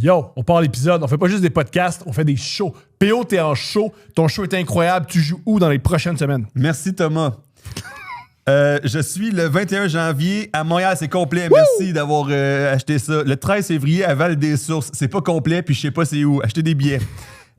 Yo, on part l'épisode. On fait pas juste des podcasts, on fait des shows. PO, t'es en show. Ton show est incroyable. Tu joues où dans les prochaines semaines? Merci, Thomas. Je suis le 21 janvier à Montréal, c'est complet. Merci d'avoir acheté ça. Le 13 février à Val-des-Sources, c'est pas complet, puis je sais pas c'est où. Achetez des billets.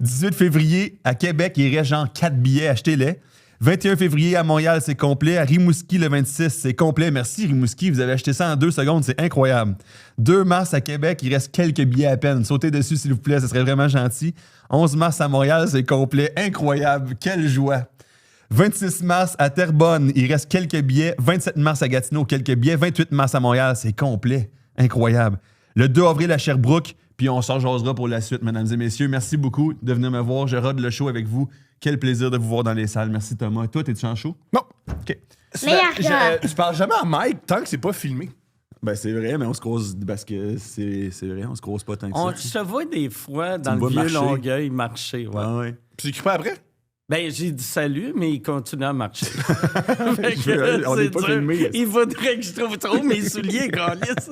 18 février à Québec, il reste genre 4 billets, achetez-les. 21 février à Montréal, c'est complet. À Rimouski, le 26, c'est complet. Merci, Rimouski. Vous avez acheté ça en 2 secondes. C'est incroyable. 2 mars à Québec, il reste quelques billets à peine. Sautez dessus, s'il vous plaît. Ce serait vraiment gentil. 11 mars à Montréal, c'est complet. Incroyable. Quelle joie. 26 mars à Terrebonne, il reste quelques billets. 27 mars à Gatineau, quelques billets. 28 mars à Montréal, c'est complet. Incroyable. Le 2 avril à Sherbrooke, puis on s'en jasera pour la suite, mesdames et messieurs. Merci beaucoup de venir me voir. Je rode le show avec vous. Quel plaisir de vous voir dans les salles. Merci, Thomas. Toi, t'es-tu en show? Non. OK. Je parle jamais à Mike tant que c'est pas filmé. Ben, c'est vrai, mais on se croise parce que c'est vrai, on se croise pas tant que ça. On se voit des fois dans me le vois vieux marcher. Longueuil marcher. Ouais. Ah ouais. Puis tu écris pas après? Ben, j'ai dit salut, mais il continue à marcher. On n'est pas filmé. Il faudrait que je trouve trop mes souliers, Gaulis.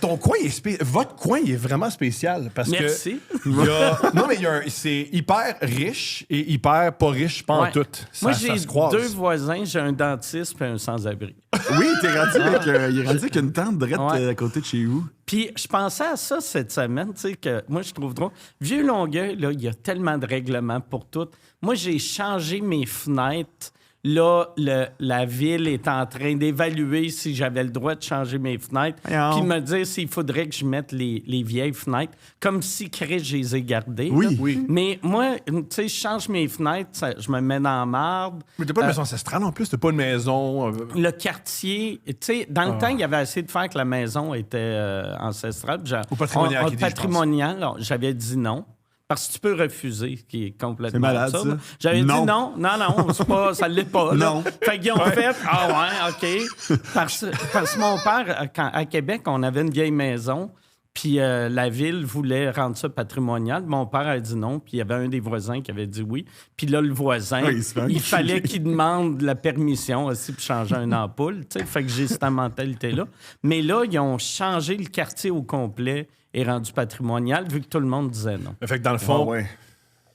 Ton coin est votre coin il est vraiment spécial parce Merci. que non mais c'est hyper riche et hyper pas riche pas en tout. Moi Ça j'ai se croise. 2 voisins, j'ai un dentiste et un sans-abri. Oui, t'es rendu avec, il est rendu avec une tente drette à côté de chez vous. Puis je pensais à ça cette semaine, tu sais, que moi je trouve drôle. Vieux Longueuil, là, il y a tellement de règlements pour tout. Moi j'ai changé mes fenêtres. Là, la ville est en train d'évaluer si j'avais le droit de changer mes fenêtres. Puis me dire s'il faudrait que je mette les vieilles fenêtres. Comme si Chris, je les ai gardées. Oui. Là. Oui. Mais moi, tu sais, je change mes fenêtres, je me mets dans la marde. Mais t'as pas une maison ancestrale en plus, t'as pas une maison. Le quartier, tu sais, dans le temps, il avait essayé de faire que la maison était ancestrale. Ou patrimoniale, qui dit, je pense. patrimonial, j'avais dit non. Parce que tu peux refuser, ce qui est complètement C'est malade, ça. J'avais Non. dit non, c'est pas, ça l'est pas. Là. Non. Fait qu'ils ont fait, OK. Parce que mon père, à Québec, on avait une vieille maison, puis la ville voulait rendre ça patrimonial. Mon père a dit non, puis il y avait un des voisins qui avait dit oui. Puis là, le voisin, il fallait qu'il demande la permission aussi pour changer une ampoule. Tu sais, fait que j'ai cette mentalité-là. Mais là, ils ont changé le quartier au complet et rendu patrimonial, vu que tout le monde disait non. Fait que dans le fond, ouais.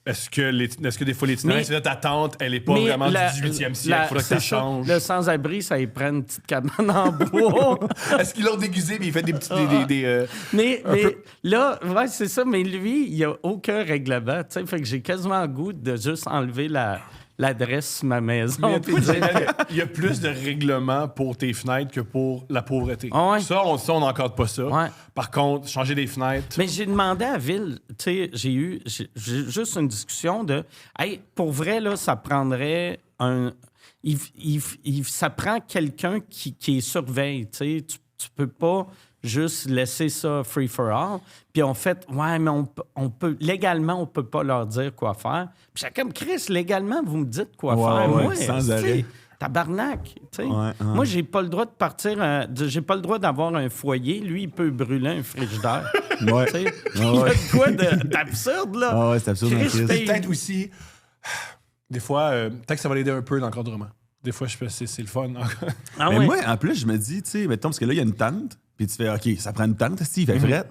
est-ce que des fois l'itinéraire, c'est là ta tante, elle est pas Mais vraiment du 18e siècle, il faudrait que ça change. Le sans-abri, ça y prend une petite cabane en bois. Est-ce qu'ils l'ont déguisé mais il fait des petits Mais là, ouais, c'est ça. Mais lui, il n'y a aucun règlement. Tu sais, fait que j'ai quasiment le goût de juste enlever l'adresse de ma maison. Mais il y a plus de règlements pour tes fenêtres que pour la pauvreté. Ouais. Ça, on n'encadre pas ça. Ouais. Par contre, changer des fenêtres... Mais j'ai demandé à Ville, tu sais, j'ai juste une discussion de, hey, pour vrai, là, ça prendrait ça prend quelqu'un qui surveille, tu sais, tu peux pas juste laisser ça free for all. Puis on fait, ouais, mais on peut légalement, on peut pas leur dire quoi faire. Puis j'ai comme, Chris, légalement, vous me dites quoi faire. Moi, sans arrêt. Tabarnak, tu sais. Ouais. Moi, j'ai pas le droit de partir, j'ai pas le droit d'avoir un foyer. Lui, il peut brûler un frigidaire. Ouais. Tu sais. Il y a de quoi d'absurde, là. Ah ouais, c'est absurde. Chris, Chris. paye- Peut-être aussi... Des fois, peut-être que ça va l'aider un peu l'encadrement. Des fois, je fais, c'est le fun. Ah Mais ouais. moi, en plus, je me dis, tu sais, mettons, parce que là, il y a une tente, puis tu fais, OK, ça prend une tente, il fait fret.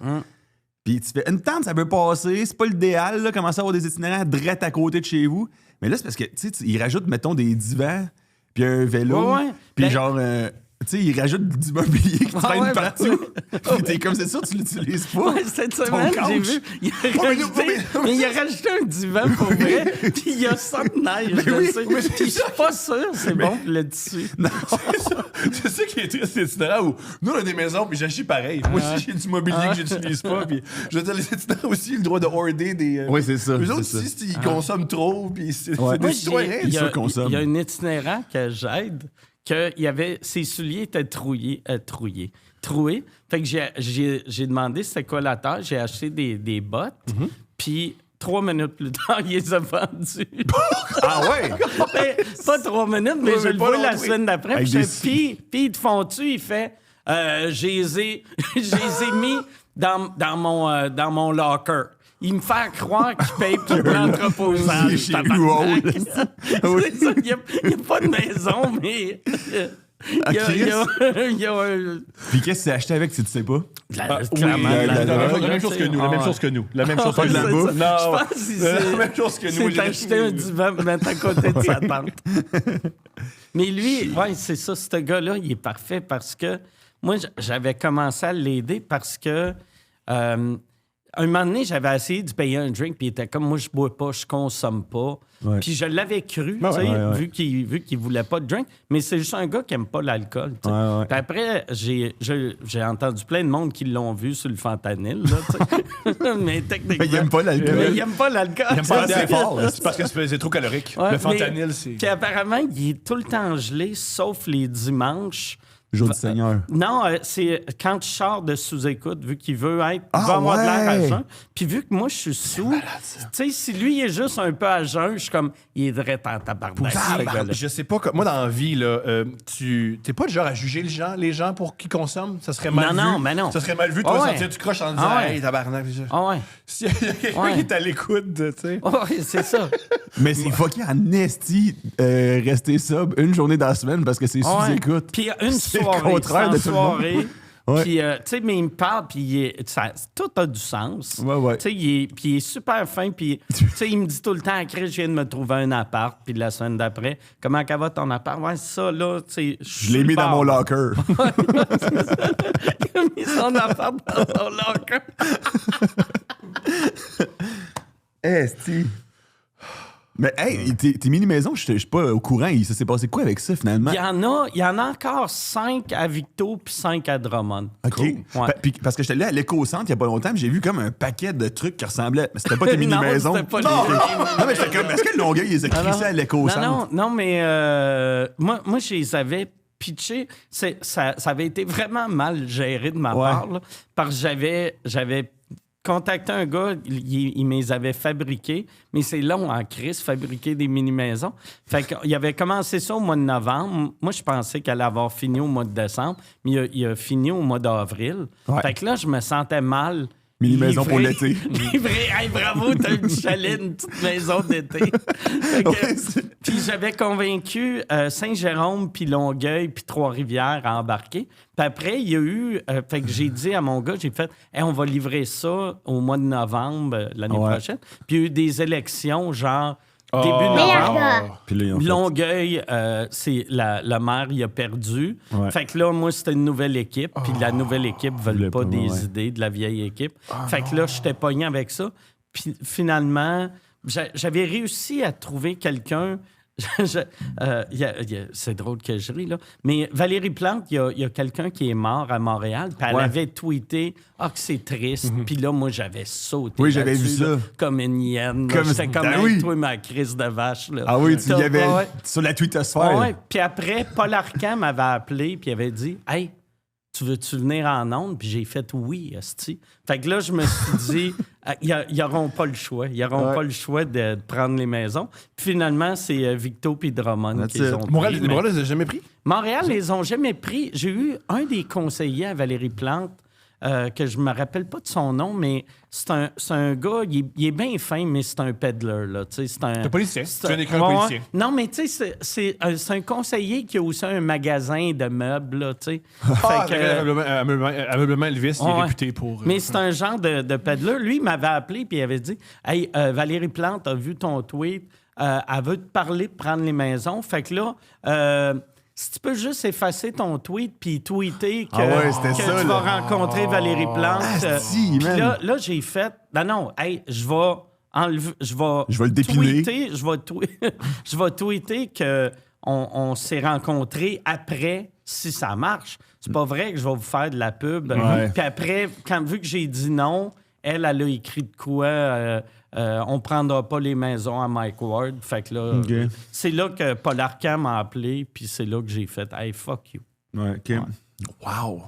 Puis tu fais, une tente, ça peut passer, c'est pas l'idéal, là, commencer à avoir des itinéraires drettes à côté de chez vous. Mais là, c'est parce que, tu sais, ils rajoutent, mettons, des divans, puis un vélo, Ouais. puis Ben- genre, tu sais, ils rajoutent du mobilier qui traîne ouais, ben partout. Puis t'es comme, c'est sûr, tu l'utilises pas. Ouais, cette semaine, j'ai couch. vu. Il a rajouté un divan pour vrai, puis il y a ça de neige. Puis je suis pas sûr, c'est bon pour le dessus. C'est ça qui est triste, les itinéraires où nous, on a des maisons, puis j'agis pareil. Moi aussi, j'ai du mobilier que j'utilise pas. Puis je veux dire, les itinéraires aussi, le droit de hoarder des. Oui, c'est ça. Eux autres c'est ça. aussi, ils consomment trop, puis c'est Ouais. des Moi, citoyens. il y a- ça qu'on somme. il y a un itinérant que j'aide, que il y avait, ses souliers étaient troués. Fait que j'ai demandé c'était quoi la tâche. J'ai acheté des bottes, puis 3 minutes plus tard, il les a vendus. Ah ouais? Ben, pas 3 minutes, mais Ouais, je mais le pas vois la longtemps. semaine d'après. Avec Puis des- ils te font-tu? Il fait, je les ai mis dans mon locker. Il me fait croire qu'il paye pour l'entreposage. Chez tabarnak. Louol. C'est ça, il n'y a pas de maison, mais... Il y a un... Puis qu'est-ce que tu as acheté avec si tu sais pas? Clairement, la même chose que nous. La même chose que nous. La même chose que de la nous. bouffe. Non, Je pense que la même chose que nous. c'est acheté un divan pour mettre à côté de sa tante. Mais lui, ouais, c'est ça, ce gars-là, il est parfait parce que moi, j'avais commencé à l'aider parce que un moment donné, j'avais essayé de payer un drink, puis il était comme, moi, je bois pas, je consomme pas. Ouais. Puis je l'avais cru, Ouais, tu sais, ouais. vu qu'il voulait pas de drink. Mais c'est juste un gars qui aime pas l'alcool, tu sais. Ouais, ouais. Puis après, j'ai entendu plein de monde qui l'ont vu sur le fentanyl, là, tu sais. Mais techniquement... Mais il aime pas l'alcool. Mais il aime pas l'alcool. Il aime pas c'est assez ça. fort. C'est parce que c'est trop calorique. Ouais, Le fentanyl, c'est... Puis apparemment, il est tout le temps gelé, sauf les dimanches. Jour du Seigneur. Non, c'est quand je sors de sous-écoute, vu qu'il veut être, Ah, il va avoir de l'air à ouais. jeun. Puis vu que moi, je suis sous, tu sais, si lui, il est juste un peu à jeun, je suis comme, il est direct en tabarnak. ce gars-là. Je sais pas. Moi, dans la vie, là, tu t'es pas le genre à juger les gens pour qui consomment. Ça serait mal vu. Non, mais non. Ça serait mal vu, toi, Ah ouais. sortir du croche en disant Ah ouais. hey, tabarnak. Ah ouais. S'il y a quelqu'un Ouais. qui est à l'écoute, tu sais. Ouais, c'est ça. Mais c'est fucké en esti rester sub une journée dans la semaine parce que c'est Ouais. sous-écoute. Puis une C'est le soirée, contraire de sans tout le monde. soirée. Ouais. Puis, tu sais, mais il me parle, puis tout a du sens. Ouais, ouais. Tu sais, puis il est super fin, puis, tu sais, il me dit tout le temps, Chris, je viens de me trouver un appart, puis la semaine d'après, comment qu'elle va ton appart? Ouais, ça, là, tu sais. Je l'ai mis dans mon locker. Il a mis son appart dans son locker. Esti. Mais hey, tes mini-maisons, je suis pas au courant. Ça s'est passé quoi avec ça finalement? Il y en a encore 5 à Victo, puis 5 à Drummond. OK. Ouais. Puis, parce que j'étais allé à l'éco-centre il y a pas longtemps, puis j'ai vu comme un paquet de trucs qui ressemblaient. Mais c'était pas tes Non, mini-maisons. c'était pas non, les- non, mais j'étais comme, est-ce que le Longueuil, ils les a crissés à l'éco-centre? Non, mais moi, je les avais pitchés. Ça avait été vraiment mal géré de ma Ouais. part, là, parce que j'avais contacté un gars, il me les avait fabriqués, mais c'est long en crise, fabriquer des mini-maisons. Fait qu'il avait commencé ça au mois de novembre. Moi, je pensais qu'elle allait avoir fini au mois de décembre, mais il a fini au mois d'avril. Ouais. Fait que là, je me sentais mal. Mini-maison pour livré. l'été. Livré. Hey, bravo, t'as une chalet, une petite maison d'été. Fait que- Ouais, c'est- puis j'avais convaincu Saint-Jérôme, puis Longueuil, puis Trois-Rivières à embarquer. Puis après, il y a eu... fait que j'ai dit à mon gars, j'ai fait hey, on va livrer ça au mois de novembre l'année Ouais. prochaine. Puis il y a eu des élections, genre début Oh. novembre. Puis là, ils ont fait- Longueuil, c'est le maire, il a perdu. Ouais. Fait que là, moi, c'était une nouvelle équipe. Puis la nouvelle équipe ne veut voulait pas pas, des ouais. idées de la vieille équipe. Fait que là, j'étais pogné avec ça. Puis finalement, j'avais réussi à trouver quelqu'un. C'est drôle que je ris, là. Mais Valérie Plante, il y a quelqu'un qui est mort à Montréal. Puis elle Ouais. avait tweeté que c'est triste. Puis là, moi, j'avais sauté. Oui, j'avais là-dessus, vu là, ça. comme une hyène. là. Comme- J'étais comme Ben hey, oui. toi, ma crise de vache. Là. Ah oui, il y avait Ouais. sur la twittosphère. Ouais. Puis après, Paul Arcand m'avait appelé puis avait dit Hey, tu veux-tu venir en ondes? Puis j'ai fait oui, esti. Fait que là, je me suis dit ils n'auront pas le choix. Ils n'auront Ouais. pas le choix de prendre les maisons. Puis finalement, c'est Victo puis Drummond That's qui les it. ont pris. Montréal, Mais Montréal, les a jamais pris? Montréal, les ont jamais pris. J'ai eu un des conseillers à Valérie Plante. Que je me rappelle pas de son nom, mais c'est un gars, il est bien fin, mais c'est un peddler, là. Tu sais, c'est un politicien. c'est Tu viens d'écrire un ouais, politicien. Non, mais tu sais, c'est un conseiller qui a aussi un magasin de meubles, là, tu sais. Ah, Fait que- ameublement Elvis, il est Ouais. réputé pour... mais c'est un genre de peddler. Lui, il m'avait appelé puis il avait dit Hey, Valérie Plante a vu ton tweet, elle veut te parler de prendre les maisons. Fait que là, si tu peux juste effacer ton tweet puis tweeter que, Ah ouais, c'était que ça, tu là. vas rencontrer Valérie Plante. Asti, Puis man. là, j'ai fait non, hey, je vais enlever, je vais le dépiner. tweeter, je vais tweeter que on s'est rencontrés après si ça marche. C'est pas vrai que je vais vous faire de la pub. Ouais. Puis après, vu que j'ai dit non, elle a écrit de quoi on prendra pas les maisons à Mike Ward. Fait que là, OK. c'est là que Paul Arcand m'a appelé, puis c'est là que j'ai fait hey, fuck you. Ouais, OK. Wow!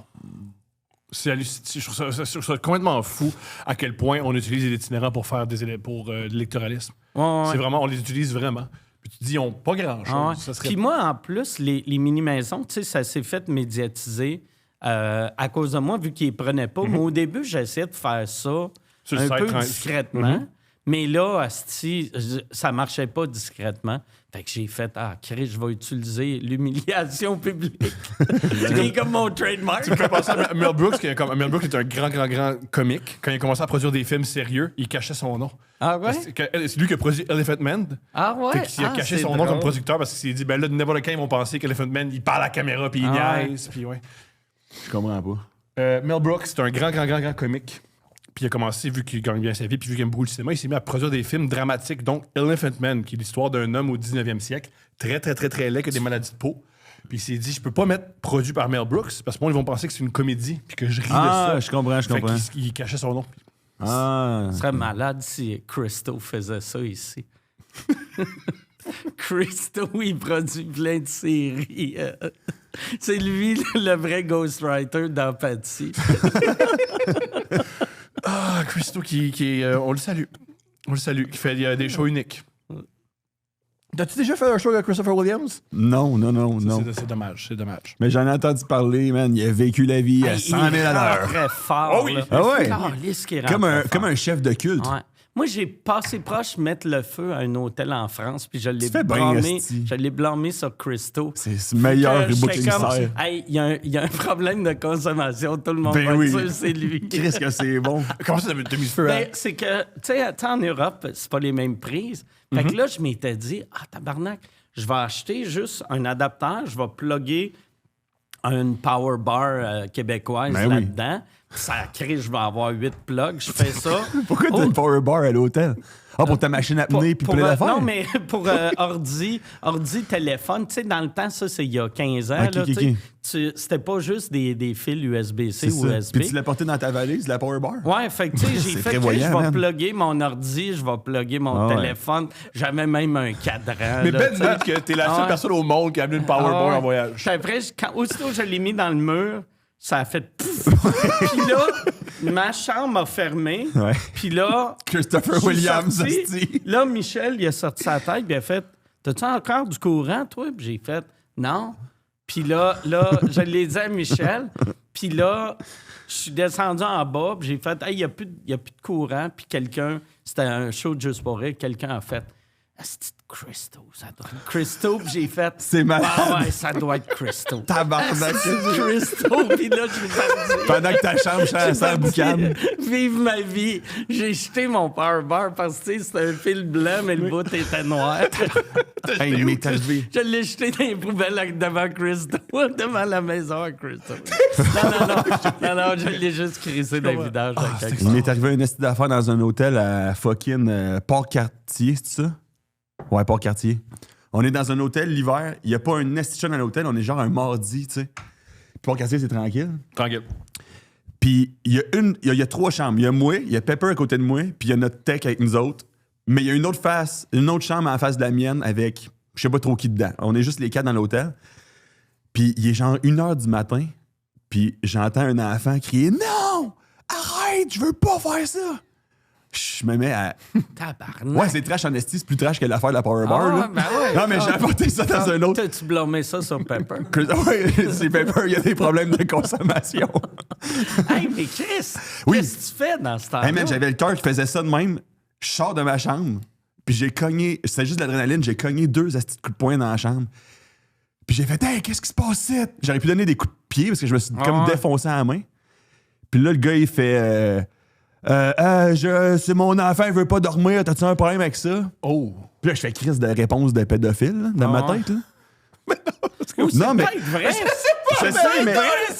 Je trouve ça complètement fou à quel point on utilise les itinérants pour faire pour de l'électoralisme. Ouais. C'est vraiment, on les utilise vraiment. Puis tu te dis, ils n'ont pas grand-chose. Ah ouais. Ça serait... Puis moi, en plus, les mini-maisons, tu sais, ça s'est fait médiatiser à cause de moi, vu qu'ils ne prenaient pas. Moi, au début, j'essayais de faire ça Sur le un site, peu trans- discrètement. Mais là, asti, ça marchait pas discrètement. Fait que j'ai fait, Chris, je vais utiliser l'humiliation publique. C'est comme mon trademark. Tu me fais penser à Mel Brooks, Mel Brooks est un grand comique. Quand il a commencé à produire des films sérieux, il cachait son nom. Ah ouais? C'est lui qui a produit Elephant Man. Ah ouais? Fait qu'il a caché son nom comme producteur parce qu'il s'est dit, ben là, n'importe quand, ils vont penser qu'Elephant Man, il parle à la caméra puis il niaise. Puis ouais. Je comprends pas. Mel Brooks, c'est un grand comique. Puis il a commencé, vu qu'il gagne bien sa vie, puis vu qu'il aime beaucoup le cinéma, il s'est mis à produire des films dramatiques, donc Elephant Man, qui est l'histoire d'un homme au 19e siècle, très laid, qui a des maladies de peau. Puis il s'est dit, je peux pas mettre produit par Mel Brooks, parce que moi, ils vont penser que c'est une comédie, puis que je ris de ça. Je comprends. Fait qu'il cachait son nom. Ah. Ce serait malade si Christo faisait ça ici. Christo, il produit plein de séries. C'est lui, le vrai ghostwriter d'Empathie. Christo qui est... on le salue. Qui fait des shows uniques. T'as-tu déjà fait un show avec Christopher Williams? Non. C'est dommage. Mais j'en ai entendu parler, man. Il a vécu la vie à 100 000 à l'heure. Très fort. Oh oui. Là. Ah ouais? Calisse qu'il Comme rentre comme un chef de culte. Ouais. Moi, j'ai passé proche de mettre le feu à un hôtel en France, puis je l'ai Tu fais bien, blâmé. esti. Je l'ai blâmé sur Christo. C'est le meilleur J'étais bouc-émissaire. Hey, il y a un problème de consommation. Tout le monde Ben va oui. être sûr, c'est lui. Qu'est-ce que c'est bon? Comment ça, t'as mis le feu à... Ben, c'est que, tu sais, en Europe, c'est pas les mêmes prises. Fait que là, je m'étais dit, tabarnak, je vais acheter juste un adapteur, je vais plugger une power bar québécoise Ben oui. là-dedans. Ça crée, je vais avoir 8 plugs, je fais ça. Pourquoi t'as une power bar à l'hôtel? Ah, pour ta machine à pneu puis plein d'affaires? Non, mais pour ordi, téléphone. Tu sais, dans le temps, ça, c'est il y a 15 ans. Ok, là, ok, tu sais, c'était pas juste des fils USB-C C'est ou ça. USB. Puis tu l'as porté dans ta valise, la power bar? Ouais, fait que tu sais, j'ai C'est fait que prévoyant, je vais man. plugger mon ordi, je vais plugger mon ouais. téléphone. J'avais même un cadran. Mais là, Ben tu sais. dit que t'es la seule Ouais. personne au monde qui a amené une powerboard Ah, en voyage. Puis après, aussitôt que je l'ai mis dans le mur, ça a fait pouf! Puis là, ma chambre a fermé. Ouais. Puis là... Christopher je suis Williams, sorti. hostie. Là, Michel, il a sorti sa tête, puis il a fait « T'as-tu encore du courant, toi? » Puis j'ai fait « Non. » Puis là, je l'ai dit à Michel. Puis là, je suis descendu en bas, puis j'ai fait « Hey, il n'y a plus de courant. » Puis quelqu'un, c'était un show de Juste pour rire, quelqu'un a fait « C'est Christo, ça doit être Christo. » Puis j'ai fait « C'est malade. Ah ouais, ça doit être Christo. » Tabarnak. Christo, puis là, je me suis dit... Pendant que ta chambre sans le boucan. Vive ma vie. J'ai jeté mon power bar parce que tu sais, c'était un fil blanc, mais le bout était noir. Hey, mais t'as levé. Je l'ai jeté dans les poubelles devant Christo, devant la maison à Christo. Non, je l'ai juste crissé dans le vidage. Il m'est arrivé un esti d'affaires dans un hôtel à fucking Port-Cartier, c'est ça? Ouais, Port-Cartier. On est dans un hôtel l'hiver, il n'y a pas un esti chaud dans l'hôtel, on est genre un mardi, tu sais. Puis Port-Cartier, c'est tranquille. Tranquille. Puis il y a 3 chambres. Il y a moi, il y a Pepper à côté de moi, puis il y a notre tech avec nous autres. Mais il y a une autre chambre en face de la mienne avec je sais pas trop qui dedans. On est juste les 4 dans l'hôtel. Puis il est genre 1h du matin, puis j'entends un enfant crier « Non! Arrête! Je veux pas faire ça! » Je me mets à... Tabarnak. Ouais, c'est trash en esti, c'est plus trash que l'affaire de la Power Bar. Ah, là. ben ouais. Non, mais j'ai apporté ça dans un autre... T'as-tu blâmé ça sur Pepper? Ouais, c'est Pepper, il y a des problèmes de consommation. Hey, mais Chris, Oui. qu'est-ce que tu fais dans ce temps-là? Hey man, j'avais le cœur qui faisait ça de même. Je sors de ma chambre, puis j'ai cogné, c'était juste de l'adrénaline, j'ai cogné 2 astis de coups de poing dans la chambre. Puis j'ai fait « Hey, qu'est-ce qui se passe ici? » J'aurais pu donner des coups de pied parce que je me suis comme défoncé à la main. Puis là, le gars, il fait c'est mon enfant, il veut pas dormir, t'as-tu un problème avec ça? Oh. Puis là, je fais crise de réponse de pédophile là, dans ma tête. Là. Non, mais mais- vrai. Je sais, mais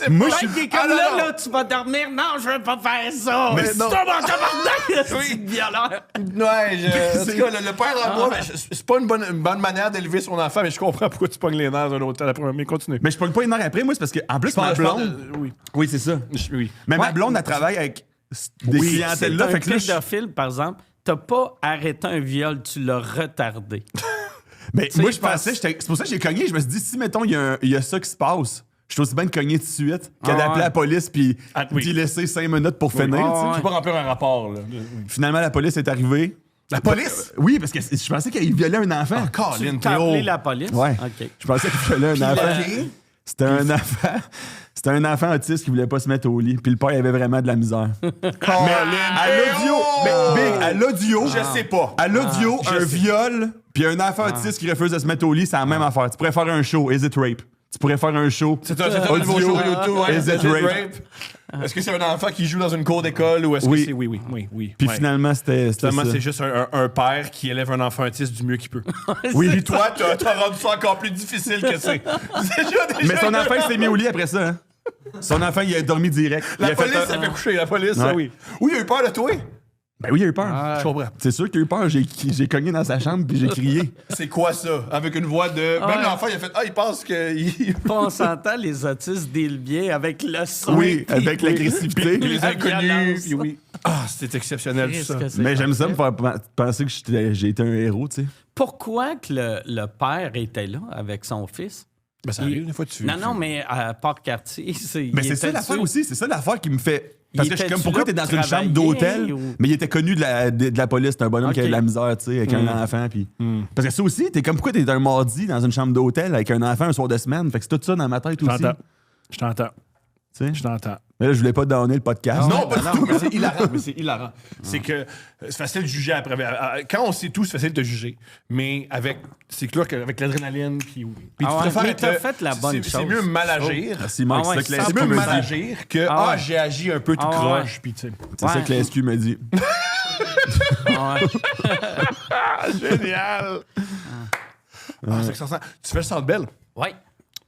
moi, je suis... Qui est comme là, tu vas dormir. Non, je veux pas faire ça. Mais C'est non. ça, mon tabarnak, c'est violent. Ouais, en tout cas, le père en moi, c'est pas une bonne manière d'élever son enfant, mais je comprends pourquoi tu pognes les nerfs dans un hôtel après. Mais continue. Mais je pogne pas une heure après, moi, c'est parce que, en plus, ma Je parle blonde... oui. Oui, c'est ça. Oui. Mais ma Ouais. blonde, elle travaille avec des C'est clientèles-là. un Fait que là, pédophile, par exemple. T'as pas arrêté un viol, tu l'as retardé. mais sais, moi, je parce- pensais, c'est pour ça que j'ai cogné. Je me suis dit, si, mettons, il y a ça qui se passe, je suis aussi bien de cogner tout de suite que Ah d'appeler ouais. la police puis oui. d'y laisser 5 minutes pour finir. Ah tu sais. ouais. Tu peux pas remplir un rapport, là. Finalement, la police est arrivée. La police? Oui, parce que je pensais qu'il violait un enfant. Colin, T'as Théo. appelé la police? Ouais. OK. Je pensais qu'il violait un enfant. OK. C'était un enfant autiste qui voulait pas se mettre au lit. Puis le père, il avait vraiment de la misère. À l'audio, Big, à l'audio, Je sais pas. À l'audio, je un sais. viol, puis un enfant autiste qui refuse de se mettre au lit, c'est la même affaire. Tu pourrais faire un show, Is It Rape? Tu pourrais faire un show. C'est un nouveau show YouTube. Ouais, Is It Rape? Est-ce que c'est un enfant qui joue dans une cour d'école ou est-ce que c'est... Oui. Puis Ouais. finalement, c'était Finalement, ça. c'est juste un père qui élève un enfant autiste du mieux qu'il peut. Oui. Puis toi, t'as rendu ça encore plus difficile que c'est. Mais son enfant, il s'est mis au lit après ça. Hein? Son enfant, il a dormi direct. La Il a fait police s'est fait coucher. La police, Ouais. oui. Oui, il a eu peur de toi. Ben oui, il a eu peur. Je comprends. C'est sûr qu'il a eu peur. J'ai cogné dans sa chambre puis j'ai crié. C'est quoi ça? Avec une voix de... Même l'enfant, il a fait... Ah, il pense que... On s'entend, les autistes dealent bien avec le son. Oui, puis- avec l'agressivité. les La inconnus. violence. Puis oui. Ah, c'était exceptionnel, tout ça. Qu'est-ce que c'est Mais j'aime ça parfait. me faire penser que j'ai été un héros, tu sais. Pourquoi que le père était là avec son fils? Ben, ça arrive, des fois, tu... Non, mais à Port-Cartier, Mais c'est ça l'affaire aussi. C'est ça l'affaire qui me fait. Parce que je suis comme, était-tu pourquoi là t'es dans pour une chambre travailler d'hôtel? ou- Mais il était connu de la police. C'est un bonhomme qui avait de la Ok. misère, tu sais, avec un enfant. Puis... Parce que ça aussi, t'es comme, pourquoi t'es un mardi dans une chambre d'hôtel avec un enfant un soir de semaine? Fait que c'est tout ça dans ma tête aussi. Je t'entends. Tu sais? Je t'entends. Mais là, je voulais pas donner le podcast. Non, pas du tout, mais c'est hilarant. C'est que c'est facile de juger après. Quand on sait tout, c'est facile de juger. Mais c'est clair qu'avec l'adrénaline, puis tu Ah ouais, préfères mais être- t'as fait la bonne C'est chose. mieux mal agir. Merci, Mike. Ah ouais, c'est ça que la c'est C'est SQ mieux me mal dit. agir que Ah ouais. j'ai agi un peu tout Ah ouais. croche, puis tu sais. C'est ça Ouais. que la SQ me dit. Ah ouais. Génial! C'est que ça sent. Tu fais le Centre Belle? Ouais.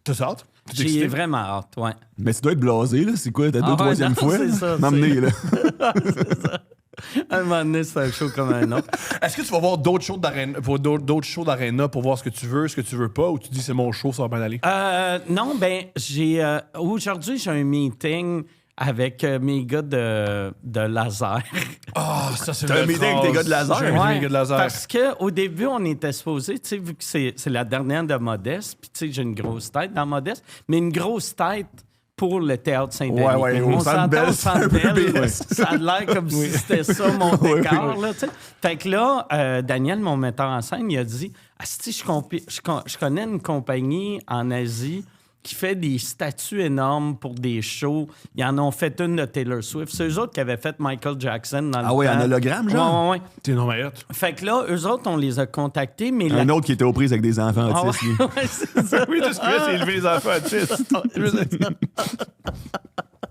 T'as hâte? T'es J'y ai excité? vraiment hâte, ouais. Mais tu dois être blasé, là. C'est quoi? T'as Ah ouais, troisième non, fois? c'est là? ça, M'emmener, là. À un moment donné, c'est un show comme un autre. Est-ce que tu vas voir d'autres shows d'arène pour voir ce que tu veux pas, ou tu dis c'est mon show, ça va bien aller? Non, ben, aujourd'hui, j'ai un meeting avec mes gars de laser. Ah, ça, c'est T'as un meeting avec tes gars de laser? J'ai un meeting avec Ouais, les gars de laser. parce qu'au début, on était supposé, tu sais, vu que c'est la dernière de Modeste, puis tu sais, j'ai une grosse tête dans Modeste, mais une grosse tête pour le Théâtre Saint-Denis. Ouais, au On Centre s'entend Bell, au c'est un Centre peu Bell, BS. ça a l'air comme si c'était ça mon décor, là, tu sais. Fait que là, Daniel, mon metteur en scène, il a dit « Asti, je connais une compagnie en Asie qui fait des statues énormes pour des shows. Ils en ont fait une de Taylor Swift. C'est eux autres qui avaient fait Michael Jackson dans le Ah ouais, temps. en hologramme, genre? Ouais. T'es non mais hot. Fait que là, eux autres, on les a contactés, mais Un autre qui était aux prises avec des enfants Ah autistes. lui. ouais, ouais, c'est ça. Oui, tout ce qu'il fait, c'est élever les enfants autistes.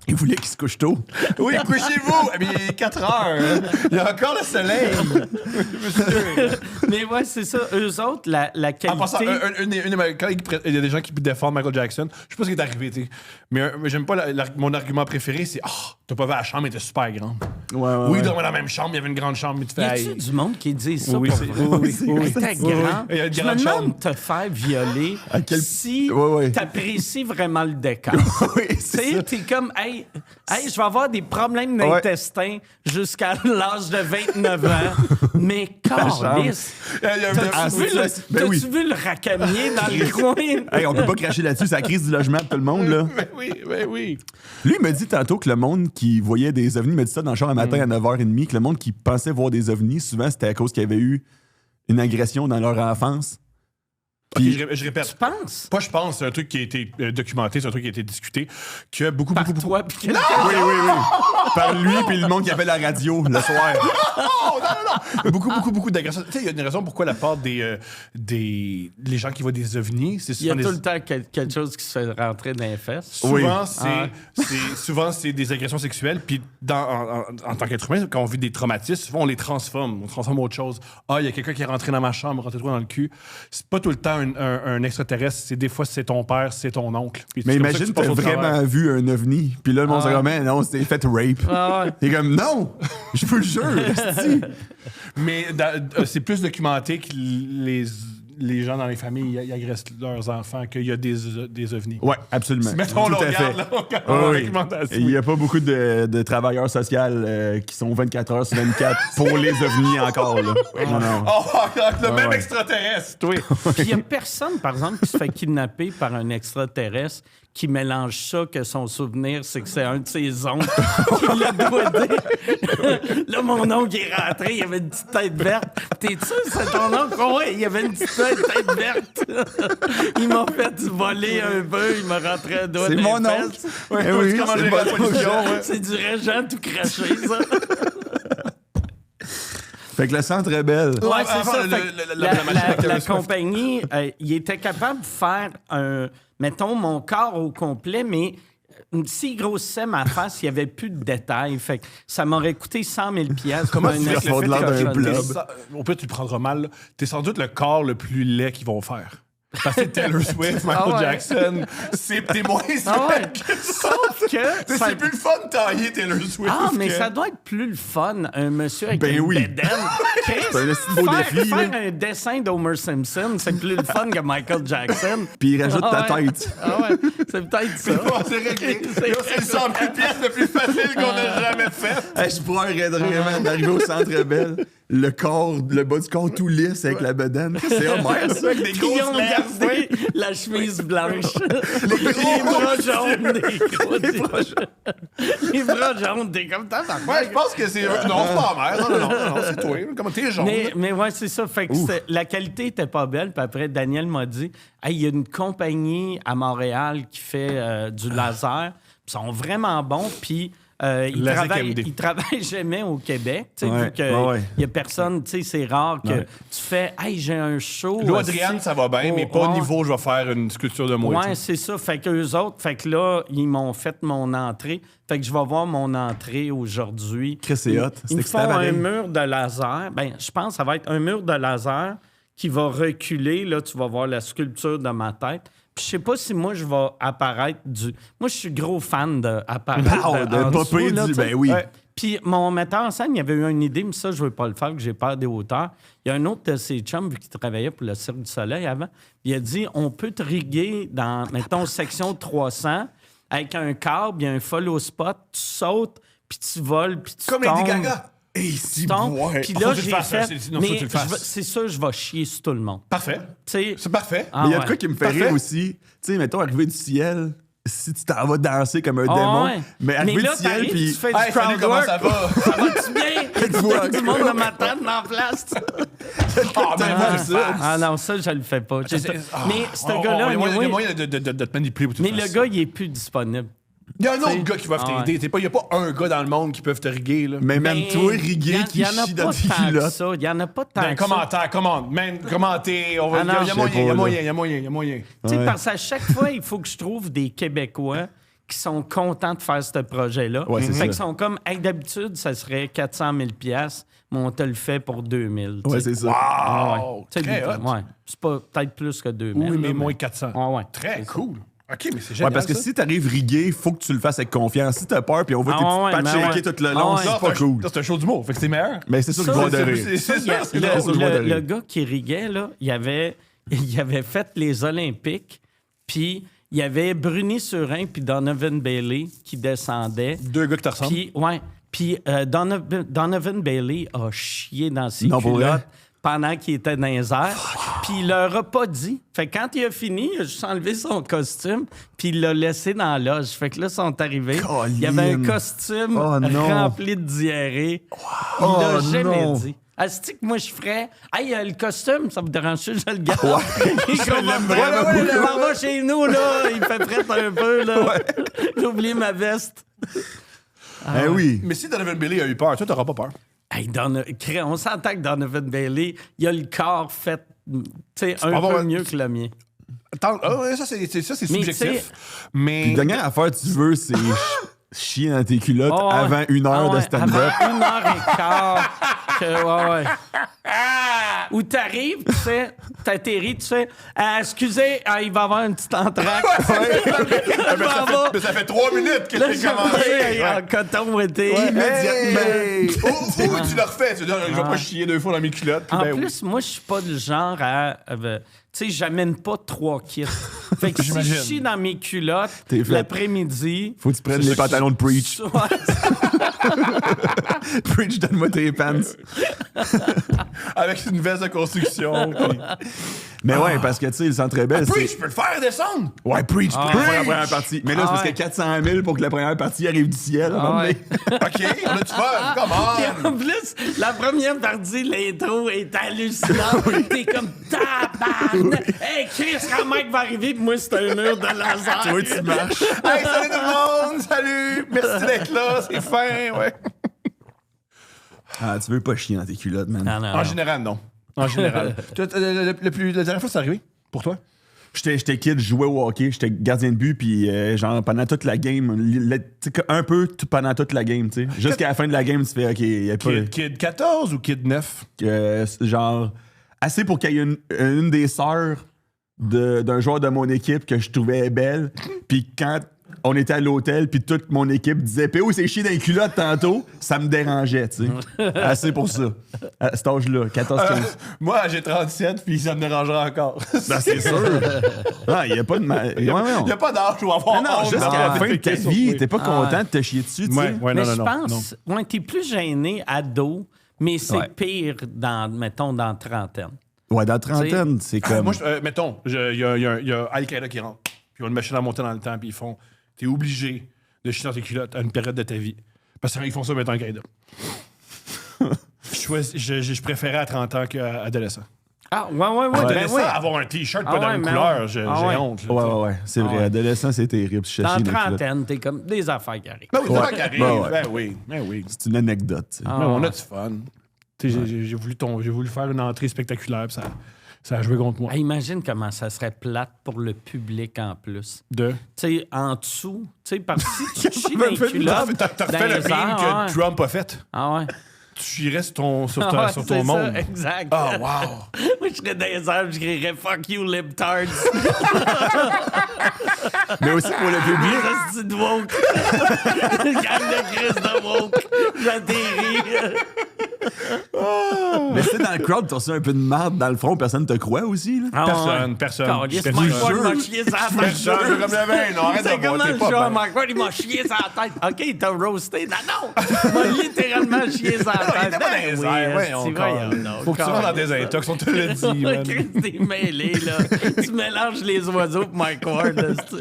Il voulait qu'il se couche tôt. Oui, couchez-vous! Mais il est 4 heures. Il y a encore le soleil. Mais ouais, c'est ça. Eux autres, la En passant, qualité... une de mes collègues, il y a des gens qui défendent Michael Jackson. Je sais pas ce qui est arrivé, tu sais. Mais j'aime pas mon argument préféré, c'est t'as pas vu la chambre, elle était super grande. Ouais, Oui, dans la même chambre, il y avait une grande chambre, mais tu Y fais. a-tu du monde qui dit ça Oui, pour c'est- vrai? oui, oui, C'était oui. grand. Il y a une Je grande me demande chambre. te faire violer si Ouais. t'apprécies vraiment le décor. Oui, Tu c'est sais, ça. t'es comme, hey, je vais avoir des problèmes d'intestin jusqu'à l'âge de 29 ans, mais calisse! T'as-tu vu, Ben oui. t'as-tu vu le racamier dans le coin? Hey, on peut pas cracher là-dessus, c'est la crise du logement de tout le monde, là. Ben oui. Lui, il m'a dit tantôt que le monde qui voyait des ovnis, il m'a dit ça dans le char un matin à 9h30, que le monde qui pensait voir des ovnis, souvent, c'était à cause qu'il y avait eu une agression dans leur enfance. Ok, Puis- je répète. Tu penses? Pas je pense, c'est un truc qui a été documenté, c'est un truc qui a été discuté, que beaucoup. Par toi, puis quelqu'un... Oui. Par lui, puis le monde qui avait la radio le soir. Oh, non. Beaucoup d'agressions. Tu sais, il y a une raison pourquoi la part des les gens qui voient des ovnis, c'est Il y a souvent tout des... le temps quelque chose qui se fait rentrer dans les fesses. Souvent, Oui. souvent, c'est des agressions sexuelles. Puis, en tant qu'être humain, quand on vit des traumatismes, souvent, on les transforme. On transforme autre chose. Ah, il y a quelqu'un qui est rentré dans ma chambre, rentré-toi dans le cul. C'est pas tout le temps un extraterrestre. C'est des fois, c'est ton père, c'est ton oncle. Puis Mais c'est comme ça que imagine, tu passes t'as au travers. vraiment vu un ovni, puis là, le monde se dit, mais non, c'était fait rape. Ah ouais. T'es comme, non, je peux le jure, esti. Mais c'est plus documenté que les gens dans les familles ils agressent leurs enfants qu'il y a des ovnis. Ouais, absolument. Mettons, Tout là, à fait. regarde, là, on regarde Ah la oui. documentation. Il n'y a pas beaucoup de travailleurs sociaux qui sont 24 heures sur 24 pour les ovnis encore. Là. Non. Oh, le même ouais. extraterrestre, oui. Puis il n'y a personne, par exemple, qui se fait kidnapper par un extraterrestre qui mélange ça, que son souvenir, c'est que c'est un de ses oncles qui l'a doigté. Là, mon oncle est rentré, il avait une petite tête verte. T'es sûr, c'est ton oncle? Ouais, il avait une petite tête verte. Il m'a fait voler un peu, il m'a rentré un doigt C'est dans mon les oncle. fesses. Ouais, oui, comment c'est j'ai pas la pollution, ouais. C'est du régent tout craché, ça. Fait que le centre est belle. Ouais, c'est Avant, ça. le- Fait le- que la machine à Taylor la Swift. compagnie, il était capable de faire mettons, mon corps au complet, mais s'il grossissait ma face, il n'y avait plus de détails. Fait que ça m'aurait coûté 100 000 piastres. Comment pour tu un fais effort de l'air d'un effet blob. personnel. Au pire, tu le prendras mal. Là. T'es sans doute le corps le plus laid qu'ils vont faire. Parce que Taylor Swift, Michael Ah ouais. Jackson, t'es moins Ah ouais. que ça. Sauf que... Mais ça- c'est plus le fun de tailler Taylor Swift. Ah, mais que- ça doit être plus le fun, un monsieur avec Ben une oui. bédaine. Chris, C'est un esti de beau défi, faire là. un dessin d'Homer Simpson, c'est plus le fun que Michael Jackson. Puis il rajoute ta Ah ouais. tête. Ah ouais, c'est peut-être ça. Bon, c'est réglé. C'est Là, c'est le 100 000 pièces le plus facile qu'on a jamais fait. Hey, je pleurerais vraiment d'arriver au centre belle. Le corps, le bas du corps tout lisse avec la bedaine. C'est Homer, ça, avec des Puis grosses ils ont lèvres. gardé la chemise blanche. Les bras jaunes. Les bras jaunes. T'es comme ça. Ouais, je pense que c'est. Non, c'est pas mère. Non, c'est toi. Comment t'es jaune? Mais ouais, c'est ça. Fait que la qualité était pas belle. Puis après, Daniel m'a dit hey, il y a une compagnie à Montréal qui fait du laser. Ils sont vraiment bons. Puis. Ils Laser travaillent KMD. jamais au Québec, tu sais, Ouais, vu qu'il ouais. y a personne, tu sais, c'est rare que Ouais. tu fais « Hey, j'ai un show... » Là, Adriane, ça va bien, mais pas au niveau, je vais faire une sculpture de moi. Ouais, c'est ça. Fait qu'eux autres, fait que là, ils m'ont fait mon entrée. Fait que je vais voir mon entrée aujourd'hui. Chris, c'est hot. C'est Ils me font excitant, un pareil. mur de laser. Ben, je pense que ça va être un mur de laser qui va reculer. Là, tu vas voir la sculpture de ma tête. Puis je sais pas si moi, je vais apparaître du... Moi, je suis gros fan d'apparaître De en popper dessous, là, du. tu sais. Ben oui. Ouais. Puis mon metteur en scène, il avait eu une idée, mais ça, je veux pas le faire, que j'ai peur des hauteurs. Il y a un autre de ses chums, vu qu'il travaillait pour le Cirque du Soleil avant, il a dit, on peut te riguer dans, mettons, section 300, avec un câble, il y a un follow spot, tu sautes, puis tu voles, puis tu Comme tombes. Lady Gaga. Hey, Tu si tombes. ouais. Puis Faut là, que tu le j'ai fasses, fait... sinon, faut que mais tu le fasses. c'est sûr, je vais chier sur tout le monde. Parfait. Tu sais... C'est parfait. Ah Mais il y a ouais. de quoi qui me fait Parfait. rire aussi. Tu sais, mettons, arriver du ciel, si tu t'en vas danser comme un Ah démon, ouais. mais arriver là, du ciel, t'arrives, puis. tu fais du Hey, salut, crowd comment work. ça va? Ça va-tu bien? vois, Tout le monde de ma tête en place. Ah, ben, moi, Ah, je le fais. non, ça, je le fais pas. Mais ce gars-là, il y a anyway, moyen de te manipuler pour tout mais faire le ça. gars, il est plus disponible. Il y a un t'sais. autre gars qui va Ah t'aider. Il n'y a pas un gars dans le monde qui peut te riguer. Là. Mais même Ben, toi, rigué, qui il y en a chie pas dans tes tant que culottes. ça. Il y en a pas tant Dans les que ça. commentaires, commentez. On va, Ah non, il y a je moyen, sais il y a pas, moyen, là. il y a moyen, il y a moyen. Tu sais, Ouais. parce qu'à chaque fois, il faut que je trouve des Québécois qui sont contents de faire ce projet-là. Ouais, c'est Fait ça. qu'ils sont comme, hey, d'habitude, ça serait 400 000 $, mais on te le fait pour 2000. Ouais, c'est ça. Ah ouais. Wow! Tu sais, Très hot. ouais. C'est pas peut-être plus que 2000. Oui, mais là, moins 400. Ah ouais. Très cool. OK, mais c'est Ouais, génial. parce que ça. si t'arrives rigué, faut que tu le fasses avec confiance. Si t'as peur, puis on voit Ah tes ouais, petites pattes mais shaker ouais. tout le long, Ah ouais. c'est Ça, pas cool. Ça, c'est un show d'humour. Fait que c'est meilleur. Mais c'est sûr que je Ça, vais de rire. c'est Ça, il y a- ça, c'est le, drôle, je vois le- de rire. le gars qui riguait, là, il avait fait les Olympiques, puis il y avait Bruni Surin puis Donovan Bailey qui descendaient. Deux gars qui te ressemblent. Puis, ouais. Puis Donovan Bailey a chié dans ses Non, pour culottes vrai? pendant qu'il était dans les airs. Puis il leur a pas dit. Fait que quand il a fini, il a juste enlevé son costume, puis il l'a laissé dans la loge. Fait que là, ils sont arrivés. Il y avait un Colline. costume Oh non. rempli de diarrhée. Il Oh l'a jamais non. dit. Asti que moi, je ferais. Hey, le costume, ça vous dérange, je le garde. Il Je l'aime commence- vraiment Ouais, beaucoup. on va chez nous, là. Il fait prêt un peu, là. J'ai oublié ma veste. Eh oui. Mais si Donovan Bailey a eu peur, toi, t'auras pas peur. Hey, on s'entend que Donovan Bailey, il a le corps fait tu sais, un avoir peu un- mieux que le mien. Attends, ouais, ça, c'est Mais subjectif. tu sais- Mais. La dernière affaire que tu veux, c'est chier dans tes culottes Oh, ouais. avant 1 heure Ah ouais, de stand-up. Avant 1h15. Ouais. Où t'arrives, tu fais, t'atterris, tu fais, excusez, il va y avoir une petite entracte. Mais ça fait 3 minutes que Là, j'ai je commencé. viens en coton ouetté. Immédiatement. Ou tu le refais. Tu dis, je vais pas chier 2 fois dans mes culottes. puis En ben oui. plus, moi, je suis pas du genre à... tu sais, j'amène pas 3 kits. Fait que si je J'imagine. chie dans mes culottes T'es fait. l'après-midi... Faut que tu prennes les pantalons de Preach. Ouais, Preach, donne-moi tes pants. Avec une veste de construction. puis- Mais ouais, parce que, tu sais, le Centre Bell, Preach, c'est... je peux le faire descendre. Ouais, Preach, tu peux le faire la ouais. première partie. Mais là, c'est parce ouais. qu'il y a 400 000 pour que la première partie arrive du ciel. à un moment donné. OK, on a du fun. Come on. En plus, la première partie, l'intro est hallucinante. T'es comme tabarnak. Hey, Chris, quand Mike va arriver, puis moi, c'est un mur de laser. Toi, tu marches. Hey, salut tout le monde. Salut. Merci d'être là. C'est fin, ouais. Ah, tu veux pas chier dans tes culottes, man. Non, non, En non. général, non. En général. La dernière fois, c'est arrivé pour toi? J'étais kid, je jouais au hockey, j'étais gardien de but, puis genre pendant toute la game, un peu pendant toute la game, tu sais. Jusqu'à la fin de la game, tu fais, OK, il y a pas... Kid 14 ou Kid 9? Genre, assez pour qu'il y ait une des sœurs d'un joueur de mon équipe que je trouvais belle, puis quand on était à l'hôtel, puis toute mon équipe disait « PO, c'est chier dans les culottes tantôt », ça me dérangeait, tu sais. Assez pour ça. À cet âge-là, 14-15. Moi, j'ai 37, puis ça me dérangera encore. Ben, c'est sûr. Ah, il n'y a pas de mal. Il n'y a pas d'âge où avoir Non, honte jusqu'à la d'avoir fin de ta déféqué vie, sur t'es toi. pas content de te chier dessus, tu sais. Ouais, Mais non, je non, pense, ouais, t'es plus gêné ado, mais c'est Ouais. pire dans, mettons, dans la trentaine. Ouais, dans la trentaine, c'est comme... Moi, mettons, il y a Al-Qaïda qui rentre, puis ils ont une machine à monter dans le temps, puis ils font t'es obligé de chier dans tes culottes à une période de ta vie. Parce qu'ils font ça, mettons, Al-Qaïda. Je préférais à 30 ans qu'à adolescent. Ah, ouais. Adolescent, Ben oui. avoir un t-shirt Ah pas de la ouais, même mais couleur, ouais. j'ai Ah ouais. honte. là, Ouais, tu sais. ouais, c'est vrai. ouais. Adolescent, c'est terrible. Je Dans la chier dans les culottes. trentaine, t'es comme des affaires qui arrivent. Ben oui, c'est Ouais. ça qui arrive. Ben ouais. Ben oui. C'est une anecdote, tu sais. Ah. Mais on a du fun. Tu sais, j'ai voulu faire une entrée spectaculaire, puis ça a joué contre moi. Hey, imagine comment ça serait plate pour le public en plus. De... Tu sais, en dessous, tu sais, parce que si tu chies dans les T'as culottes, t'as dans refait le les airs, meme que ouais. Trump a fait. Ah ouais. Tu chierais sur ton Ah ouais, sur c'est ton monde. ça, exact. Ah, wow! Moi, je serais dans les airs, je crierais « Fuck you, libtards! » Mais aussi pour le public. Les hosties de woke! Gang de Chris de woke! J'atterris! Mais tu sais, dans le crowd, t'as reçu un peu de marde dans le front, personne te croit aussi, là. Ah Personne. Calisse, Je te Mike jure. Ward m'a chié sur la tête. Personne. Comme le vin, non, arrête C'est de boire, comment t'es le pas show à bien. Mike Ward, il m'a chié sur la tête. OK, il t'a roasté. Non! Il m'a littéralement chié sur la Il tête. était pas dans les Ben airs, oui, voyons, esti, Carl. voyons donc, Faut que tu rentres dans Carl. des intox, on te l'a dit, man. Chris, t'es mêlé, là. Tu mélanges les oiseaux pour Mike Ward. esti.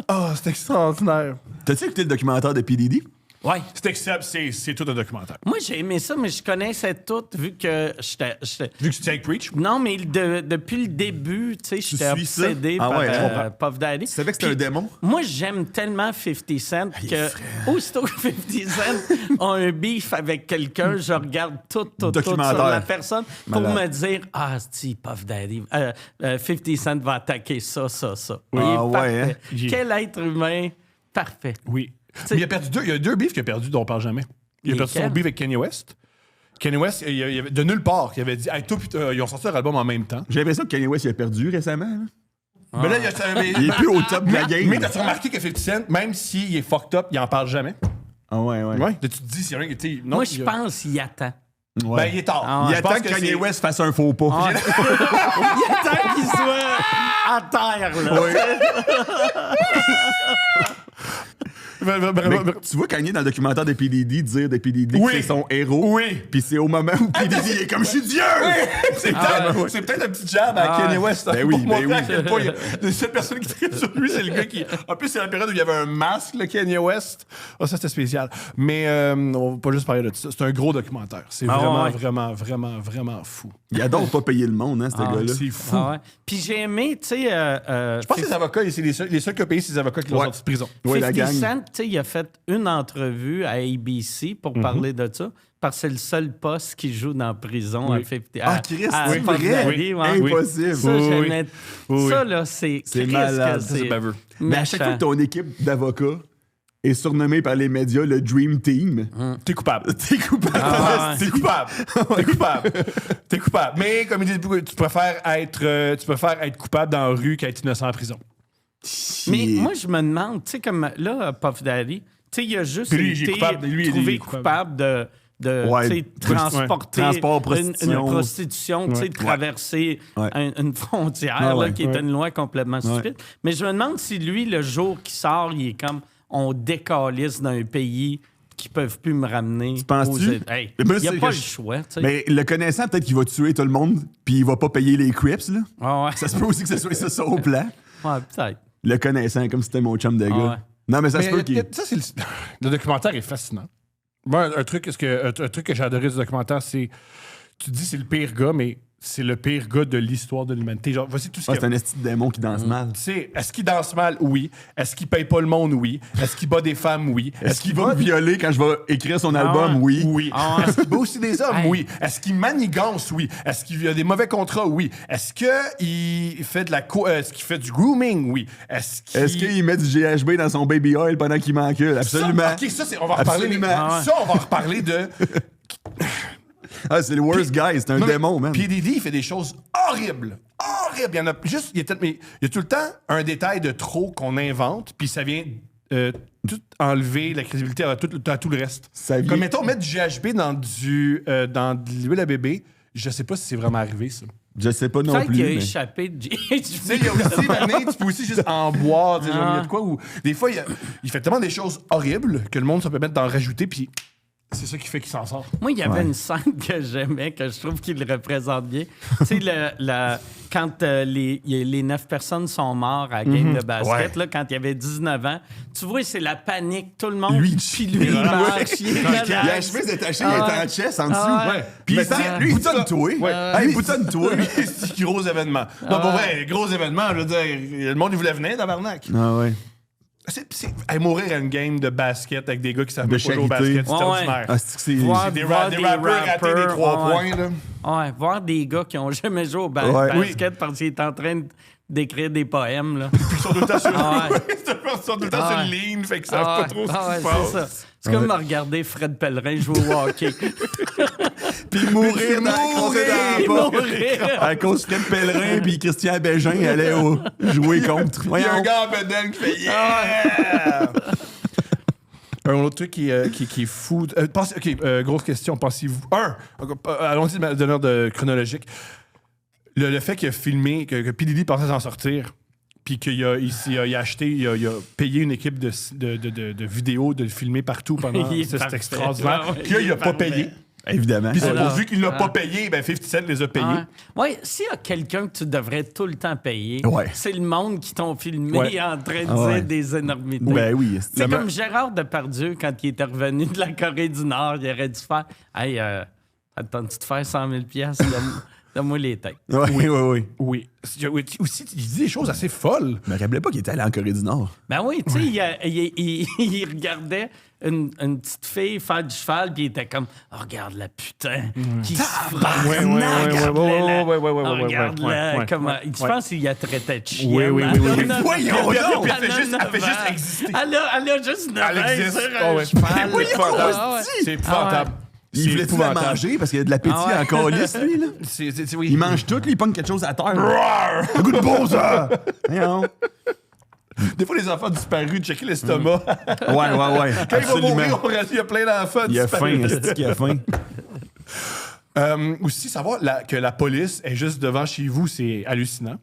Oh, c'est extraordinaire. T'as-tu écouté le documentaire de PDD? Ouais. C'est exceptionnel, c'est tout un documentaire. Moi, j'ai aimé ça, mais je connaissais tout vu que j'étais. Vu que tu tiens avec Preach, Non, mais depuis le début, tu sais, j'étais suis ça? obsédé Ah par ouais, je comprends. Puff Daddy. Tu savais que c'était Puis, un démon? Moi, j'aime tellement 50 Cent que aussitôt que 50 Cent a un beef avec quelqu'un, je regarde tout sur Documentaire. la personne pour Malade. me dire « Ah, si, Puff Daddy, 50 Cent va attaquer ça. Il est Ah ouais, parfait. hein? Quel être humain parfait. oui. Mais il y a deux beefs qu'il a perdu dont on parle jamais. Il a perdu son Lesquels? beef avec Kanye West. Kanye West, il y avait, de nulle part, il avait dit hey, toi, putain, ils ont sorti leur album en même temps. J'ai l'impression que Kanye West il a perdu récemment. là. Mais là, Il est plus au top de la game. Mais t'as remarqué que 50 Cent, même s'il est fucked up, il en parle jamais. Ah ouais, ouais. Ouais. Tu te dis, c'est rien que tu sais, non. Moi, je pense qu'il attend. Ouais. Ben, il est tard. Ah Il ouais. Je pense attend que Kanye c'est- West fasse un faux pas. Il attend qu'il soit à terre, là. Mais tu vois Kanye dans le documentaire de PDD dire de PDD Oui. que c'est son héros. Oui. Puis c'est au moment où PDD est comme « Je suis Dieu! » C'est peut-être un petit jab à Kanye West. Ben pour oui, montrer ben à oui. quel point la seule personne qui tripe sur lui, c'est le gars qui. En plus, c'est la période où il y avait un masque, le Kanye West. Ah, ça, c'était spécial. Mais on va pas juste parler de ça. C'est un gros documentaire. C'est vraiment fou. Il adore pas payer le monde, hein, ce gars-là. C'est fou. Ah ouais. Puis j'ai aimé, tu sais... Je pense que les avocats, c'est les seuls qui ont payé ces avocats qui l'ont Ouais. sorti de prison. Ouais, la 50 gang. Cent, tu sais, il a fait une entrevue à ABC pour parler de ça, parce que c'est le seul poste qui joue dans la prison Oui. à 50. Ah, Christ, à c'est Puff vrai? Daddy, ouais. Impossible. Ça, Oui, j'aimais. oui. Ça, là, c'est... C'est Christ malade. que Ça, c'est baveux. Mais à chaque fois méchant. que ton équipe d'avocats est surnommée par les médias le Dream Team, T'es coupable. t'es coupable. Ah, T'es coupable. T'es coupable. T'es coupable. Mais comme il dit, tu préfères être coupable dans la rue qu'être innocent en prison. Mais moi, je me demande, tu sais, comme là, Puff Daddy, tu sais, il a juste Puis lui, il est été coupable. Lui, il est trouvé coupable. coupable de Ouais, tu sais, transporter transport, une prostitution. prostitution, tu sais, de traverser Ouais. une frontière, Ah ouais. là, qui est une loi complètement stupide. Mais je me demande si lui, le jour qu'il sort, il est comme, on décalisse d'un pays qu'ils peuvent plus me ramener. Tu penses-tu? Hey, Mais moi, il n'y a c'est pas que le choix. Tu sais. Mais le connaissant, peut-être qu'il va tuer tout le monde, puis il va pas payer les Crips, là. Ah ouais. Ça se peut aussi que ce soit ça au plan. Ouais, peut-être. Le connaissant, comme si c'était mon chum de gars. ouais. Non, mais ça se Mais peut qu'il... ça, c'est le documentaire est fascinant. Moi, un truc que j'ai adoré du documentaire, c'est... Tu dis c'est le pire gars, mais c'est le pire gars de l'histoire de l'humanité. Genre, voici tout ce qu'il y c'est a. un esti de démon qui danse mal. Tu sais, est-ce qu'il danse mal? Oui. Est-ce qu'il paye pas le monde? Oui. Est-ce qu'il bat des femmes? Oui. Est-ce qu'il va me violer quand je vais écrire son album? ouais. Oui. Oui. Est-ce qu'il bat aussi des hommes? Hey. Oui. Est-ce qu'il manigance? Oui. Est-ce qu'il a des mauvais contrats? Oui. Est-ce qu'il fait est-ce qu'il fait du grooming? Oui. Est-ce qu'il met du GHB dans son baby oil pendant qu'il m'encule? Absolument. Ça, OK, ça, on va reparler. Absolument. Ça, on va reparler de... Ah, c'est le worst guy, c'est un Non, mais démon, man. P. Diddy, il fait des choses horribles. Horribles. Il y en a juste... Il y a tout le temps un détail de trop qu'on invente, puis ça vient... tout enlever la crédibilité à tout le reste. Ça vient- Comme, mettons, mettre du GHB dans de l'huile à bébé, je sais pas si c'est vraiment arrivé, ça. Je sais pas non Peut-être plus. qu'il a mais- échappé de Tu sais, il y a aussi l'année, tu peux aussi juste en boire, tu sais, genre, il y a de quoi, ou des fois, il fait tellement des choses horribles que le monde se peut mettre d'en rajouter, puis c'est ça qui fait qu'il s'en sort. Moi, il y avait une scène que j'aimais, que je trouve qu'il le représente bien. Tu sais, quand les 9 personnes sont mortes à la game de basket, là, quand il avait 19 ans, tu vois, c'est la panique. Tout le monde. Lui, puis lui, il marche, il est Il a la relax. chemise détachée, Ah il ouais. est en chest en dessous. Ah ouais. Ouais. Puis Mais il dit, ça, lui, ça- boutonne-toi. Ouais. Hey, boutonne-toi. C'est des gros événements. Non, pour vrai, gros événements, je veux dire, le monde, il voulait venir, tabarnak. Ah ouais. Hey, mourir à une game de basket avec des gars qui savent De pas jouer au charité. basket, c'est Ouais, ordinaire. Ah, c'est que c'est... Ouais. Des voir rappeurs des rater des 3 rappeurs, points, là. Ouais, voir des gars qui ont jamais joué au Ouais. basket parce qu'ils étaient en train d'écrire des poèmes, là. Ils sont tout le temps sur, Ah ouais. ils sont tout le temps Ah sur ouais. ligne, fait que ça savent pas trop ce qui se c'est passe. ça. C'est comme regarder Fred Pellerin jouer au hockey. Puis mourir dans la porte. Mourir. À cause de Fred Pellerin puis Christian Bégin allait jouer contre. Il y a un Voyons. gars en bedaine qui fait yeah! Un autre truc qui est fou. Grosse question. Pensez-vous. Allons-y de l'ordre chronologique. Le fait qu'il a filmé, que P. Diddy pensait s'en sortir, puis qu'il a acheté, il a payé une équipe de vidéos, de le filmer partout pendant. Il est C'est parfait. extraordinaire. Ouais, Qu'il il n'a est pas parfait. payé. Évidemment. Puis Alors, vu qu'il l'a pas payé, ben 50 Cent les a payés. Ouais, s'il y a quelqu'un que tu devrais tout le temps payer, Ouais. c'est le monde qui t'ont filmé Ouais. en train de Ah dire ouais. des énormités. Ben oui. C'est comme Gérard Depardieu, quand il était revenu de la Corée du Nord, il aurait dû faire « Hey, attends-tu de faire 100 000 $? Donne-moi les têtes. Oui. Oui. Aussi, il dit des choses assez folles. Je me rappelais pas qu'il était allé en Corée du Nord. » Ben oui, tu sais, il regardait une petite fille faire du cheval, puis il était comme « Oh, regarde la putain qui se frappe. Ouais. Regarde-la. Comment... Je pense qu'il a traité de chienne. Oui. Voyons donc! Elle fait juste exister. Elle a juste 9 Elle ans existe. sur Ah un ouais. cheval. C'est épouvantable. Ah ouais. C'est épouvantable. Il C'est voulait tout la épouvantable. manger parce qu'il y a de l'appétit Ah ouais. en calice, lui, là. Oui. Il mange tout, lui, il pogne quelque chose à terre. Un goût de bon, ça! Voyons. Des fois, les enfants disparus, checker l'estomac. Ouais. Quand il va Absolument. mourir, il y a plein d'enfants Il a faim, disparus. est-ce qu'il a faim? Aussi, savoir que la police est juste devant chez vous, c'est hallucinant.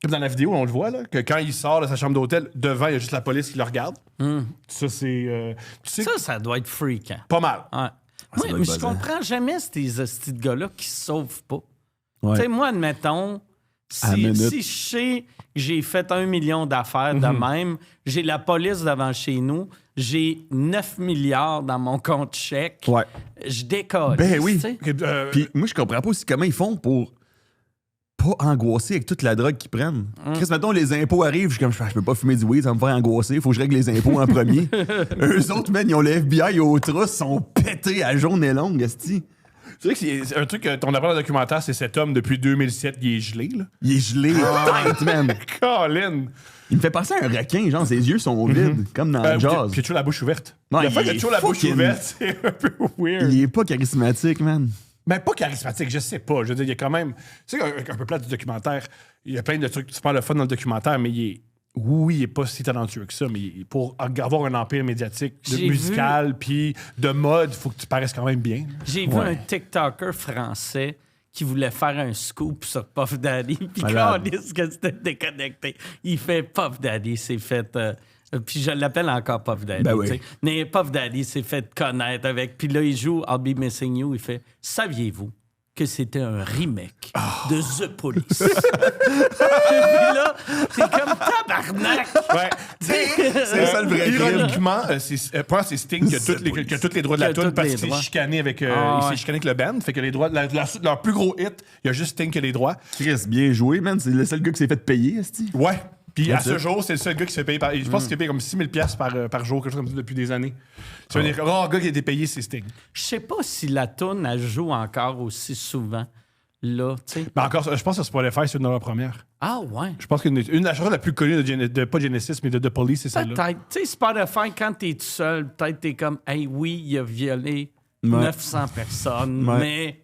Comme dans la vidéo, on le voit, là, que quand il sort de sa chambre d'hôtel, devant, il y a juste la police qui le regarde. Ça, c'est... tu sais, Ça doit être freakant. pas mal. Ouais. doit Moi, être je buzzant. comprends jamais ces hosties de gars-là qui se sauvent pas. Ouais. Tu sais, moi, admettons, À la minute. si je sais que j'ai fait 1 million d'affaires de même, j'ai la police devant chez nous, j'ai 9 milliards dans mon compte chèque, Ouais. je décolle. Ben oui. Puis, Puis moi, je comprends pas aussi comment ils font pour pas angoisser avec toute la drogue qu'ils prennent. Chris, mettons, les impôts arrivent, je suis comme, je peux pas fumer du weed, ça va me faire angoisser, faut que je règle les impôts en premier. Eux autres, man, ils ont le FBI au trousses, sont pétés à journée longue, esti. c'est vrai que c'est un truc qu'on apprend dans le documentaire, c'est cet homme, depuis 2007, il est gelé, là. Il est gelé, tête, man. Colin! Il me fait penser à un requin, genre, ses yeux sont vides, comme dans Puis Jaws. il a toujours la bouche ouverte. Ouais, Le fait il qu'il a est toujours la bouche fucking- ouverte, c'est un peu weird. Il est pas charismatique, man. Ben, pas charismatique, je sais pas. Je veux dire, il y a quand même. Tu sais, un peu plat du documentaire, il y a plein de trucs super le fun dans le documentaire, mais il est. Oui, il est pas si talentueux que ça, mais pour avoir un empire médiatique, J'ai musical, puis de mode, il faut que tu paraisses quand même bien. J'ai vu un TikToker français qui voulait faire un scoop sur Puff Daddy, puis Malade. quand on dit que c'était déconnecté, il fait Puff Daddy s'est fait Puis je l'appelle encore Puff Daddy. Ben oui. Tu sais. Mais Puff Daddy s'est fait connaître avec. Puis là, il joue I'll Be Missing You. Il fait saviez-vous que c'était un remake de The Police? Puis là, c'est comme tabarnak. Ouais. C'est ça le vrai crime. Ironiquement, c'est Sting qui a tous les droits de la Qui a tune tous parce les qu'il s'est droits. chicané avec, il ouais. s'est chicané avec le band. Fait que les droits, leur plus gros hit, il y a juste Sting qui a les droits. Chris, bien joué, man. C'est le seul gars qui s'est fait payer, esti. Ouais. Puis à That's ce it. jour, c'est le seul gars qui se fait payer je pense qu'il s'est payé comme 6 000 $ par jour, quelque chose comme ça, depuis des années. C'est un des rares gars qui a été payé, c'est Sting. Je sais pas si la toune, elle joue encore aussi souvent. Là, tu sais. Mais encore, je pense que Spotify, c'est une de leurs premières. Ah, ouais. Je pense qu'une la chanson la plus connue pas Genesis, mais de The Police, c'est celle-là. Peut-être. Tu sais, Spotify, quand t'es tout seul, peut-être t'es comme, hey, oui, il a violé 900 personnes, Ouais. mais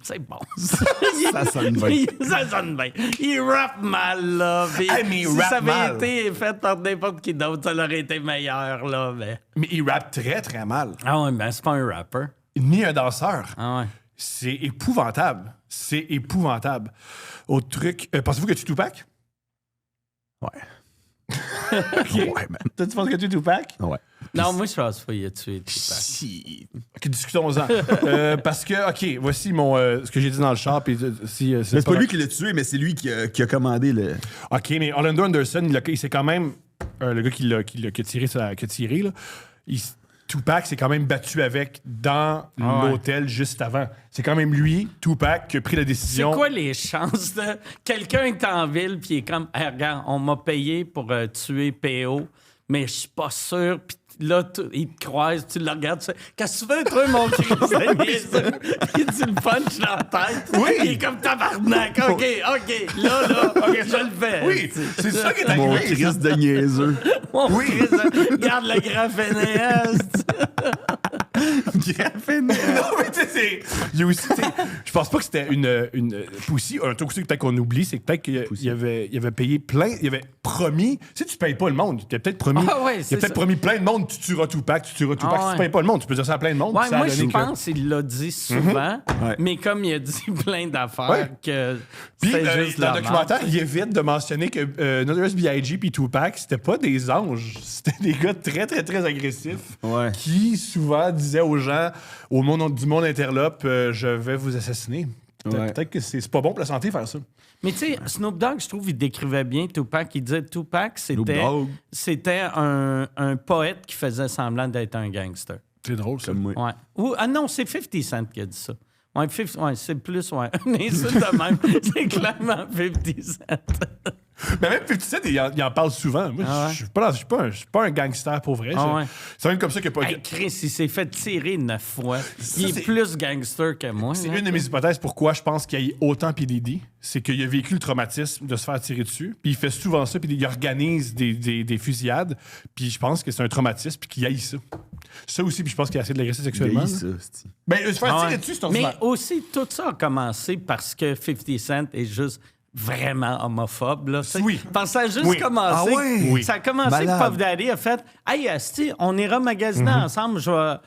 c'est bon. Ça sonne bien. Ça sonne bien. Il rappe mal, là. Puis Hey, mais il si rappe ça avait mal. été fait par n'importe qui d'autre, ça aurait été meilleur, là. Mais il rappe très, très mal. Ah ouais, ben c'est pas un rapper. Ni un danseur. Ah ouais. C'est épouvantable. C'est épouvantable. Autre truc, pensez-vous que tu Tupac? Ouais. Ouais, man. Toi, tu penses que tu Tupac? Ouais. Non, moi, je pense pas qu'il a tué Tupac. Si. OK, discutons-en. Parce que, OK, voici ce que j'ai dit dans le char. Puis, Mais c'est pas lui qui l'a tué, mais c'est lui qui a commandé le. OK, mais Orlando Anderson, il s'est quand même... le gars qui a tiré, là, Tupac s'est quand même battu avec dans ouais. l'hôtel juste avant. C'est quand même lui, Tupac, qui a pris la C'est décision. quoi les chances de... Quelqu'un est en ville, puis il est comme, hey, regarde, on m'a payé pour tuer PO, mais je suis pas sûr. Puis là, il te croise, tu le regardes, tu sais, qu'est-ce que tu fais, toi, mon Christ de niaiseux? Puis tu le punches dans la tête. Oui. Il est comme tabarnak. OK, là, OK, je le fais. Oui, c'est ça qui est Mon arrivé. Christ de niaiseux. Mon Christ, regarde le graphénéiste. Non, mais tu sais, il y a aussi, tu sais, je pense pas que c'était une aussi, un truc aussi que peut-être qu'on oublie, c'est que peut-être qu'il avait payé plein, il avait promis, tu sais, tu payes pas le monde, il a peut-être promis, Ah ouais, il a c'est peut-être ça. promis plein de monde, tu tueras Tupac. Si Ah tu ouais. payes pas le monde, tu peux dire ça à plein de monde. Ouais, puis ça a moi, je donné que- pense qu'il l'a dit souvent, Ouais. mais comme il a dit plein d'affaires Ouais. que Puis, c'était juste dans la le documentaire, il évite de mentionner que Notorious B.I.G. puis Tupac, c'était pas des anges. C'était des gars très, très, très agressifs Ouais. qui, souvent, disaient aux gens, du monde interlope, je vais vous assassiner. Ouais. Peut-être que c'est pas bon pour la santé faire ça. Mais tu sais, Snoop Dogg, je trouve, il décrivait bien Tupac. Il disait Tupac, Dogg. c'était un poète qui faisait semblant d'être un gangster. C'est drôle, ça. Comme moi. Ouais. Ah non, c'est 50 Cent qui a dit ça. Ouais, c'est plus, ouais. Une insulte de même. C'est clairement 50 Cent. Mais même 50 Cent, il en parle souvent. Moi, Ah ouais? je suis pas un gangster pour vrai. Ah ouais. C'est même comme ça que pas. Hey, Chris, il s'est fait tirer 9 fois. Il est c'est- plus gangster que moi. C'est là. une de mes hypothèses pourquoi je pense qu'il y a autant PDD. C'est qu'il a vécu le traumatisme de se faire tirer dessus. Puis il fait souvent ça. Puis il organise des fusillades. Puis je pense que c'est un traumatisme. Puis qu'il haït ça. Ça aussi. Puis je pense qu'il a essayé de l'agresser sexuellement. Pays, là. ça, c'est-tu. Ben, se faire Ah tirer ouais. dessus, c'est Mais ordinaire. aussi, tout ça a commencé parce que 50 Cent est juste vraiment homophobe. Là, tu sais. Oui. Parce que ça a juste Oui. commencé. Ah ouais? Oui. Ça a commencé Malade. que Puff Daddy a fait Hey, asti, on ira magasiner ensemble. Je vais,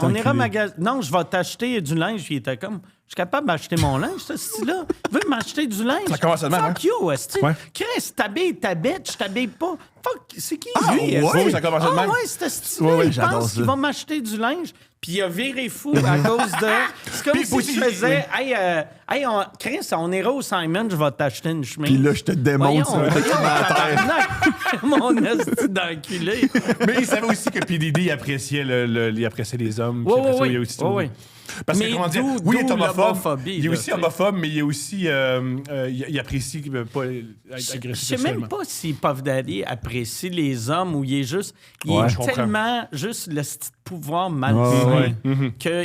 on ira magasiner. Non, je vais t'acheter du linge. Il était comme je suis capable d'acheter mon linge, ce style-là. Tu veux m'acheter du linge? Ça commence de même, Fuck you, esti. Ouais. Chris, t'habilles ta bête, je t'habille pas. Fuck, c'est qui Ah, lui? ouais? esti? Oui, ça commence de Ah même. ouais, c'est style-là. Ouais, ouais, il j'adore pense qu'il ça. va m'acheter du linge. Puis il a viré fou à cause de. C'est comme Puis si aussi, je faisais Hey, Chris, on ira au Simon, je vais t'acheter une chemise. Puis là, je te démontre sur un documentaire. tabarnak, mon esti d'enculé. Mais il savait aussi que PDD il appréciait, il appréciait les hommes. Ouais, puis après ça, ouais, il y a aussi ouais, ouais. Parce Mais que, comment dire, d'où- oui, il est d'où homophobe. l'homophobie, Il est là, aussi tu sais. homophobe, mais il est aussi. Il apprécie pas être Je agressif sais même sexuellement. pas si Puff Daddy apprécie les hommes ou il est juste. Il Ouais, est je comprends. tellement juste le petit pouvoir malsain Ouais,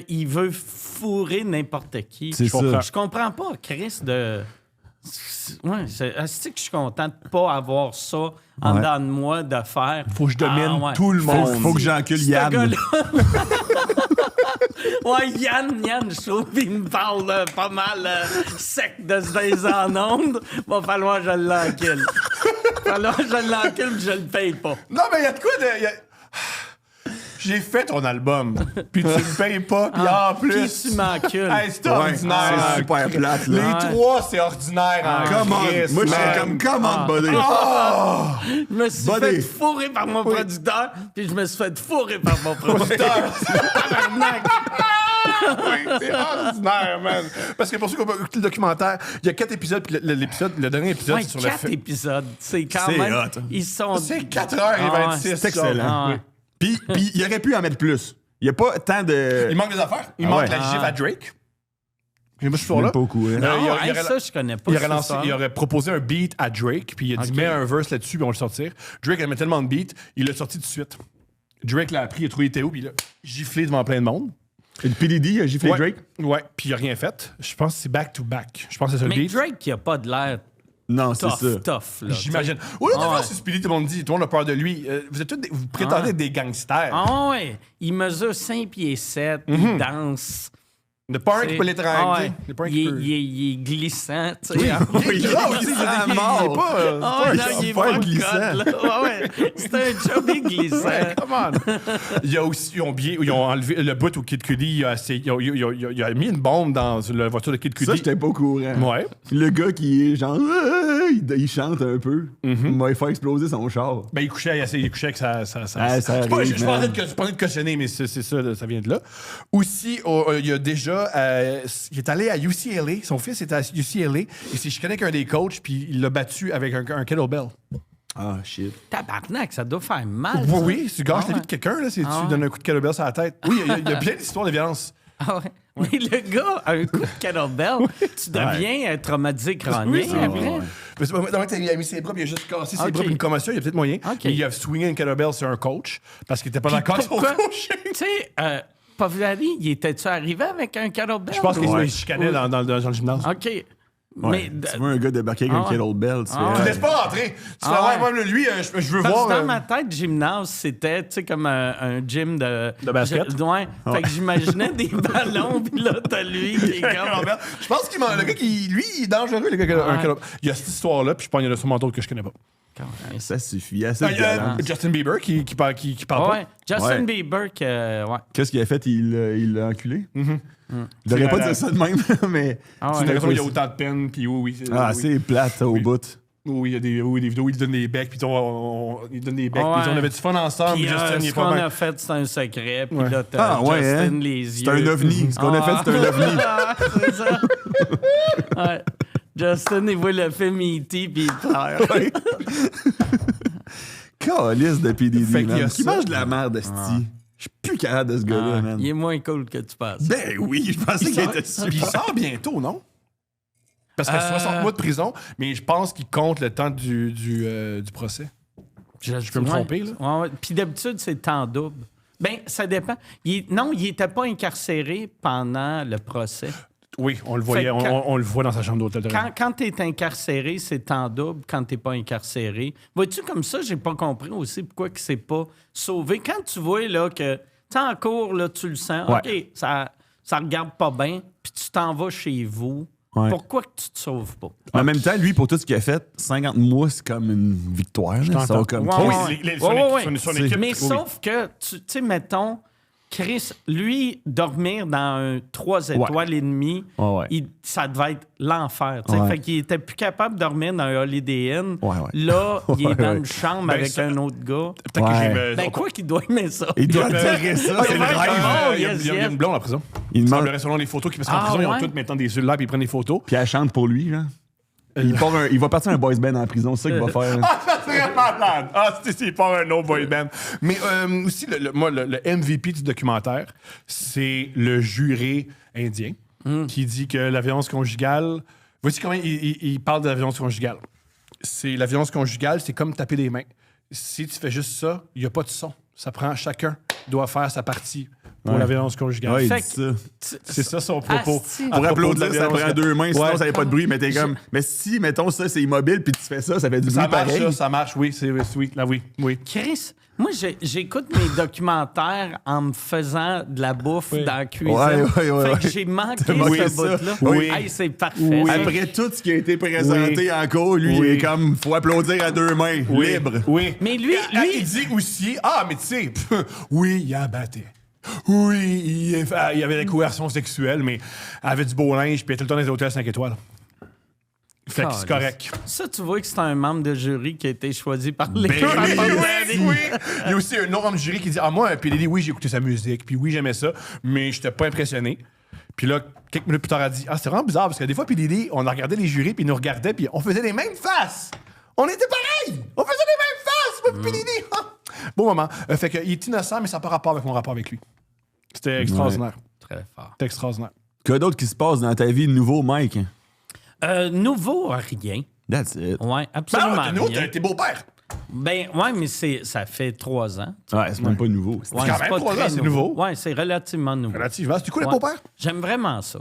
qu'il veut fourrer n'importe qui. C'est Je ça. comprends. Je comprends pas, Chris, de. Ouais, c'est que je suis content de pas avoir ça en Ouais. dedans de moi de faire. Faut que je domine ouais. tout le monde. Faut que j'encule Ce Yann. gars-là- Ouais, Yann, je trouve qu'il me parle pas mal sec de ces en ondes. Va falloir que je l'encule. Va falloir que je l'encule puis je le paye pas. Non, mais il y a de quoi de. J'ai fait ton album, puis tu me payes pas, puis en plus... Puis tu m'encules. Hey, c'est ordinaire. c'est super plate, Les là. trois, c'est ordinaire. en Come on. Christ, Moi, je man. suis comme, come on, buddy. Je me suis Buddy. fait fourrer par mon producteur, puis je me suis fait fourrer par mon producteur. Tabarnak. Oui, c'est ordinaire, man. Parce que pour ceux qui ont pas écouté le documentaire, il y a 4 épisodes, puis le dernier épisode, Ouais, c'est sur 4 le fait. épisodes. C'est quand C'est même... hot. Ils sont... C'est 4h26. C'est excellent. Ah ouais. Puis il aurait pu en mettre plus. Il n'y a pas tant de... Il manque des affaires. Il Ah manque ouais. la gif à Drake. Et moi, je suis Même là. pas au courant. il Non, aurait- hey, ça, je connais pas. Il aurait, c'est lancé- ça. il aurait proposé un beat à Drake, puis il a dit Ok. mets un verse là-dessus, puis on va le sortir. Drake, elle met tellement de beats, il l'a sorti tout de suite. Drake l'a appris, il a trouvé Théo, puis il a giflé devant plein de monde. Et le PDD a giflé Ouais. Drake? Ouais, puis il a rien fait. Je pense que c'est back-to-back. Je pense que c'est ça le Mais beat. Drake, il a pas de l'air Non, c'est ça. tough, là. J'imagine. Oui, là, Ah ouais. c'est Speedy, tout le monde dit. Tout le monde a peur de lui. Vous êtes tous vous prétendez être des gangsters. Ah ouais, il mesure 5 pieds 7, il danse. Il n'y a pas un qui peut l'étrangler. Ah ouais. Il n'y a pas un Il qui est- peut. il est glissant, tu sais. Oui, il est Ah, glissant il à est mort. pas, Ah ouais, non, il est super pas glissant. glissant. Là. Ouais. C'est un chubby glissant. Ouais, come on. Il y a aussi, ils ont enlevé le bout où Kid Cudi, il a mis une bombe dans la voiture de Kid Cudi. Ça, j'étais pas au courant. Ouais. Le gars qui est genre... il chante un peu. Il m'a fait exploser son char. Ben, il couchait avec sa. Ça Je arrive, suis pas en man. train de cautionner, mais c'est ça, ça vient de là. Aussi, il y a déjà. Il est allé à UCLA. Son fils était à UCLA. Et je connais qu'un des coachs, puis il l'a battu avec un kettlebell. Ah, shit. Tabarnak, ça doit faire mal. Oui, ça. oui, si tu gâches Ah la vie ouais. de quelqu'un, là, si Ah tu ouais. donnes un coup de kettlebell sur la tête. Oui, il y a plein d'histoires de violence. Ah ouais. Mais le gars, un coup de kettlebell, tu deviens traumatisé crânien Oui, c'est après. ouais. Mais c'est pas vraiment qu'il a mis ses bras, puis il a juste cassé ses Ok. bras, puis une commotion, il y a peut-être moyen. Ok. Mais il a swingé une kettlebell sur un coach parce qu'il était pas d'accord avec son Pourquoi? coach. Tu sais, Pavlari, il était-tu arrivé avec un kettlebell? Je pense qu'il Ouais. se chicanait dans le gymnase. OK. Ouais. Mais Tu vois un gars débarquer avec Ah un ouais. kettlebell, tu Tu fais... laisses pas rentrer. Tu fais, Ah ouais, moi, lui, je veux parce voir. que dans ma tête, gymnase, c'était, tu sais, comme un gym de... De basket? Ouais. Fait que j'imaginais des ballons, puis là, t'as lui qui est comme... Je pense qu'il le gars qui, lui, il est dangereux, le gars qui a un kettlebell. Il y a cette histoire-là, puis je pense qu'il y en a sûrement d'autres que je connais pas. Ça suffit, assez Ah, il y a violent. Justin Bieber qui parle Ouais, Justin Ouais. Bieber, ouais. Qu'est-ce qu'il a fait? Il l'a enculé? Il C'est devrait pas malade. dire ça de même, mais... Ah pas. C'est ouais. une raison qu'il y a autant de peine, puis oui. Ah, oui. c'est plate au bout. Oui, il y a des vidéos où il donne des becs, puis il donne des becs, Ouais. puis on avait du fun ensemble, Puis Justin, il est ce pas qu'on bien. a fait, c'est un secret. Puis Ouais. là, t'as Ah, ouais, Justin hein? les yeux. C'est un ovni. Ce qu'on a fait, c'est un ovni. Ah, c'est ça. Ouais. Justin, il voit le film E.T. puis il pleure. Calice de PDD, Fait qu'il y a man. Qui ça. mange de la merde, esti. Je suis plus capable de ce gars-là, Ah, man. il est moins cool que tu penses. Ben oui, je pensais qu'il était super. Puis il sort bientôt, non? Parce qu'il y a 60 mois de prison, mais je pense qu'il compte le temps du procès. Je peux me tromper, là? Ouais, ouais. Puis d'habitude, c'est temps double. Ben, ça dépend. Non, il n'était pas incarcéré pendant le procès. Oui, on le voyait, Fait que on le voit dans sa chambre d'hôtel. Quand tu es incarcéré, c'est temps double. Quand tu n'es pas incarcéré. Vois-tu, comme ça, j'ai pas compris aussi pourquoi il s'est pas sauvé. Quand tu vois là, que tu en cours, là, tu le sens, Ouais. OK, ça regarde pas bien, puis tu t'en vas chez vous. Ouais. Pourquoi que tu te sauves pas? En même temps, lui, pour tout ce qu'il a fait, 50 mois, c'est comme une victoire. là. Ça va comme... Ouais, Oui, ouais. son Ouais, équipe- son ouais. équipe. Mais oui. sauf que, tu sais, mettons, Chris, lui, dormir dans un 3 étoiles et demi, Ouais. ça devait être l'enfer. Tu sais. Ouais. Fait qu'il était plus capable de dormir dans un Holiday Inn. Ouais. Là, il est Ouais, dans ouais. une chambre Ben, avec ça- un autre gars. Peut-être que Ouais. j'ai. Ben quoi qu'il doit aimer ça? Il doit Il- dire ça, Ah, c'est le ouais, rêve. oh, Il y a yes, il y a yes. une blonde en prison. Il Il demande... semblerait selon les photos, parce qu'en Ah, prison, ils ont ouais? tous mettant des cellulaires puis ils prennent des photos. Puis elle chante pour lui, là. Il va partir un boys band en prison, c'est ça qu'il va faire. Ah, ça serait malade! Ah, c'est pas un autre boy band. Mais aussi, moi, le MVP du documentaire, c'est le juré indien qui dit que la violence conjugale... Voici comment il parle de la violence conjugale. La violence conjugale, c'est comme taper des mains. Si tu fais juste ça, il n'y a pas de son. Ça prend... Chacun doit faire sa partie pour Ouais. la violence conjugale. Ouais, il Fait dit ça. C'est ça son propos. Asti. À Pour propos de applaudir, la ça violence- prend deux mains, sinon Ouais. ça n'avait pas de bruit. Mais t'es comme... Mais si, mettons, ça, c'est immobile, puis tu fais ça fait du Ça bruit marche, pareil. ça marche, oui, c'est oui, là, oui. Chris, Moi, j'écoute mes documentaires en me faisant de la bouffe dans la cuisine. Ouais. Fait que j'ai manqué T'as manqué ce ça. bout-là. Oui. Hey, c'est parfait. Oui. ça. Après tout ce qui a été présenté encore, lui, Oui. il est comme, faut applaudir à deux mains, libre. Oui. Mais lui, il dit aussi, mais tu sais, oui, il a battu. Oui, il avait des conversions sexuelles, mais il avait du beau linge, puis il était tout le temps dans les hôtels 5 étoiles. Fait que c'est correct. Ça, tu vois que c'est un membre de jury qui a été choisi par les Ben oui. Il y a aussi un autre membre du jury qui dit moi, puis il dit oui, j'ai écouté sa musique, puis oui, j'aimais ça, mais j'étais pas impressionné. Puis là, quelques minutes plus tard, elle dit c'est vraiment bizarre parce que des fois, puis Lily, on regardait les jurys, puis ils nous regardaient, puis on faisait les mêmes faces. On était pareils. On faisait les mêmes faces, moi, puis Lily. Bon moment. Fait qu'il est innocent, mais ça n'a pas rapport avec mon rapport avec lui. C'était extraordinaire. Très fort. C'était extraordinaire. Quoi d'autre qui se passe dans ta vie de nouveau, Mike? Nouveau, rien. That's it. Ouais, absolument Nous, rien. t'es beau-père. Ben, ouais, mais ça fait 3 ans. Ouais, c'est même pas nouveau. Ouais, quand même pas 3 très ans, c'est nouveau. Ouais, c'est relativement nouveau. Relativement. C'est du coup, le Ouais. beau-père? J'aime vraiment ça.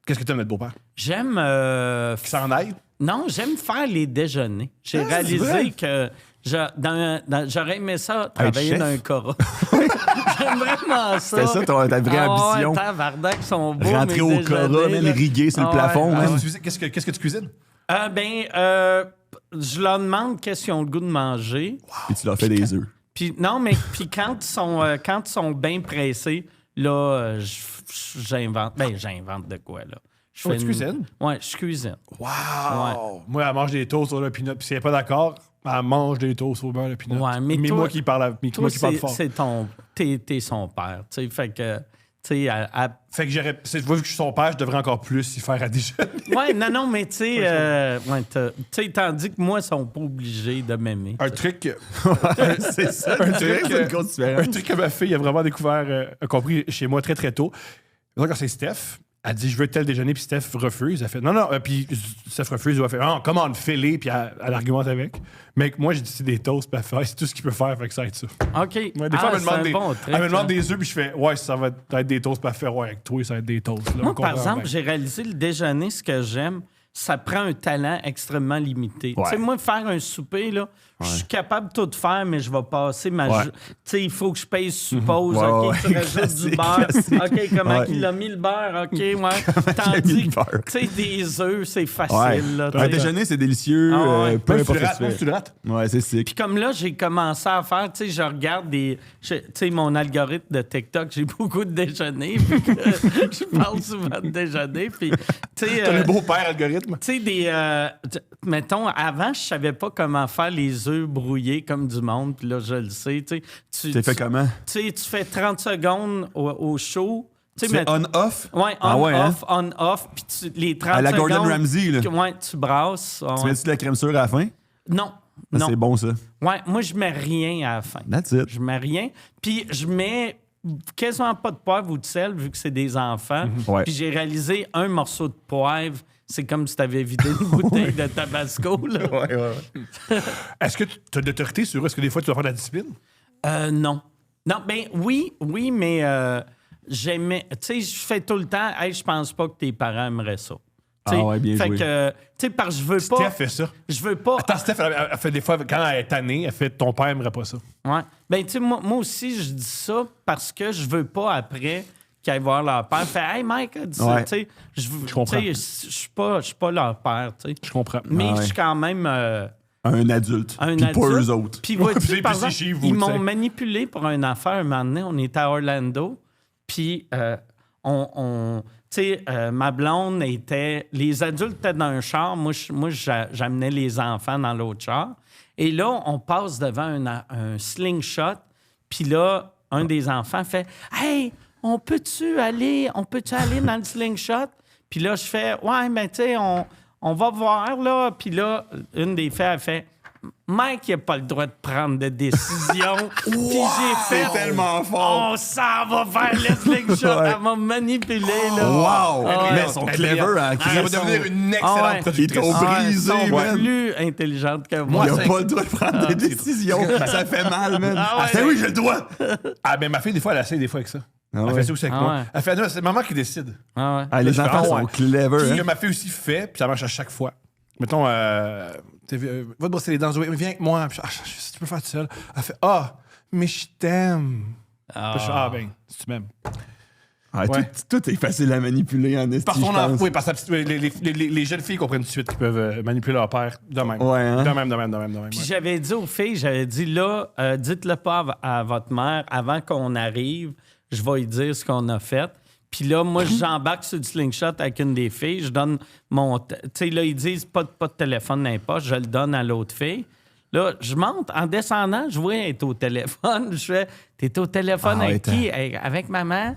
Qu'est-ce que t'aimes notre beau-père? J'aime... Qui s'en aille? Non, j'aime faire les déjeuners. J'ai c'est vrai? réalisé que j'aurais aimé ça travailler chef? dans un cora. J'aime vraiment ça. C'était ça ta vraie ambition? Ouais, tabarnak, sont beaux, Rentrer mes au Cora, déjeuners, même là. riguer sur le Ah plafond. ouais, man. Qu'est-ce que tu cuisines? Je leur demande qu'est-ce qu'ils ont le goût de manger. Puis tu leur fais des œufs. Puis quand ils sont bien pressés, là, j'invente. Ben, j'invente de quoi, là. Tu cuisines? Ouais, je cuisine. Wow! Moi, elle mange des toasts au beurre pinot, puis si elle n'est pas d'accord, elle mange des toasts au beurre pinot. Ouais, mais toi- moi qui parle, Toi, moi qui parle fort. t'es son père, tu sais, fait que, tu sais, Fait que vu que je suis son père, je devrais encore plus y faire à déjeuner. ouais, non, mais tu sais, tu sais, tandis que moi, ils sont pas obligés de m'aimer. Un truc... C'est ça. Un C'est une cause différente. Un truc que ma fille a vraiment découvert, a compris chez moi très, très tôt. Donc, quand c'est Steph, elle dit je veux tel déjeuner, puis Steph refuse. Elle fait non, puis Steph refuse, elle fait commande fêlée, puis elle argumente avec. Mais moi, j'ai dit c'est des toasts, puis elle fait c'est tout ce qu'il peut faire, fait que ça va être ça. OK. Ouais, des fois, elle me demande des des œufs, puis je fais ouais, ça va être des toasts, puis elle fait ouais, avec toi, ça va être des toasts. Là, Moi, on par comprend exemple, bien. j'ai réalisé le déjeuner, ce que j'aime, ça prend un talent extrêmement limité. Ouais. Tu sais, moi, faire un souper, là, je suis capable de tout faire, mais je vais passer ma... Ouais. Tu sais, il faut que je paye suppose, Ouais, OK, ouais. tu rajoutes Classique, du beurre, classique. OK, comment Ouais. il a mis le beurre, OK, ouais. il a Tandis mis le que, beurre? tu sais, des œufs, c'est facile, Ouais. là. tu Un sais. déjeuner, c'est délicieux. Ah ouais. Peu Même importe si ce que tu tu le rates. fais. Ouais, c'est sick. Puis comme là, j'ai commencé à faire, tu sais, je regarde tu sais, mon algorithme de TikTok, j'ai beaucoup de déjeuners, puis que je parle souvent de déjeuner, puis, tu sais... T'as le beau-père algorithme. Tu sais, mettons, avant, je savais pas comment faire les œufs brouillés comme du monde, puis là, je le sais. Tu T'es fait comment? Tu sais, tu fais 30 secondes au chaud. Tu fais on-off? Ouais, Ah ouais, hein? on-off, puis les 30 À la secondes... Gordon Ramsay, là. Ouais, tu brasses. Tu ouais. mets-tu de la crème sûre à la fin? Non, Ah, non. c'est bon, ça. Ouais, moi, je mets rien à la fin. That's it. Je mets rien. Puis je mets quasiment pas de poivre ou de sel, vu que c'est des enfants. Ouais. Puis j'ai réalisé un morceau de poivre, c'est comme si tu avais vidé une bouteille de Tabasco. Là. Ouais. Est-ce que tu as de l'autorité sur eux? Est-ce que des fois, tu dois faire de la discipline? Non. Non, ben oui, mais j'aimais... Tu sais, je fais tout le temps, hey, je pense pas que tes parents aimeraient ça. T'sais, Ah ouais, bien fait joué. que, tu sais, parce que je veux pas... Steph fait ça. Je veux pas... Attends, Steph, elle fait des fois, quand elle est tannée, elle fait ton père aimerait pas ça. Ouais. Ben, tu sais, moi aussi, je dis ça parce que je veux pas après qu'ils aillent voir leur père. Fait, hey, Mike a dit ça. Ouais. Tu sais, je comprends. tu sais, je suis pas leur père, tu sais. Je comprends. Mais Ah ouais. je suis quand même. Un adulte. Un Puis adulte. pas eux autres. Puis, Ouais, vois-tu, puis par c'est exemple, chez vous, ils tu sais. m'ont manipulé pour une affaire un moment donné. On était à Orlando. Puis, tu sais, ma blonde était... Les adultes étaient dans un char. Moi, j'amenais les enfants dans l'autre char. Et là, on passe devant un slingshot. Puis là, un des enfants fait « Hey, on peut-tu aller dans le slingshot? » Puis là, je fais « Ouais, mais tu sais, on va voir, là. » Puis là, une des filles, elle fait « Mike, il n'a pas le droit de prendre de décision. » Puis j'ai fait C'est tellement fort. On s'en va faire le slingshot. Ouais. Elle m'a manipulé, là. Wow! Ah, Mais ouais. ils sont clever, hein? Ça va devenir une excellente Ah ouais. productrice. Ils t'ont Ah, elles brisé, sont man. plus intelligentes que moi. Il a c'est- pas le droit de prendre des décisions. Ça fait mal, man. Ah ouais. Ah oui, j'ai le droit. Ah, ben ma fille, des fois, elle essaie des fois avec ça. Ah Elle ouais. fait ça aussi avec Ah moi. ouais. Elle fait, non, c'est maman qui décide. Ah ouais. Ah, les Je fais, enfants ah sont ouais. clever, Ce hein? que ma fille aussi fait, puis ça marche à chaque fois, Mettons, va te brosser les dents. Zoé, viens avec moi. Puis, tu peux faire tout seul. Elle fait, mais je t'aime. Puis je fais, ben, si tu m'aimes. Ah, Ouais. tout est facile à manipuler en esti, Parce je pense. oui, parce que les jeunes filles comprennent tout de suite qu'ils peuvent manipuler leur père de même. Ouais, hein? De même. Puis Ouais. j'avais dit aux filles, j'avais dit là, dites-le pas à votre mère avant qu'on arrive, je vais lui dire ce qu'on a fait. Puis là, moi, j'embarque sur du slingshot avec une des filles, je donne mon... Tu sais, là, ils disent pas de téléphone n'importe, je le donne à l'autre fille. Là, je monte, en descendant, je vois être au téléphone. Je fais, t'es au téléphone avec qui? Avec maman?